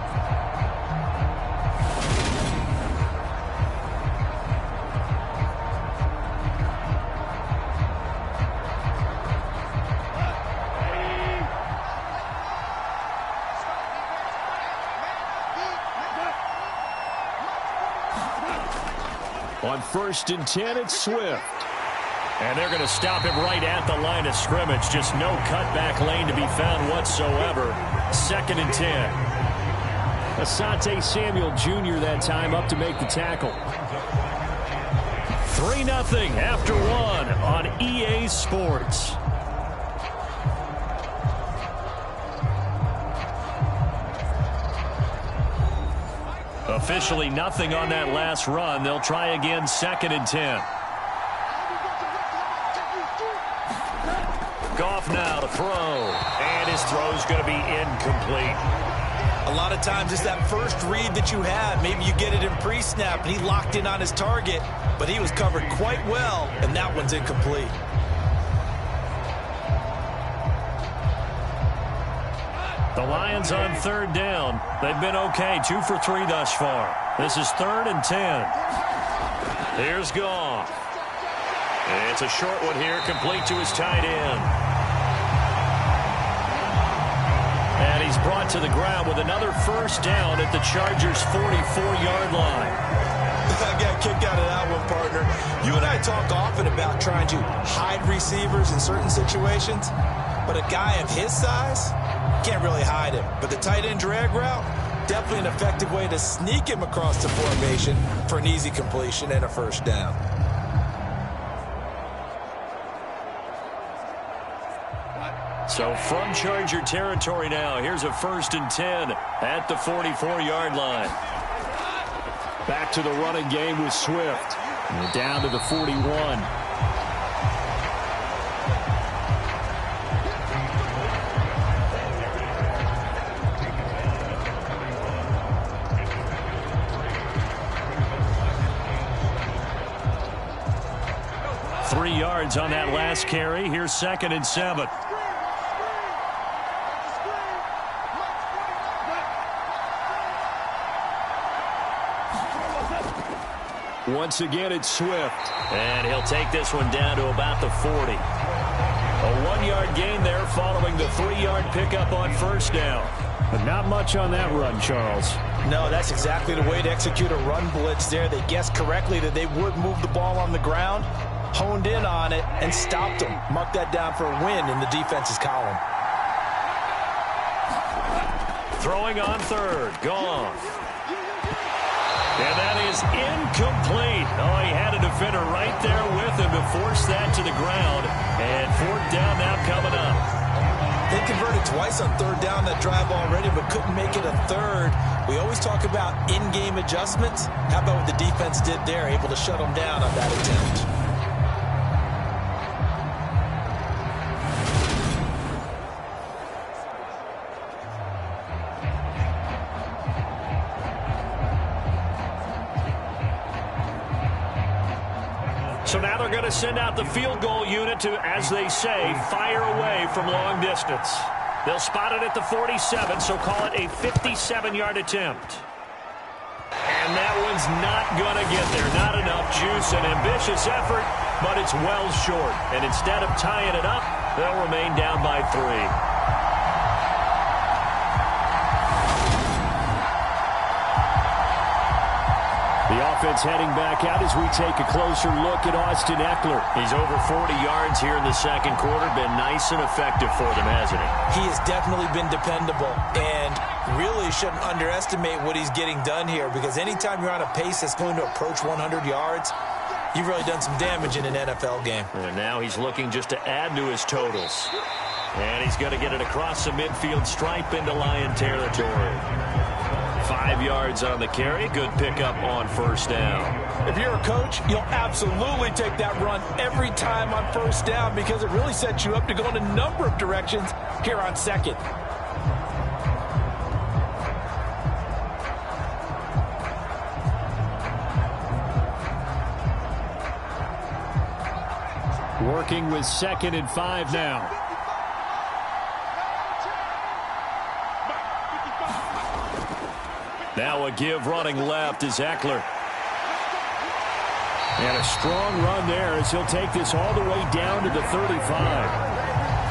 On 1st and 10, it's Swift. And they're going to stop him right at the line of scrimmage. Just no cutback lane to be found whatsoever. 2nd and 10. Asante Samuel Jr. that time up to make the tackle. 3-0 after 1 on EA Sports. Officially nothing on that last run. They'll try again 2nd and 10. Goff now to throw. And his throw's going to be incomplete. A lot of times it's that first read that you have. Maybe you get it in pre-snap and he locked in on his target, but he was covered quite well, and that one's incomplete. The Lions on 3rd down. They've been okay. 2 for 3 thus far. This is 3rd and 10. Here's Goff. It's a short one here, complete to his tight end. And he's brought to the ground with another 1st down at the Chargers' 44-yard line. I got kicked out of that one, partner. You and I talk often about trying to hide receivers in certain situations, but a guy of his size can't really hide him. But the tight end drag route, definitely an effective way to sneak him across the formation for an easy completion and a first down. So from Charger territory now, here's a 1st and 10 at the 44-yard line. Back to the running game with Swift. And down to the 41. Three yards on that last carry. Here's 2nd and 7. Once again, it's Swift. And he'll take this one down to about the 40. A 1-yard gain there following the 3-yard pickup on first down. But not much on that run, Charles. No, that's exactly the way to execute a run blitz there. They guessed correctly that they would move the ball on the ground, honed in on it, and stopped them. Mark that down for a win in the defense's column. Throwing on third. Goff. And that is incomplete. Oh, he had a defender right there with him to force that to the ground. And 4th down now coming up. They converted twice on 3rd down that drive already, but couldn't make it a 3rd. We always talk about in-game adjustments. How about what the defense did there, able to shut them down on that attempt? So now they're going to send out the field goal unit to, as they say, fire away from long distance. They'll spot it at the 47, so call it a 57-yard attempt. And that one's not going to get there. Not enough juice. An ambitious effort, but it's well short. And instead of tying it up, they'll remain down by 3. The offense heading back out as we take a closer look at Austin Eckler. He's over 40 yards here in the second quarter. Been nice and effective for them, hasn't he? He has definitely been dependable and really shouldn't underestimate what he's getting done here, because anytime you're on a pace that's going to approach 100 yards, you've really done some damage in an NFL game. And now he's looking just to add to his totals. And he's going to get it across the midfield stripe into Lion territory. 5 yards on the carry. Good pickup on first down. If you're a coach, you'll absolutely take that run every time on first down, because it really sets you up to go in a number of directions here on 2nd. Working with 2nd and 5 now. Now a give running left is Eckler. And a strong run there as he'll take this all the way down to the 35.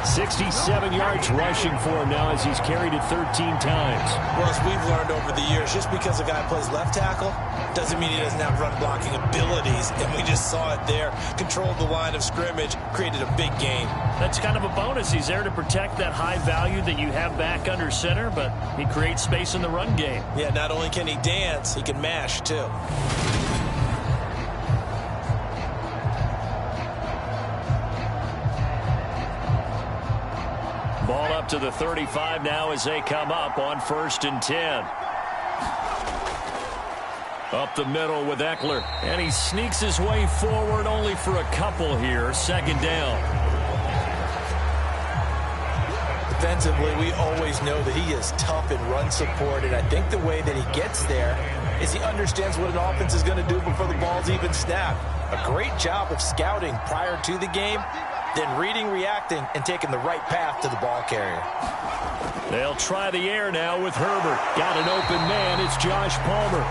67 yards rushing for him now as he's carried it 13 times. Well, as we've learned over the years, just because a guy plays left tackle doesn't mean he doesn't have run blocking abilities. And we just saw it there. Controlled the line of scrimmage, created a big gain. That's kind of a bonus. He's there to protect that high value that you have back under center, but he creates space in the run game. Yeah, not only can he dance, he can mash too. Ball up to the 35 now as they come up on 1st and 10. Up the middle with Eckler. And he sneaks his way forward only for a couple here. 2nd down. Defensively, we always know that he is tough in run support, and I think the way that he gets there is he understands what an offense is going to do before the ball's even snapped. A great job of scouting prior to the game, then reading, reacting, and taking the right path to the ball carrier. They'll try the air now with Herbert. Got an open man. It's Josh Palmer.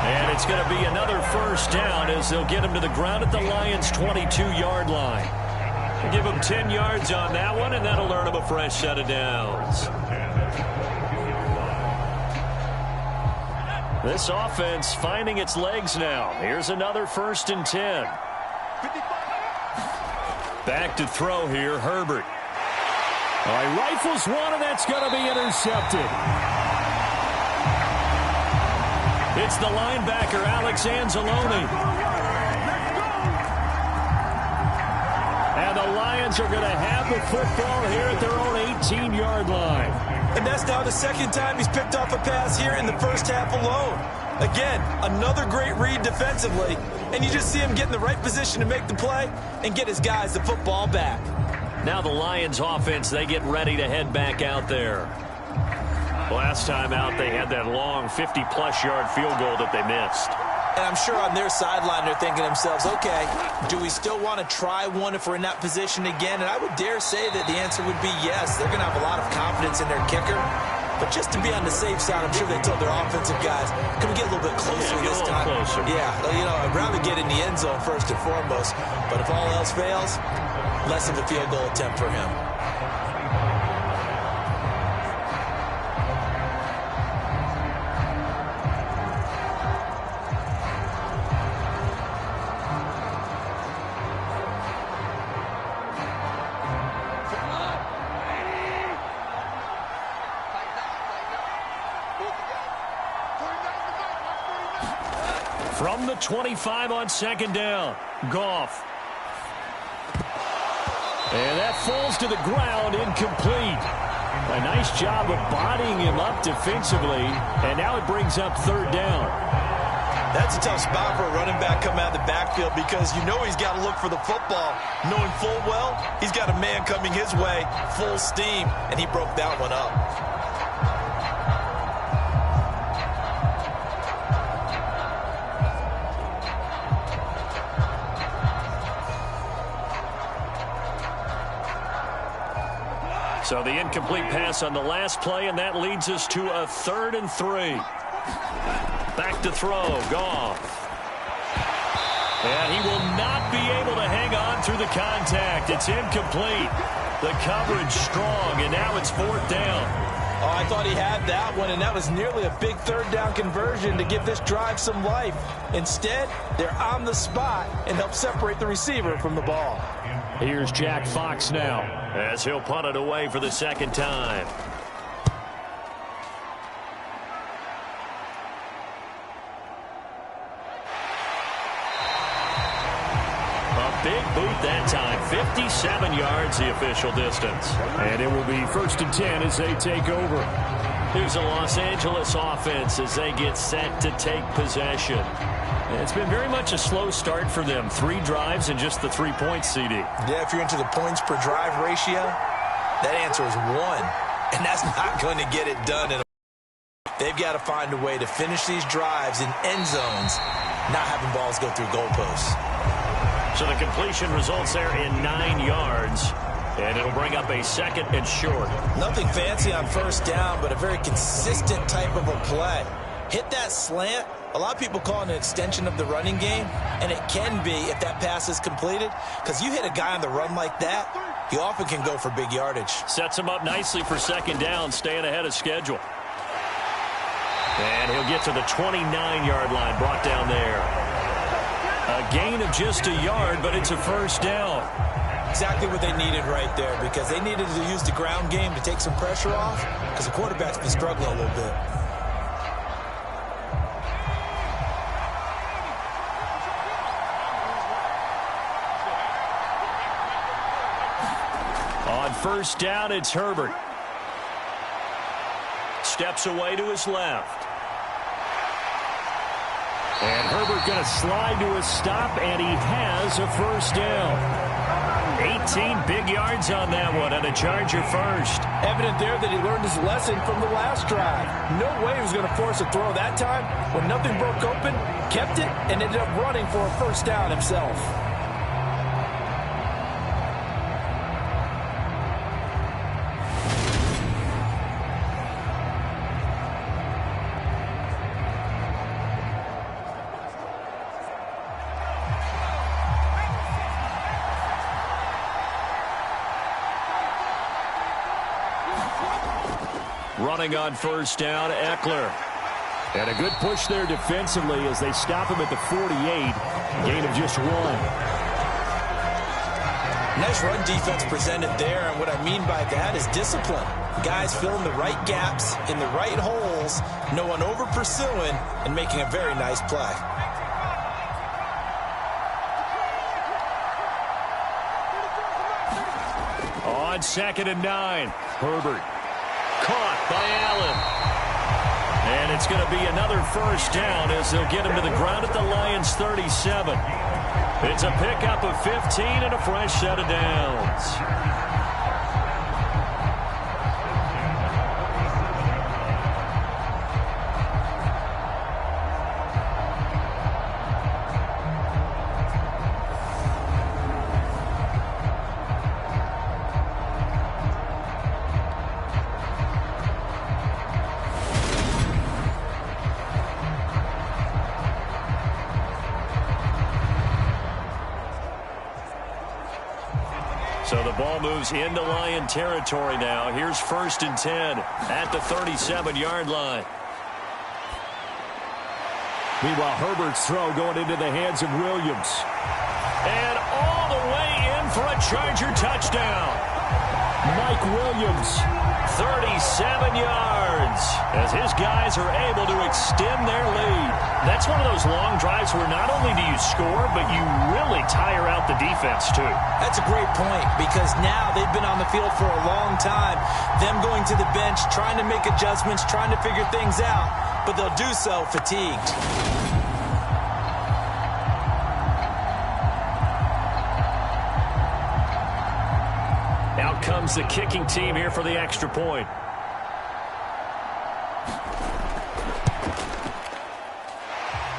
And it's going to be another first down as they'll get him to the ground at the Lions' 22-yard line. Give him 10 yards on that one, and that'll earn him a fresh set of downs. This offense finding its legs now. Here's another 1st and 10. Back to throw here, Herbert. All right, rifles one, and that's going to be intercepted. It's the linebacker, Alex Anzalone. And the Lions are going to have the football here at their own 18-yard line. And that's now the second time he's picked off a pass here in the first half alone. Again, another great read defensively, and you just see him get in the right position to make the play and get his guys the football back. Now the Lions offense, they get ready to head back out there. Last time out, they had that long 50-plus yard field goal that they missed. And I'm sure on their sideline they're thinking to themselves, okay, do we still want to try one if we're in that position again? And I would dare say that the answer would be yes. They're going to have a lot of confidence in their kicker. But just to be on the safe side, I'm sure they told their offensive guys, can we get a little bit closer this time? Closer. Yeah, you know, I'd rather get in the end zone first and foremost. But if all else fails, less of a field goal attempt for him. From the 25 on 2nd down, Goff. And that falls to the ground, incomplete. A nice job of bodying him up defensively, and now it brings up 3rd down. That's a tough spot for a running back coming out of the backfield because you know he's got to look for the football, knowing full well he's got a man coming his way, full steam, and he broke that one up. So the incomplete pass on the last play, and that leads us to a 3rd and 3. Back to throw, Goff. And he will not be able to hang on through the contact. It's incomplete. The coverage strong, and now it's 4th down. Oh, I thought he had that one, and that was nearly a big 3rd down conversion to give this drive some life. Instead, they're on the spot and help separate the receiver from the ball. Here's Jack Fox now, as he'll punt it away for the 2nd time. A big boot that time, 57 yards the official distance. And it will be 1st and 10 as they take over. Here's the Los Angeles offense as they get set to take possession. It's been very much a slow start for them. 3 drives and just the 3 points, CD. Yeah, if you're into the points per drive ratio, that answer is 1. And that's not going to get it done. They've got to find a way to finish these drives in end zones, not having balls go through goalposts. So the completion results there in 9 yards. And it'll bring up a 2nd and short. Nothing fancy on 1st down, but a very consistent type of a play. Hit that slant. A lot of people call it an extension of the running game, and it can be if that pass is completed, because you hit a guy on the run like that, he often can go for big yardage. Sets him up nicely for 2nd down, staying ahead of schedule. And he'll get to the 29-yard line, brought down there. A gain of just a yard, but it's a 1st down. Exactly what they needed right there, because they needed to use the ground game to take some pressure off, because the quarterback's been struggling a little bit. On 1st down, it's Herbert. Steps away to his left. And Herbert going to slide to a stop, and he has a 1st down. 18 big yards on that one, and a Charger first. Evident there that he learned his lesson from the last drive. No way he was going to force a throw that time. When nothing broke open, kept it, and ended up running for a 1st down himself. Running on 1st down, Eckler. And a good push there defensively as they stop him at the 48. Gain of just 1. Nice run defense presented there, and what I mean by that is discipline. Guys filling the right gaps in the right holes, no one over pursuing, and making a very nice play. On 2nd and 9, Herbert caught by Allen. And it's going to be another first down as they'll get him to the ground at the Lions' 37. It's a pickup of 15 and a fresh set of downs. So the ball moves into Lion territory now. Here's 1st and 10 at the 37-yard line. Meanwhile, Herbert's throw going into the hands of Williams. And all the way in for a Charger touchdown. Mike Williams, 37 yards, as his guys are able to extend their lead. That's one of those long drives where not only do you score, but you really tire out the defense, too. That's a great point, because now they've been on the field for a long time. Them going to the bench, trying to make adjustments, trying to figure things out, but they'll do so fatigued. Out comes the kicking team here for the extra point.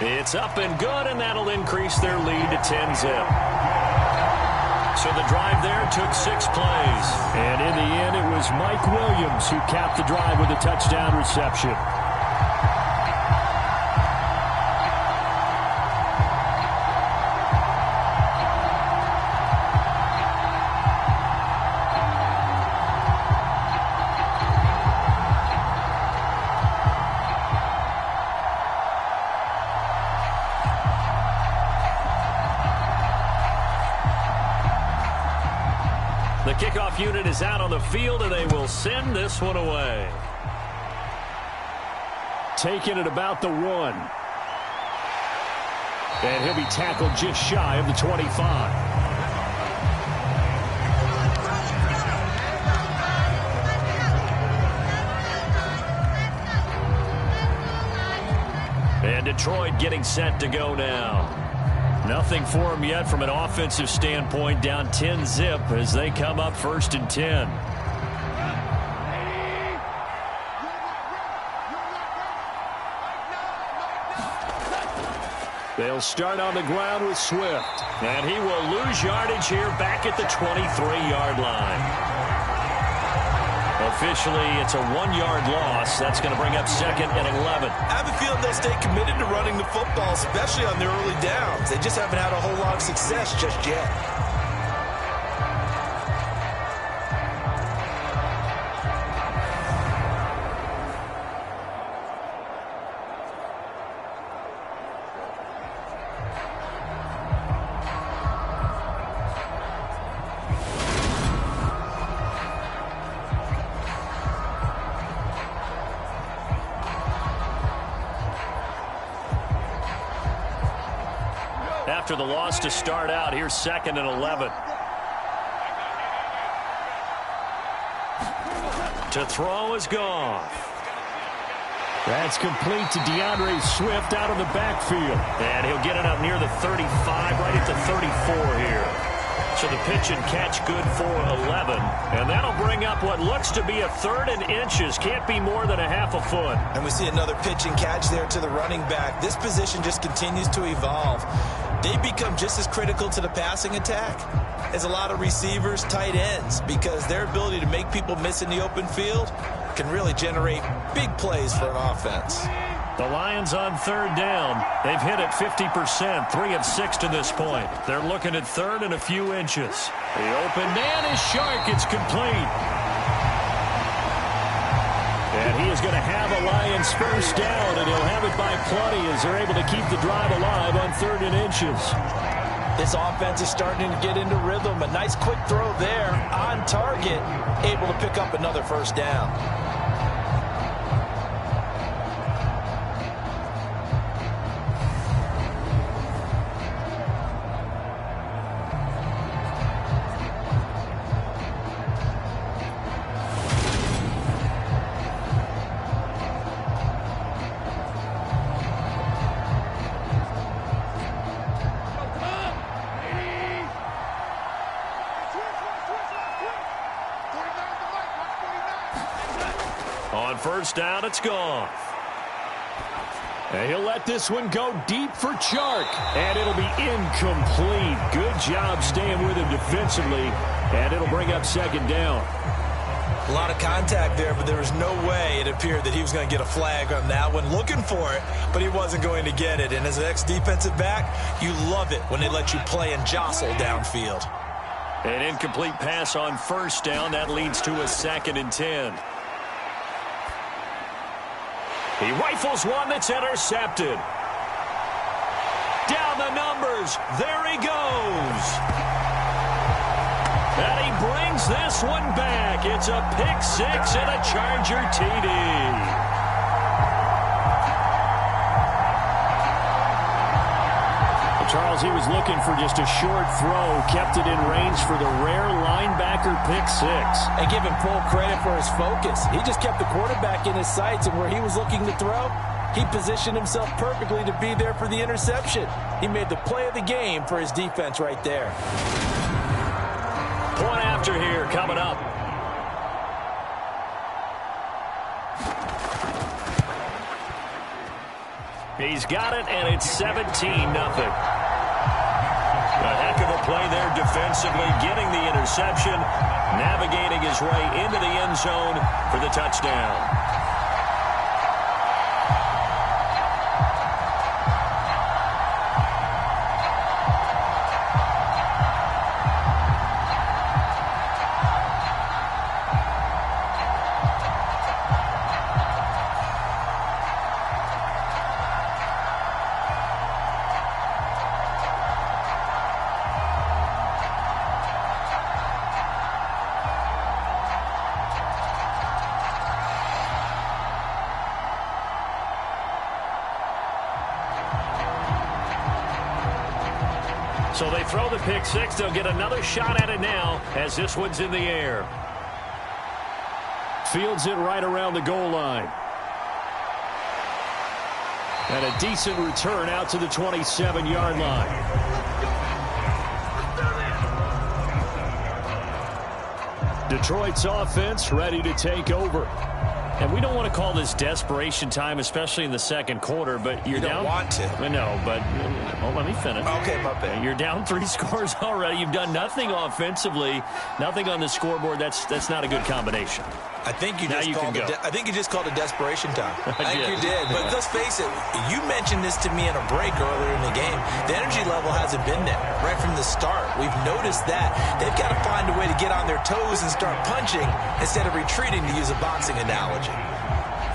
It's up and good, and that'll increase their lead to 10-zip. So the drive there took 6 plays. And in the end, it was Mike Williams who capped the drive with a touchdown reception. The kickoff unit is out on the field, and they will send this one away. Taking it about the 1. And he'll be tackled just shy of the 25. And Detroit getting set to go now. Nothing for them yet from an offensive standpoint, down 10-zip as they come up 1st and 10. They'll start on the ground with Swift, and he will lose yardage here back at the 23-yard line. Officially, it's a 1-yard loss. That's going to bring up 2nd and 11. I have a feeling they'll stay committed to running the football, especially on their early downs. They just haven't had a whole lot of success just yet. After the loss to start out, here's 2nd and 11. To throw is Goff. That's complete to DeAndre Swift out of the backfield. And he'll get it up near the 35, right at the 34 here. So the pitch and catch good for 11. And that'll bring up what looks to be a 3rd and inches. Can't be more than a half a foot. And we see another pitch and catch there to the running back. This position just continues to evolve. They become just as critical to the passing attack as a lot of receivers, tight ends, because their ability to make people miss in the open field can really generate big plays for an offense. The Lions on 3rd down. They've hit it 50%, 3 of 6 to this point. They're looking at 3rd and a few inches. The open man is Shark. It's complete. And He is going to have a Lions first down, and he'll have it by plenty as they're able to keep the drive alive on 3rd and inches. This offense is starting to get into rhythm. A nice quick throw there on target, able to pick up another first down. On first down, it's gone. And he'll let this one go deep for Chark. And it'll be incomplete. Good job staying with him defensively. And it'll bring up 2nd down. A lot of contact there, but there was no way it appeared that he was going to get a flag on that one. Looking for it, but he wasn't going to get it. And as an ex-defensive back, you love it when they let you play and jostle downfield. An incomplete pass on first down. That leads to a 2nd and 10. He rifles one that's intercepted. Down the numbers. There he goes. And he brings this one back. It's a pick 6 and a Charger TD. Charles, he was looking for just a short throw, kept it in range for the rare linebacker pick 6. And give him full credit for his focus. He just kept the quarterback in his sights, and where he was looking to throw, he positioned himself perfectly to be there for the interception. He made the play of the game for his defense right there. Point after here coming up. He's got it, and it's 17-0. A heck of a play there defensively, getting the interception, navigating his way into the end zone for the touchdown. So they throw the pick 6. They'll get another shot at it now as this one's in the air. Fields it right around the goal line. And a decent return out to the 27-yard line. Detroit's offense ready to take over. And we don't want to call this desperation time, especially in the second quarter, but you're down. You don't want to. No, but well, let me finish. Okay, my bad. You're down 3 scores already. You've done nothing offensively, nothing on the scoreboard. That's not a good combination. I think you just called it desperation time. I think you did. But let's face it, you mentioned this to me in a break earlier in the game. The energy level hasn't been there right from the start. We've noticed that. They've got to find a way to get on their toes and start punching instead of retreating, to use a boxing analogy.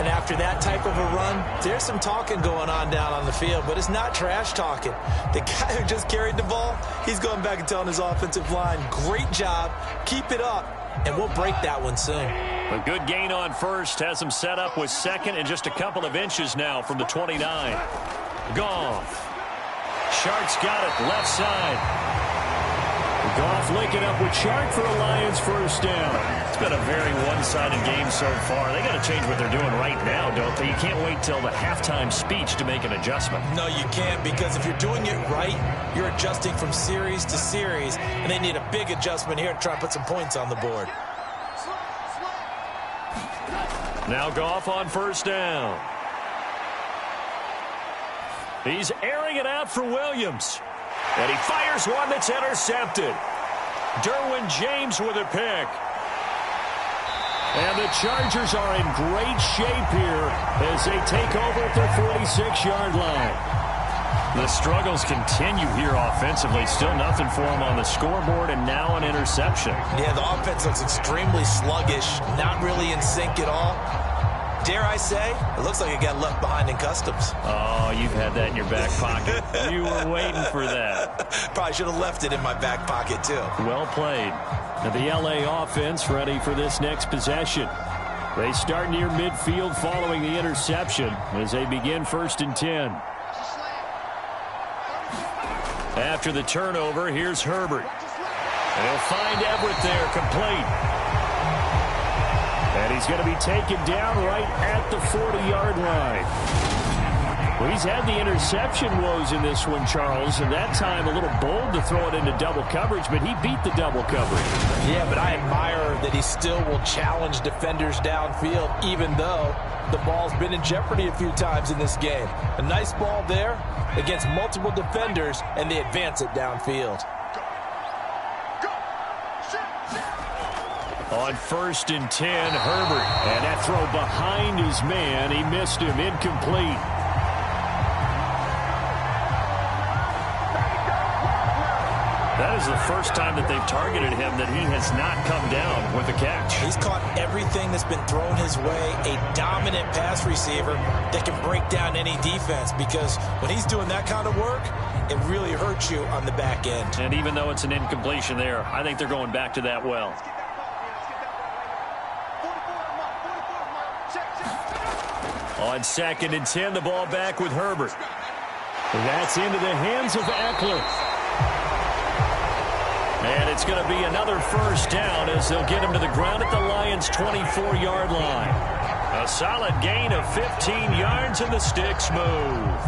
And after that type of a run, there's some talking going on down on the field, but it's not trash talking. The guy who just carried the ball, he's going back and telling his offensive line, great job, keep it up, and we'll break that one soon. A good gain on first has him set up with 2nd and just a couple of inches now from the 29. Goff. Shark's got it left side. Goff linking up with Chark for a Lions first down. It's been a very one-sided game so far. They got to change what they're doing right now, don't they? You can't wait till the halftime speech to make an adjustment. No, you can't, because if you're doing it right, you're adjusting from series to series, and they need a big adjustment here to try and put some points on the board. Now Goff on first down. He's airing it out for Williams. And he fires one that's intercepted. Derwin James with a pick. And the Chargers are in great shape here as they take over at their 46-yard line. The struggles continue here offensively. Still nothing for them on the scoreboard, and now an interception. Yeah, the offense looks extremely sluggish, not really in sync at all. Dare I say, it looks like it got left behind in customs. Oh, you've had that in your back pocket. You were waiting for that. Probably should have left it in my back pocket, too. Well played. Now the LA offense ready for this next possession. They start near midfield following the interception as they begin 1st and 10. After the turnover, here's Herbert. They'll find Everett there, complete. And he's going to be taken down right at the 40-yard line. Well, he's had the interception woes in this one, Charles, and that time a little bold to throw it into double coverage, but he beat the double coverage. Yeah, but I admire that he still will challenge defenders downfield, even though the ball's been in jeopardy a few times in this game. A nice ball there against multiple defenders, and they advance it downfield. On 1st and 10, Herbert. And that throw behind his man. He missed him. Incomplete. That is the first time that they've targeted him that he has not come down with a catch. He's caught everything that's been thrown his way. A dominant pass receiver that can break down any defense, because when he's doing that kind of work, it really hurts you on the back end. And even though it's an incompletion there, I think they're going back to that well. On 2nd and 10, the ball back with Herbert. That's into the hands of Eckler. And it's going to be another first down as they'll get him to the ground at the Lions' 24-yard line. A solid gain of 15 yards and the sticks move.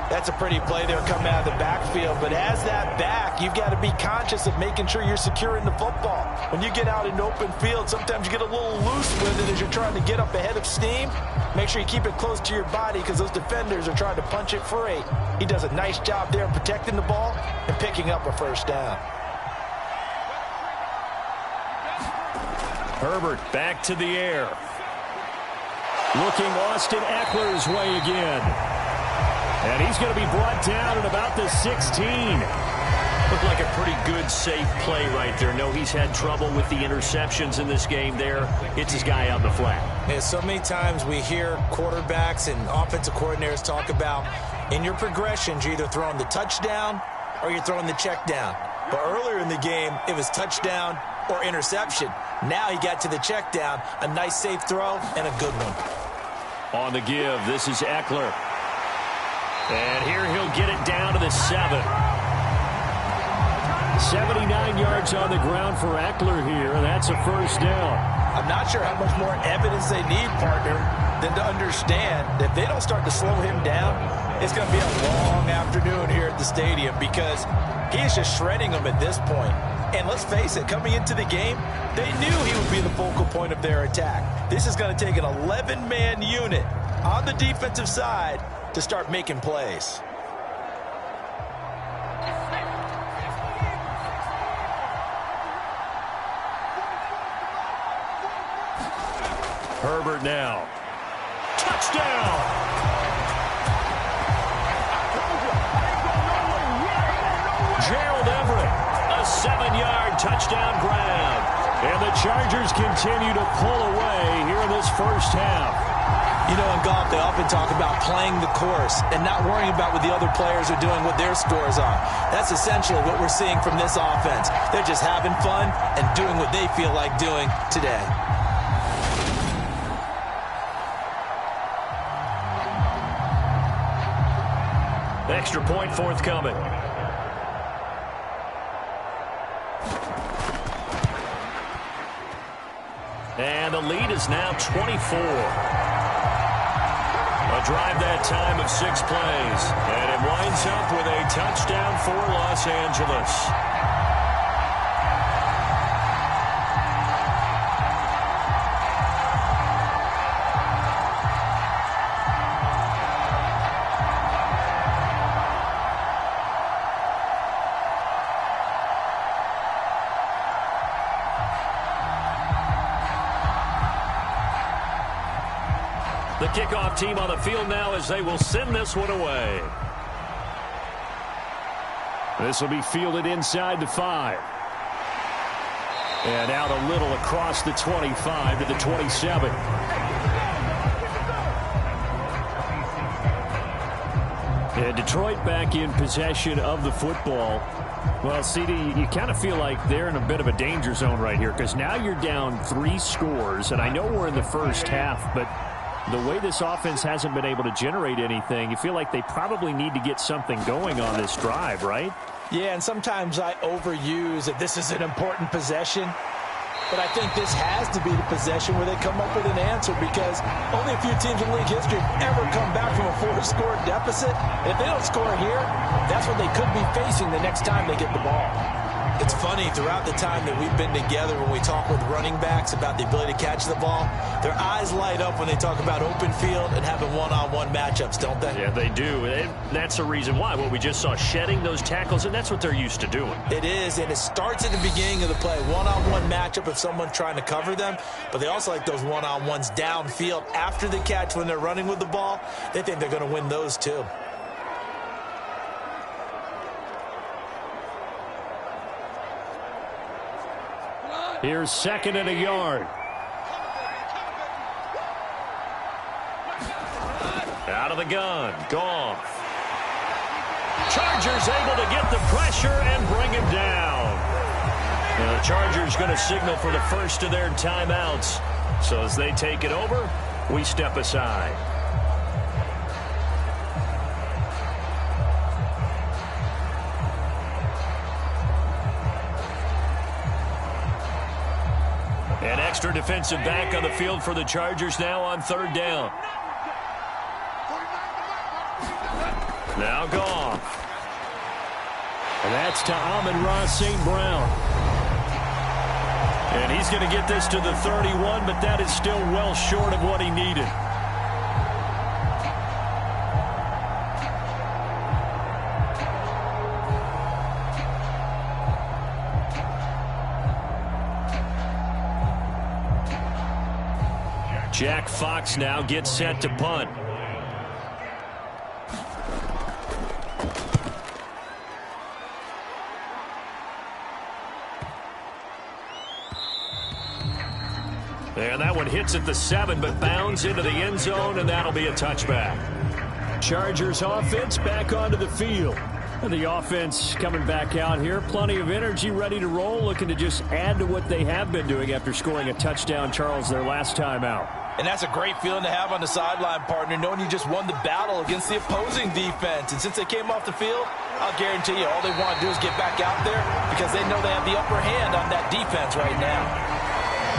That's a pretty play there coming out of the backfield, but as that back, you've got to be conscious of making sure you're securing the football. When you get out in open field, sometimes you get a little loose with it as you're trying to get up ahead of steam. Make sure you keep it close to your body because those defenders are trying to punch it free. He does a nice job there protecting the ball and picking up a first down. Herbert back to the air. Looking Austin Eckler's way again. And he's going to be brought down at about the 16. Looked like a pretty good, safe play right there. No, he's had trouble with the interceptions in this game there. Hits his guy out in the flat. Yeah, so many times we hear quarterbacks and offensive coordinators talk about in your progressions, you're either throwing the touchdown or you're throwing the check down. But earlier in the game, it was touchdown or interception. Now he got to the check down, a nice safe throw, and a good one. On the give, this is Eckler. And here he'll get it down to the 7. 79 yards on the ground for Eckler here. That's a first down. I'm not sure how much more evidence they need, partner, than to understand that if they don't start to slow him down, it's going to be a long afternoon here at the stadium because he is just shredding them at this point. And let's face it, coming into the game, they knew he would be the focal point of their attack. This is going to take an 11-man unit on the defensive side to start making plays. Herbert now. Touchdown! Gerald Everett, a 7-yard touchdown grab. And the Chargers continue to pull away here in this first half. You know, in golf, they often talk about playing the course and not worrying about what the other players are doing, what their scores are. That's essentially what we're seeing from this offense. They're just having fun and doing what they feel like doing today. Extra point forthcoming. And the lead is now 24. A drive that time of 6 plays. And it winds up with a touchdown for Los Angeles. The kickoff team on the field now as they will send this one away. This will be fielded inside the 5. And out a little across the 25 to the 27. And Detroit back in possession of the football. Well, CD, you kind of feel like they're in a bit of a danger zone right here because now you're down 3 scores, and I know we're in the first half, but the way this offense hasn't been able to generate anything, you feel like they probably need to get something going on this drive, right? Yeah, and sometimes I overuse that this is an important possession. But I think this has to be the possession where they come up with an answer because only a few teams in league history have ever come back from a 4-score deficit. And if they don't score here, that's what they could be facing the next time they get the ball. It's funny, throughout the time that we've been together, when we talk with running backs about the ability to catch the ball, their eyes light up when they talk about open field and having one-on-one matchups, don't they? Yeah, they do. And that's the reason why. Well, we just saw shedding those tackles, and that's what they're used to doing. It is, and it starts at the beginning of the play. One-on-one matchup if someone's trying to cover them, but they also like those one-on-ones downfield after the catch when they're running with the ball. They think they're going to win those too. Here's 2nd and a yard. Out of the gun. Goff. Chargers able to get the pressure and bring him down. And the Chargers going to signal for the first of their timeouts. So as they take it over, we step aside. An extra defensive back on the field for the Chargers now on 3rd down. Now Goff. And that's to Amon-Ra St. Brown. And he's going to get this to the 31, but that is still well short of what he needed. Jack Fox now gets set to punt. And that one hits at the 7, but bounds into the end zone, and that'll be a touchback. Chargers offense back onto the field. And the offense coming back out here. Plenty of energy, ready to roll, looking to just add to what they have been doing after scoring a touchdown, Charles, their last time out. And that's a great feeling to have on the sideline, partner, knowing you just won the battle against the opposing defense. And since they came off the field, I'll guarantee you all they want to do is get back out there because they know they have the upper hand on that defense right now.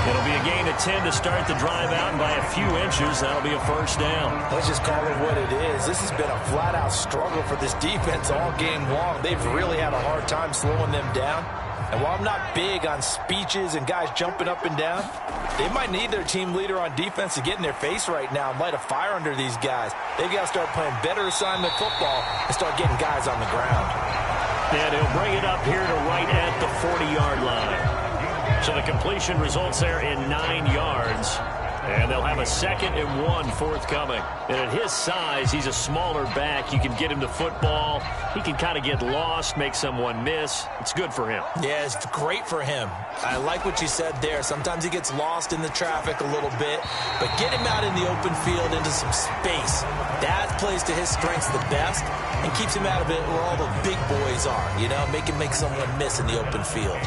It'll be a gain of 10 to start the drive out, and by a few inches, that'll be a first down. Let's just call it what it is. This has been a flat-out struggle for this defense all game long. They've really had a hard time slowing them down. And while I'm not big on speeches and guys jumping up and down, they might need their team leader on defense to get in their face right now and light a fire under these guys. They've got to start playing better assignment football and start getting guys on the ground. And he'll bring it up here to right at the 40-yard line. So the completion results there in 9 yards. And they'll have a 2nd and 1 forthcoming. And at his size, he's a smaller back. You can get him to football. He can kind of get lost, make someone miss. It's good for him. Yeah, it's great for him. I like what you said there. Sometimes he gets lost in the traffic a little bit. But get him out in the open field into some space. That plays to his strengths the best and keeps him out of it where all the big boys are. You know, make him make someone miss in the open field.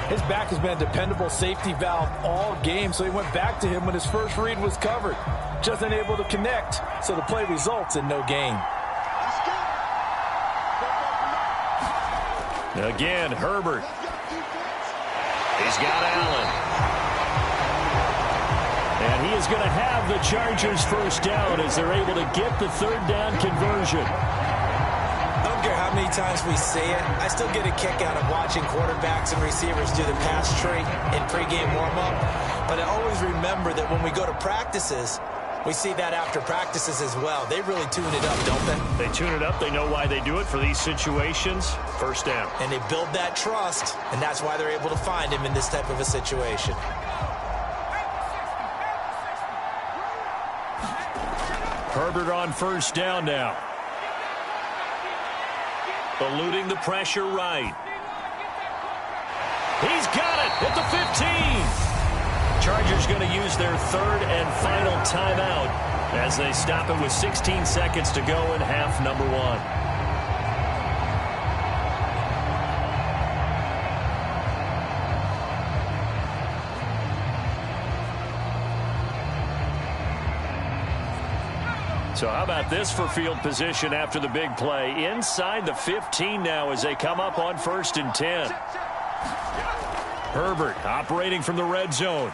His back has been a dependable safety valve all game, so he went back to him when his first read was covered. Just unable to connect, so the play results in no gain. Again, Herbert. He's got Allen. And he is going to have the Chargers first down as they're able to get the 3rd down conversion. I don't care how many times we say it, I still get a kick out of watching quarterbacks and receivers do the pass tree in pregame warm-up. But I always remember that when we go to practices, we see that after practices as well. They really tune it up, don't they? They tune it up. They know why they do it for these situations. First down. And they build that trust, and that's why they're able to find him in this type of a situation. Herbert on first down now. Eluding the pressure right. He's got it at the 15. Chargers going to use their 3rd and final timeout as they stop it with 16 seconds to go in half number one. So how about this for field position after the big play? Inside the 15 now as they come up on 1st and 10. Herbert operating from the red zone.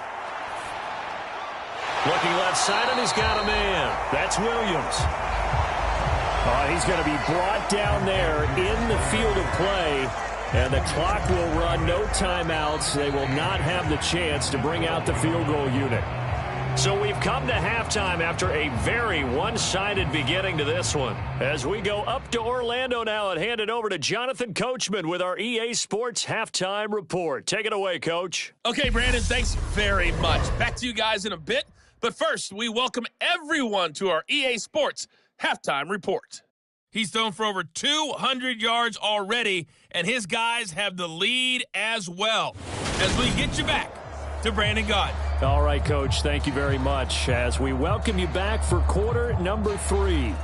Looking left side, and he's got a man. That's Williams. He's going to be brought down there in the field of play, and the clock will run. No timeouts. They will not have the chance to bring out the field goal unit. So we've come to halftime after a very one-sided beginning to this one. As we go up to Orlando now and hand it over to Jonathan Coachman with our EA Sports Halftime Report. Take it away, Coach. Okay, Brandon, thanks very much. Back to you guys in a bit. But first, we welcome everyone to our EA Sports Halftime Report. He's thrown for over 200 yards already, and his guys have the lead as well. As we get you back to Brandon Gaudin. All right, Coach, thank you very much as we welcome you back for quarter number 3.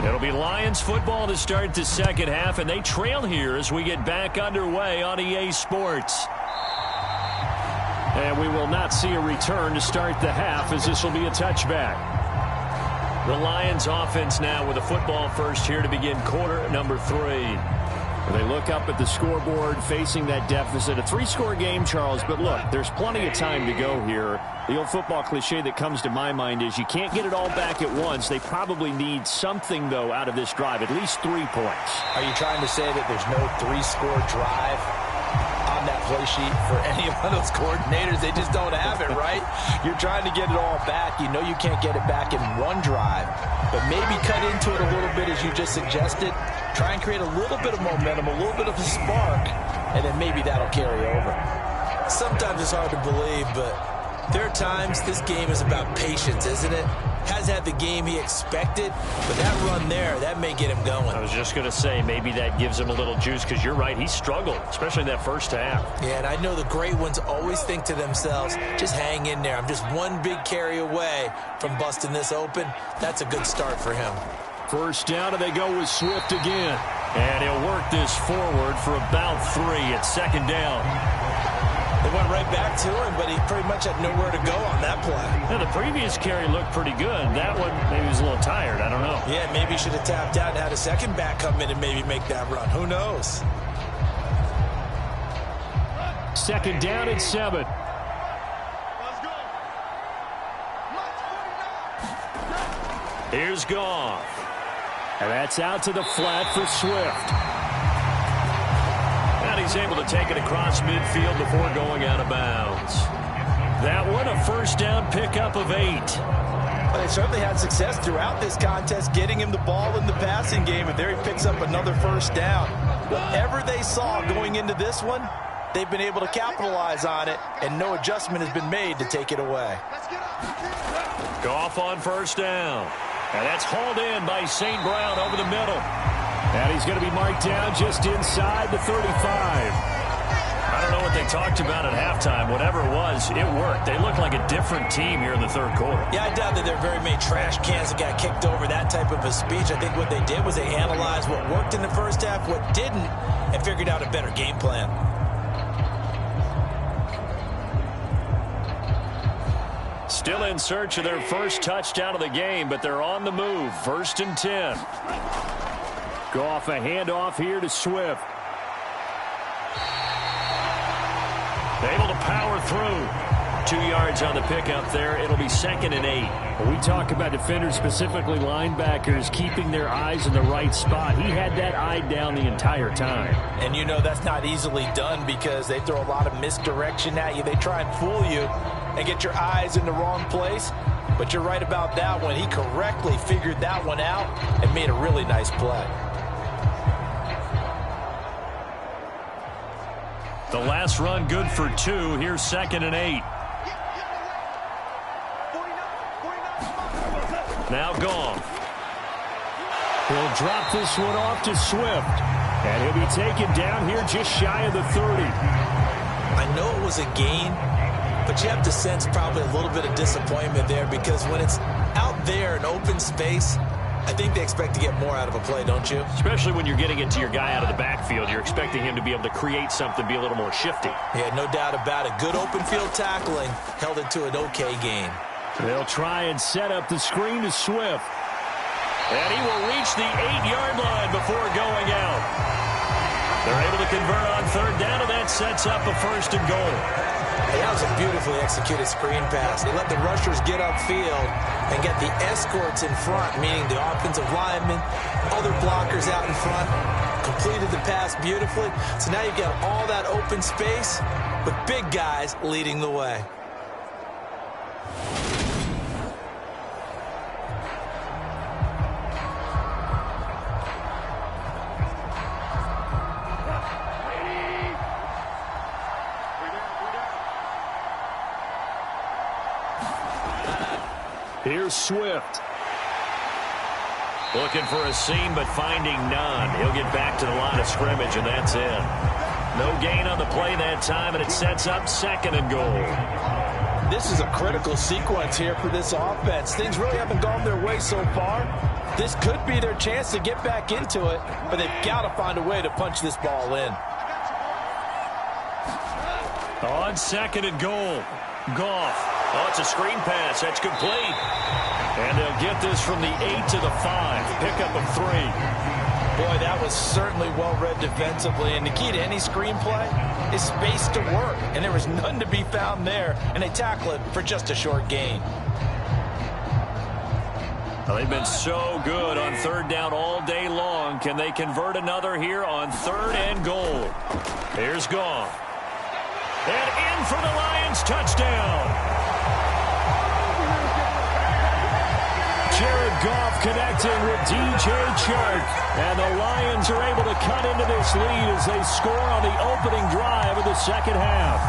It'll be Lions football to start the second half, and they trail here as we get back underway on EA Sports. And we will not see a return to start the half, as this will be a touchback. The Lions offense now with a football first here to begin quarter number 3. They look up at the scoreboard facing that deficit. A 3-score game, Charles, but look, there's plenty of time to go here. The old football cliche that comes to my mind is you can't get it all back at once. They probably need something, though, out of this drive, at least 3 points. Are you trying to say that there's no 3-score drive on that play sheet for any of those coordinators? They just don't have it, right? You're trying to get it all back. You know you can't get it back in one drive, but maybe cut into it a little bit as you just suggested. Try and create a little bit of momentum, a little bit of a spark, and then maybe that'll carry over. Sometimes it's hard to believe, but there are times this game is about patience, isn't it? Has had the game he expected, but that run there, that may get him going. I was just going to say, maybe that gives him a little juice, because you're right, he struggled, especially in that first half. Yeah, and I know the great ones always think to themselves, just hang in there. I'm just one big carry away from busting this open. That's a good start for him. First down, and they go with Swift again. And he'll work this forward for about 3 at second down. They went right back to him, but he pretty much had nowhere to go on that play. Yeah, the previous carry looked pretty good. That one, maybe he was a little tired. I don't know. Yeah, maybe he should have tapped out and had a second back come in and maybe make that run. Who knows? Second down and 7. Here's Goff. And that's out to the flat for Swift. And he's able to take it across midfield before going out of bounds. That one, a first down pickup of 8. Well, they certainly had success throughout this contest, getting him the ball in the passing game, and there he picks up another first down. Whatever they saw going into this one, they've been able to capitalize on it, and no adjustment has been made to take it away. Goff on first down. And that's hauled in by St. Brown over the middle. And he's going to be marked down just inside the 35. I don't know what they talked about at halftime. Whatever it was, it worked. They looked like a different team here in the third quarter. Yeah, I doubt that there are very many trash cans that got kicked over that type of a speech. I think what they did was they analyzed what worked in the first half, what didn't, and figured out a better game plan. Still in search of their first touchdown of the game, but they're on the move. 1st and 10. Goff a handoff here to Swift. Able to power through. 2 yards on the pickup there. It'll be 2nd and 8. We talk about defenders, specifically linebackers, keeping their eyes in the right spot. He had that eye down the entire time. And you know that's not easily done because they throw a lot of misdirection at you. They try and fool you and get your eyes in the wrong place. But you're right about that one. He correctly figured that one out and made a really nice play. The last run good for 2. Here's 2nd and 8. Now Goff. He'll drop this one off to Swift. And he'll be taken down here just shy of the 30. I know it was a gain, but you have to sense probably a little bit of disappointment there because when it's out there in open space, I think they expect to get more out of a play, don't you? Especially when you're getting it to your guy out of the backfield. You're expecting him to be able to create something, be a little more shifty. Yeah, no doubt about it. Good open field tackling held it to an okay gain. They'll try and set up the screen to Swift. And he will reach the 8-yard line before going out. They're able to convert on 3rd down, and that sets up a 1st and goal. That was a beautifully executed screen pass. They let the rushers get upfield and get the escorts in front, meaning the offensive linemen, other blockers out in front, completed the pass beautifully. So now you've got all that open space with big guys leading the way. Here's Swift. Looking for a seam, but finding none. He'll get back to the line of scrimmage, and that's it. No gain on the play that time, and it sets up 2nd and goal. This is a critical sequence here for this offense. Things really haven't gone their way so far. This could be their chance to get back into it, but they've got to find a way to punch this ball in. On 2nd and goal, Goff. Oh, it's a screen pass. That's complete. And they'll get this from the 8 to the 5. Pickup of 3. Boy, that was certainly well-read defensively. And the key to any screenplay is space to work. And there was none to be found there. And they tackle it for just a short gain. Well, they've been so good on 3rd down all day long. Can they convert another here on 3rd and goal? Here's Goff. And in for the Lions touchdown. Jared Goff connecting with DJ Chark. And the Lions are able to cut into this lead as they score on the opening drive of the 2nd half.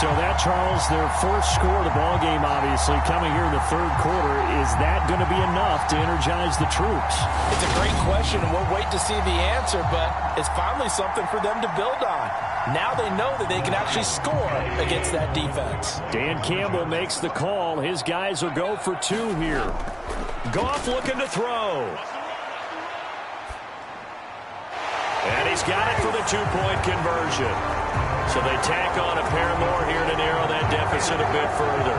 So that, Charles, their first score of the ballgame, obviously, coming here in the 3rd quarter. Is that going to be enough to energize the troops? It's a great question, and we'll wait to see the answer, but it's finally something for them to build on. Now they know that they can actually score against that defense. Dan Campbell makes the call. His guys will go for 2 here. Goff looking to throw. And he's got it for the 2-point conversion. So they tack on a pair more here to narrow that deficit a bit further.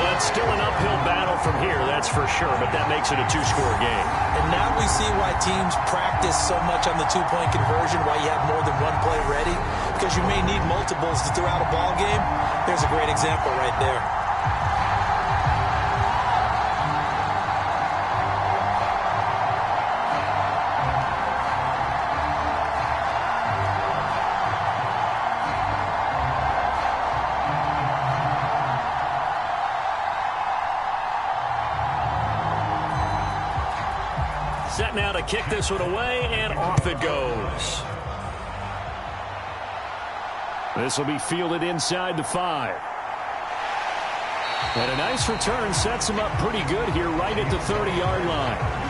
Well, it's still an uphill battle from here, that's for sure, but that makes it a 2-score game. And now we see why teams practice so much on the 2-point conversion, why you have more than one play ready, because you may need multiples to throw out a ball game. There's a great example right there. Set now to kick this one away, and off it goes. This will be fielded inside the 5. And a nice return sets him up pretty good here right at the 30-yard line.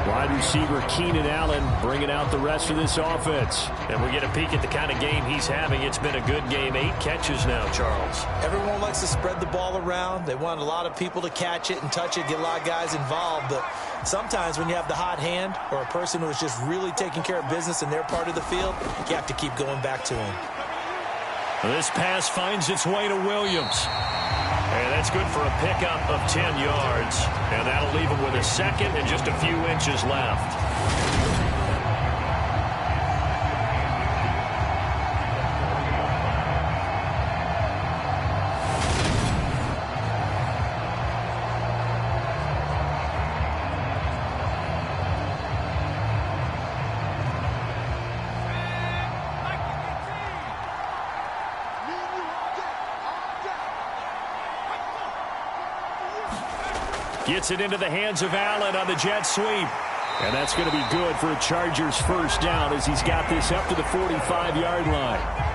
Wide receiver Keenan Allen bringing out the rest of this offense. And we get a peek at the kind of game he's having. It's been a good game. 8 catches now, Charles. Everyone likes to spread the ball around. They want a lot of people to catch it and touch it, get a lot of guys involved. But sometimes when you have the hot hand or a person who is just really taking care of business in their part of the field, you have to keep going back to him. This pass finds its way to Williams. And that's good for a pickup of 10 yards. And that'll leave him with a second and just a few inches left. Gets it into the hands of Allen on the jet sweep. And that's going to be good for a Chargers first down as he's got this up to the 45-yard line.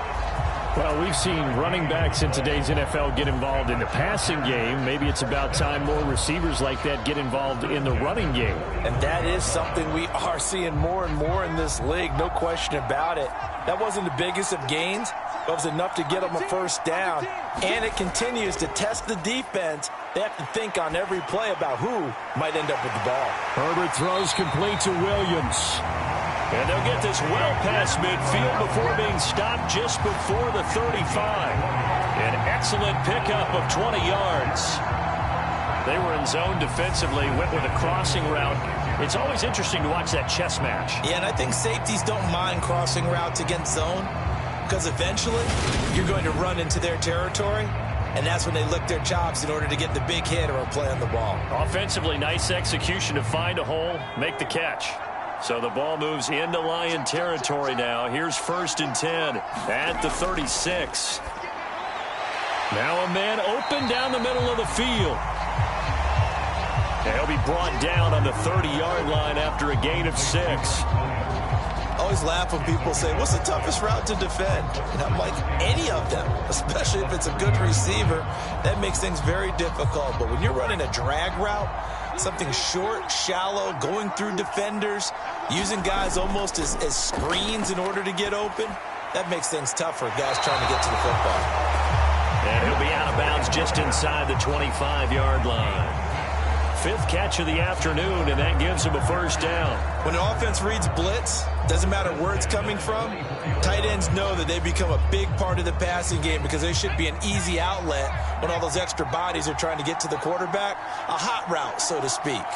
Well, we've seen running backs in today's NFL get involved in the passing game. Maybe it's about time more receivers like that get involved in the running game. And that is something we are seeing more and more in this league, no question about it. That wasn't the biggest of gains, but it was enough to get them a first down. And it continues to test the defense. They have to think on every play about who might end up with the ball. Herbert throws complete to Williams. And they'll get this well past midfield before being stopped just before the 35. An excellent pickup of 20 yards. They were in zone defensively, went with a crossing route. It's always interesting to watch that chess match. Yeah, and I think safeties don't mind crossing routes against zone because eventually you're going to run into their territory, and that's when they lick their chops in order to get the big hit or a play on the ball. Offensively, nice execution to find a hole, make the catch. So the ball moves into Lion territory now. Here's 1st and 10 at the 36. Now a man open down the middle of the field. And he'll be brought down on the 30-yard line after a gain of 6. I always laugh when people say, what's the toughest route to defend? And I'm like, any of them, especially if it's a good receiver. That makes things very difficult. But when you're running a drag route, something short, shallow, going through defenders, using guys almost as screens in order to get open, that makes things tough for guys trying to get to the football. And he'll be out of bounds just inside the 25-yard line. 5th catch of the afternoon, and that gives him a first down. When an offense reads blitz, doesn't matter where it's coming from, tight ends know that they become a big part of the passing game because they should be an easy outlet when all those extra bodies are trying to get to the quarterback. A hot route, so to speak.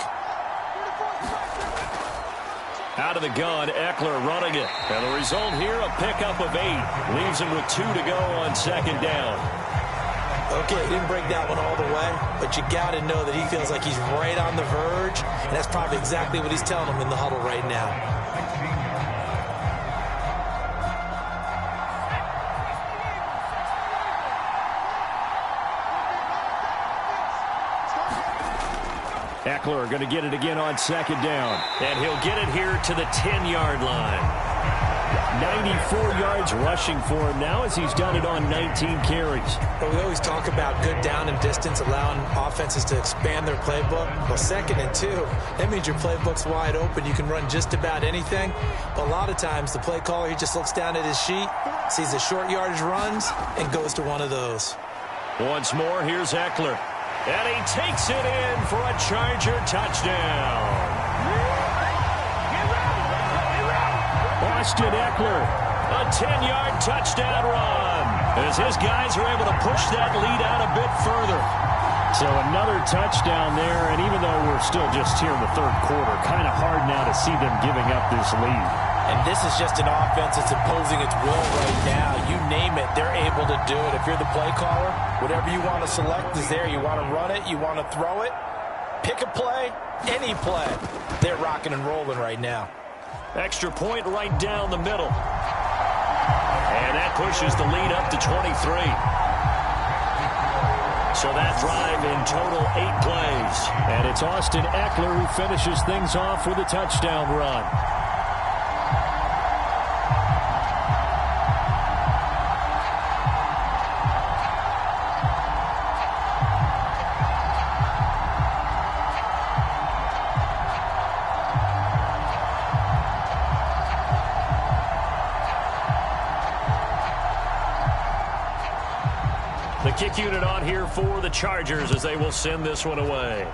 Out of the gun, Eckler running it. And the result here, a pickup of 8. Leaves him with 2 to go on 2nd down. Okay, he didn't break that one all the way, but you got to know that he feels like he's right on the verge, and that's probably exactly what he's telling him in the huddle right now. Eckler going to get it again on 2nd down, and he'll get it here to the 10-yard line. 94 yards rushing for him now as he's done it on 19 carries. But we always talk about good down and distance, allowing offenses to expand their playbook. Well, 2nd and 2, that means your playbook's wide open. You can run just about anything. But a lot of times the play caller, he just looks down at his sheet, sees the short yardage runs, and goes to one of those. Once more, here's Eckler. And he takes it in for a Charger touchdown. Austin Eckler, a 10-yard touchdown run as his guys are able to push that lead out a bit further. So another touchdown there, and even though we're still just here in the 3rd quarter, kind of hard now to see them giving up this lead. And this is just an offense that's imposing its will right now. You name it, they're able to do it. If you're the play caller, whatever you want to select is there. You want to run it, you want to throw it, pick a play, any play. They're rocking and rolling right now. Extra point right down the middle. And that pushes the lead up to 23. So that drive in total 8 plays. And it's Austin Eckler who finishes things off with a touchdown run. The kick unit on here for the Chargers as they will send this one away.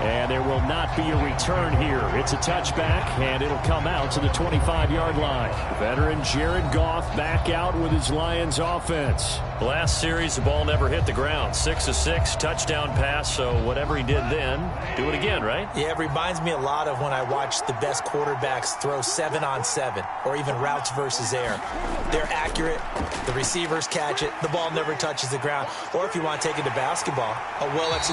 And there will not be a return here. It's a touchback, and it'll come out to the 25-yard line. Veteran Jared Goff back out with his Lions offense. Last series, the ball never hit the ground. 6 of 6, touchdown pass, so whatever he did then, do it again, right? Yeah, it reminds me a lot of when I watch the best quarterbacks throw 7-on-7 or even routes versus air. They're accurate. The receivers catch it. The ball never touches the ground. Or if you want to take it to basketball, a well-executed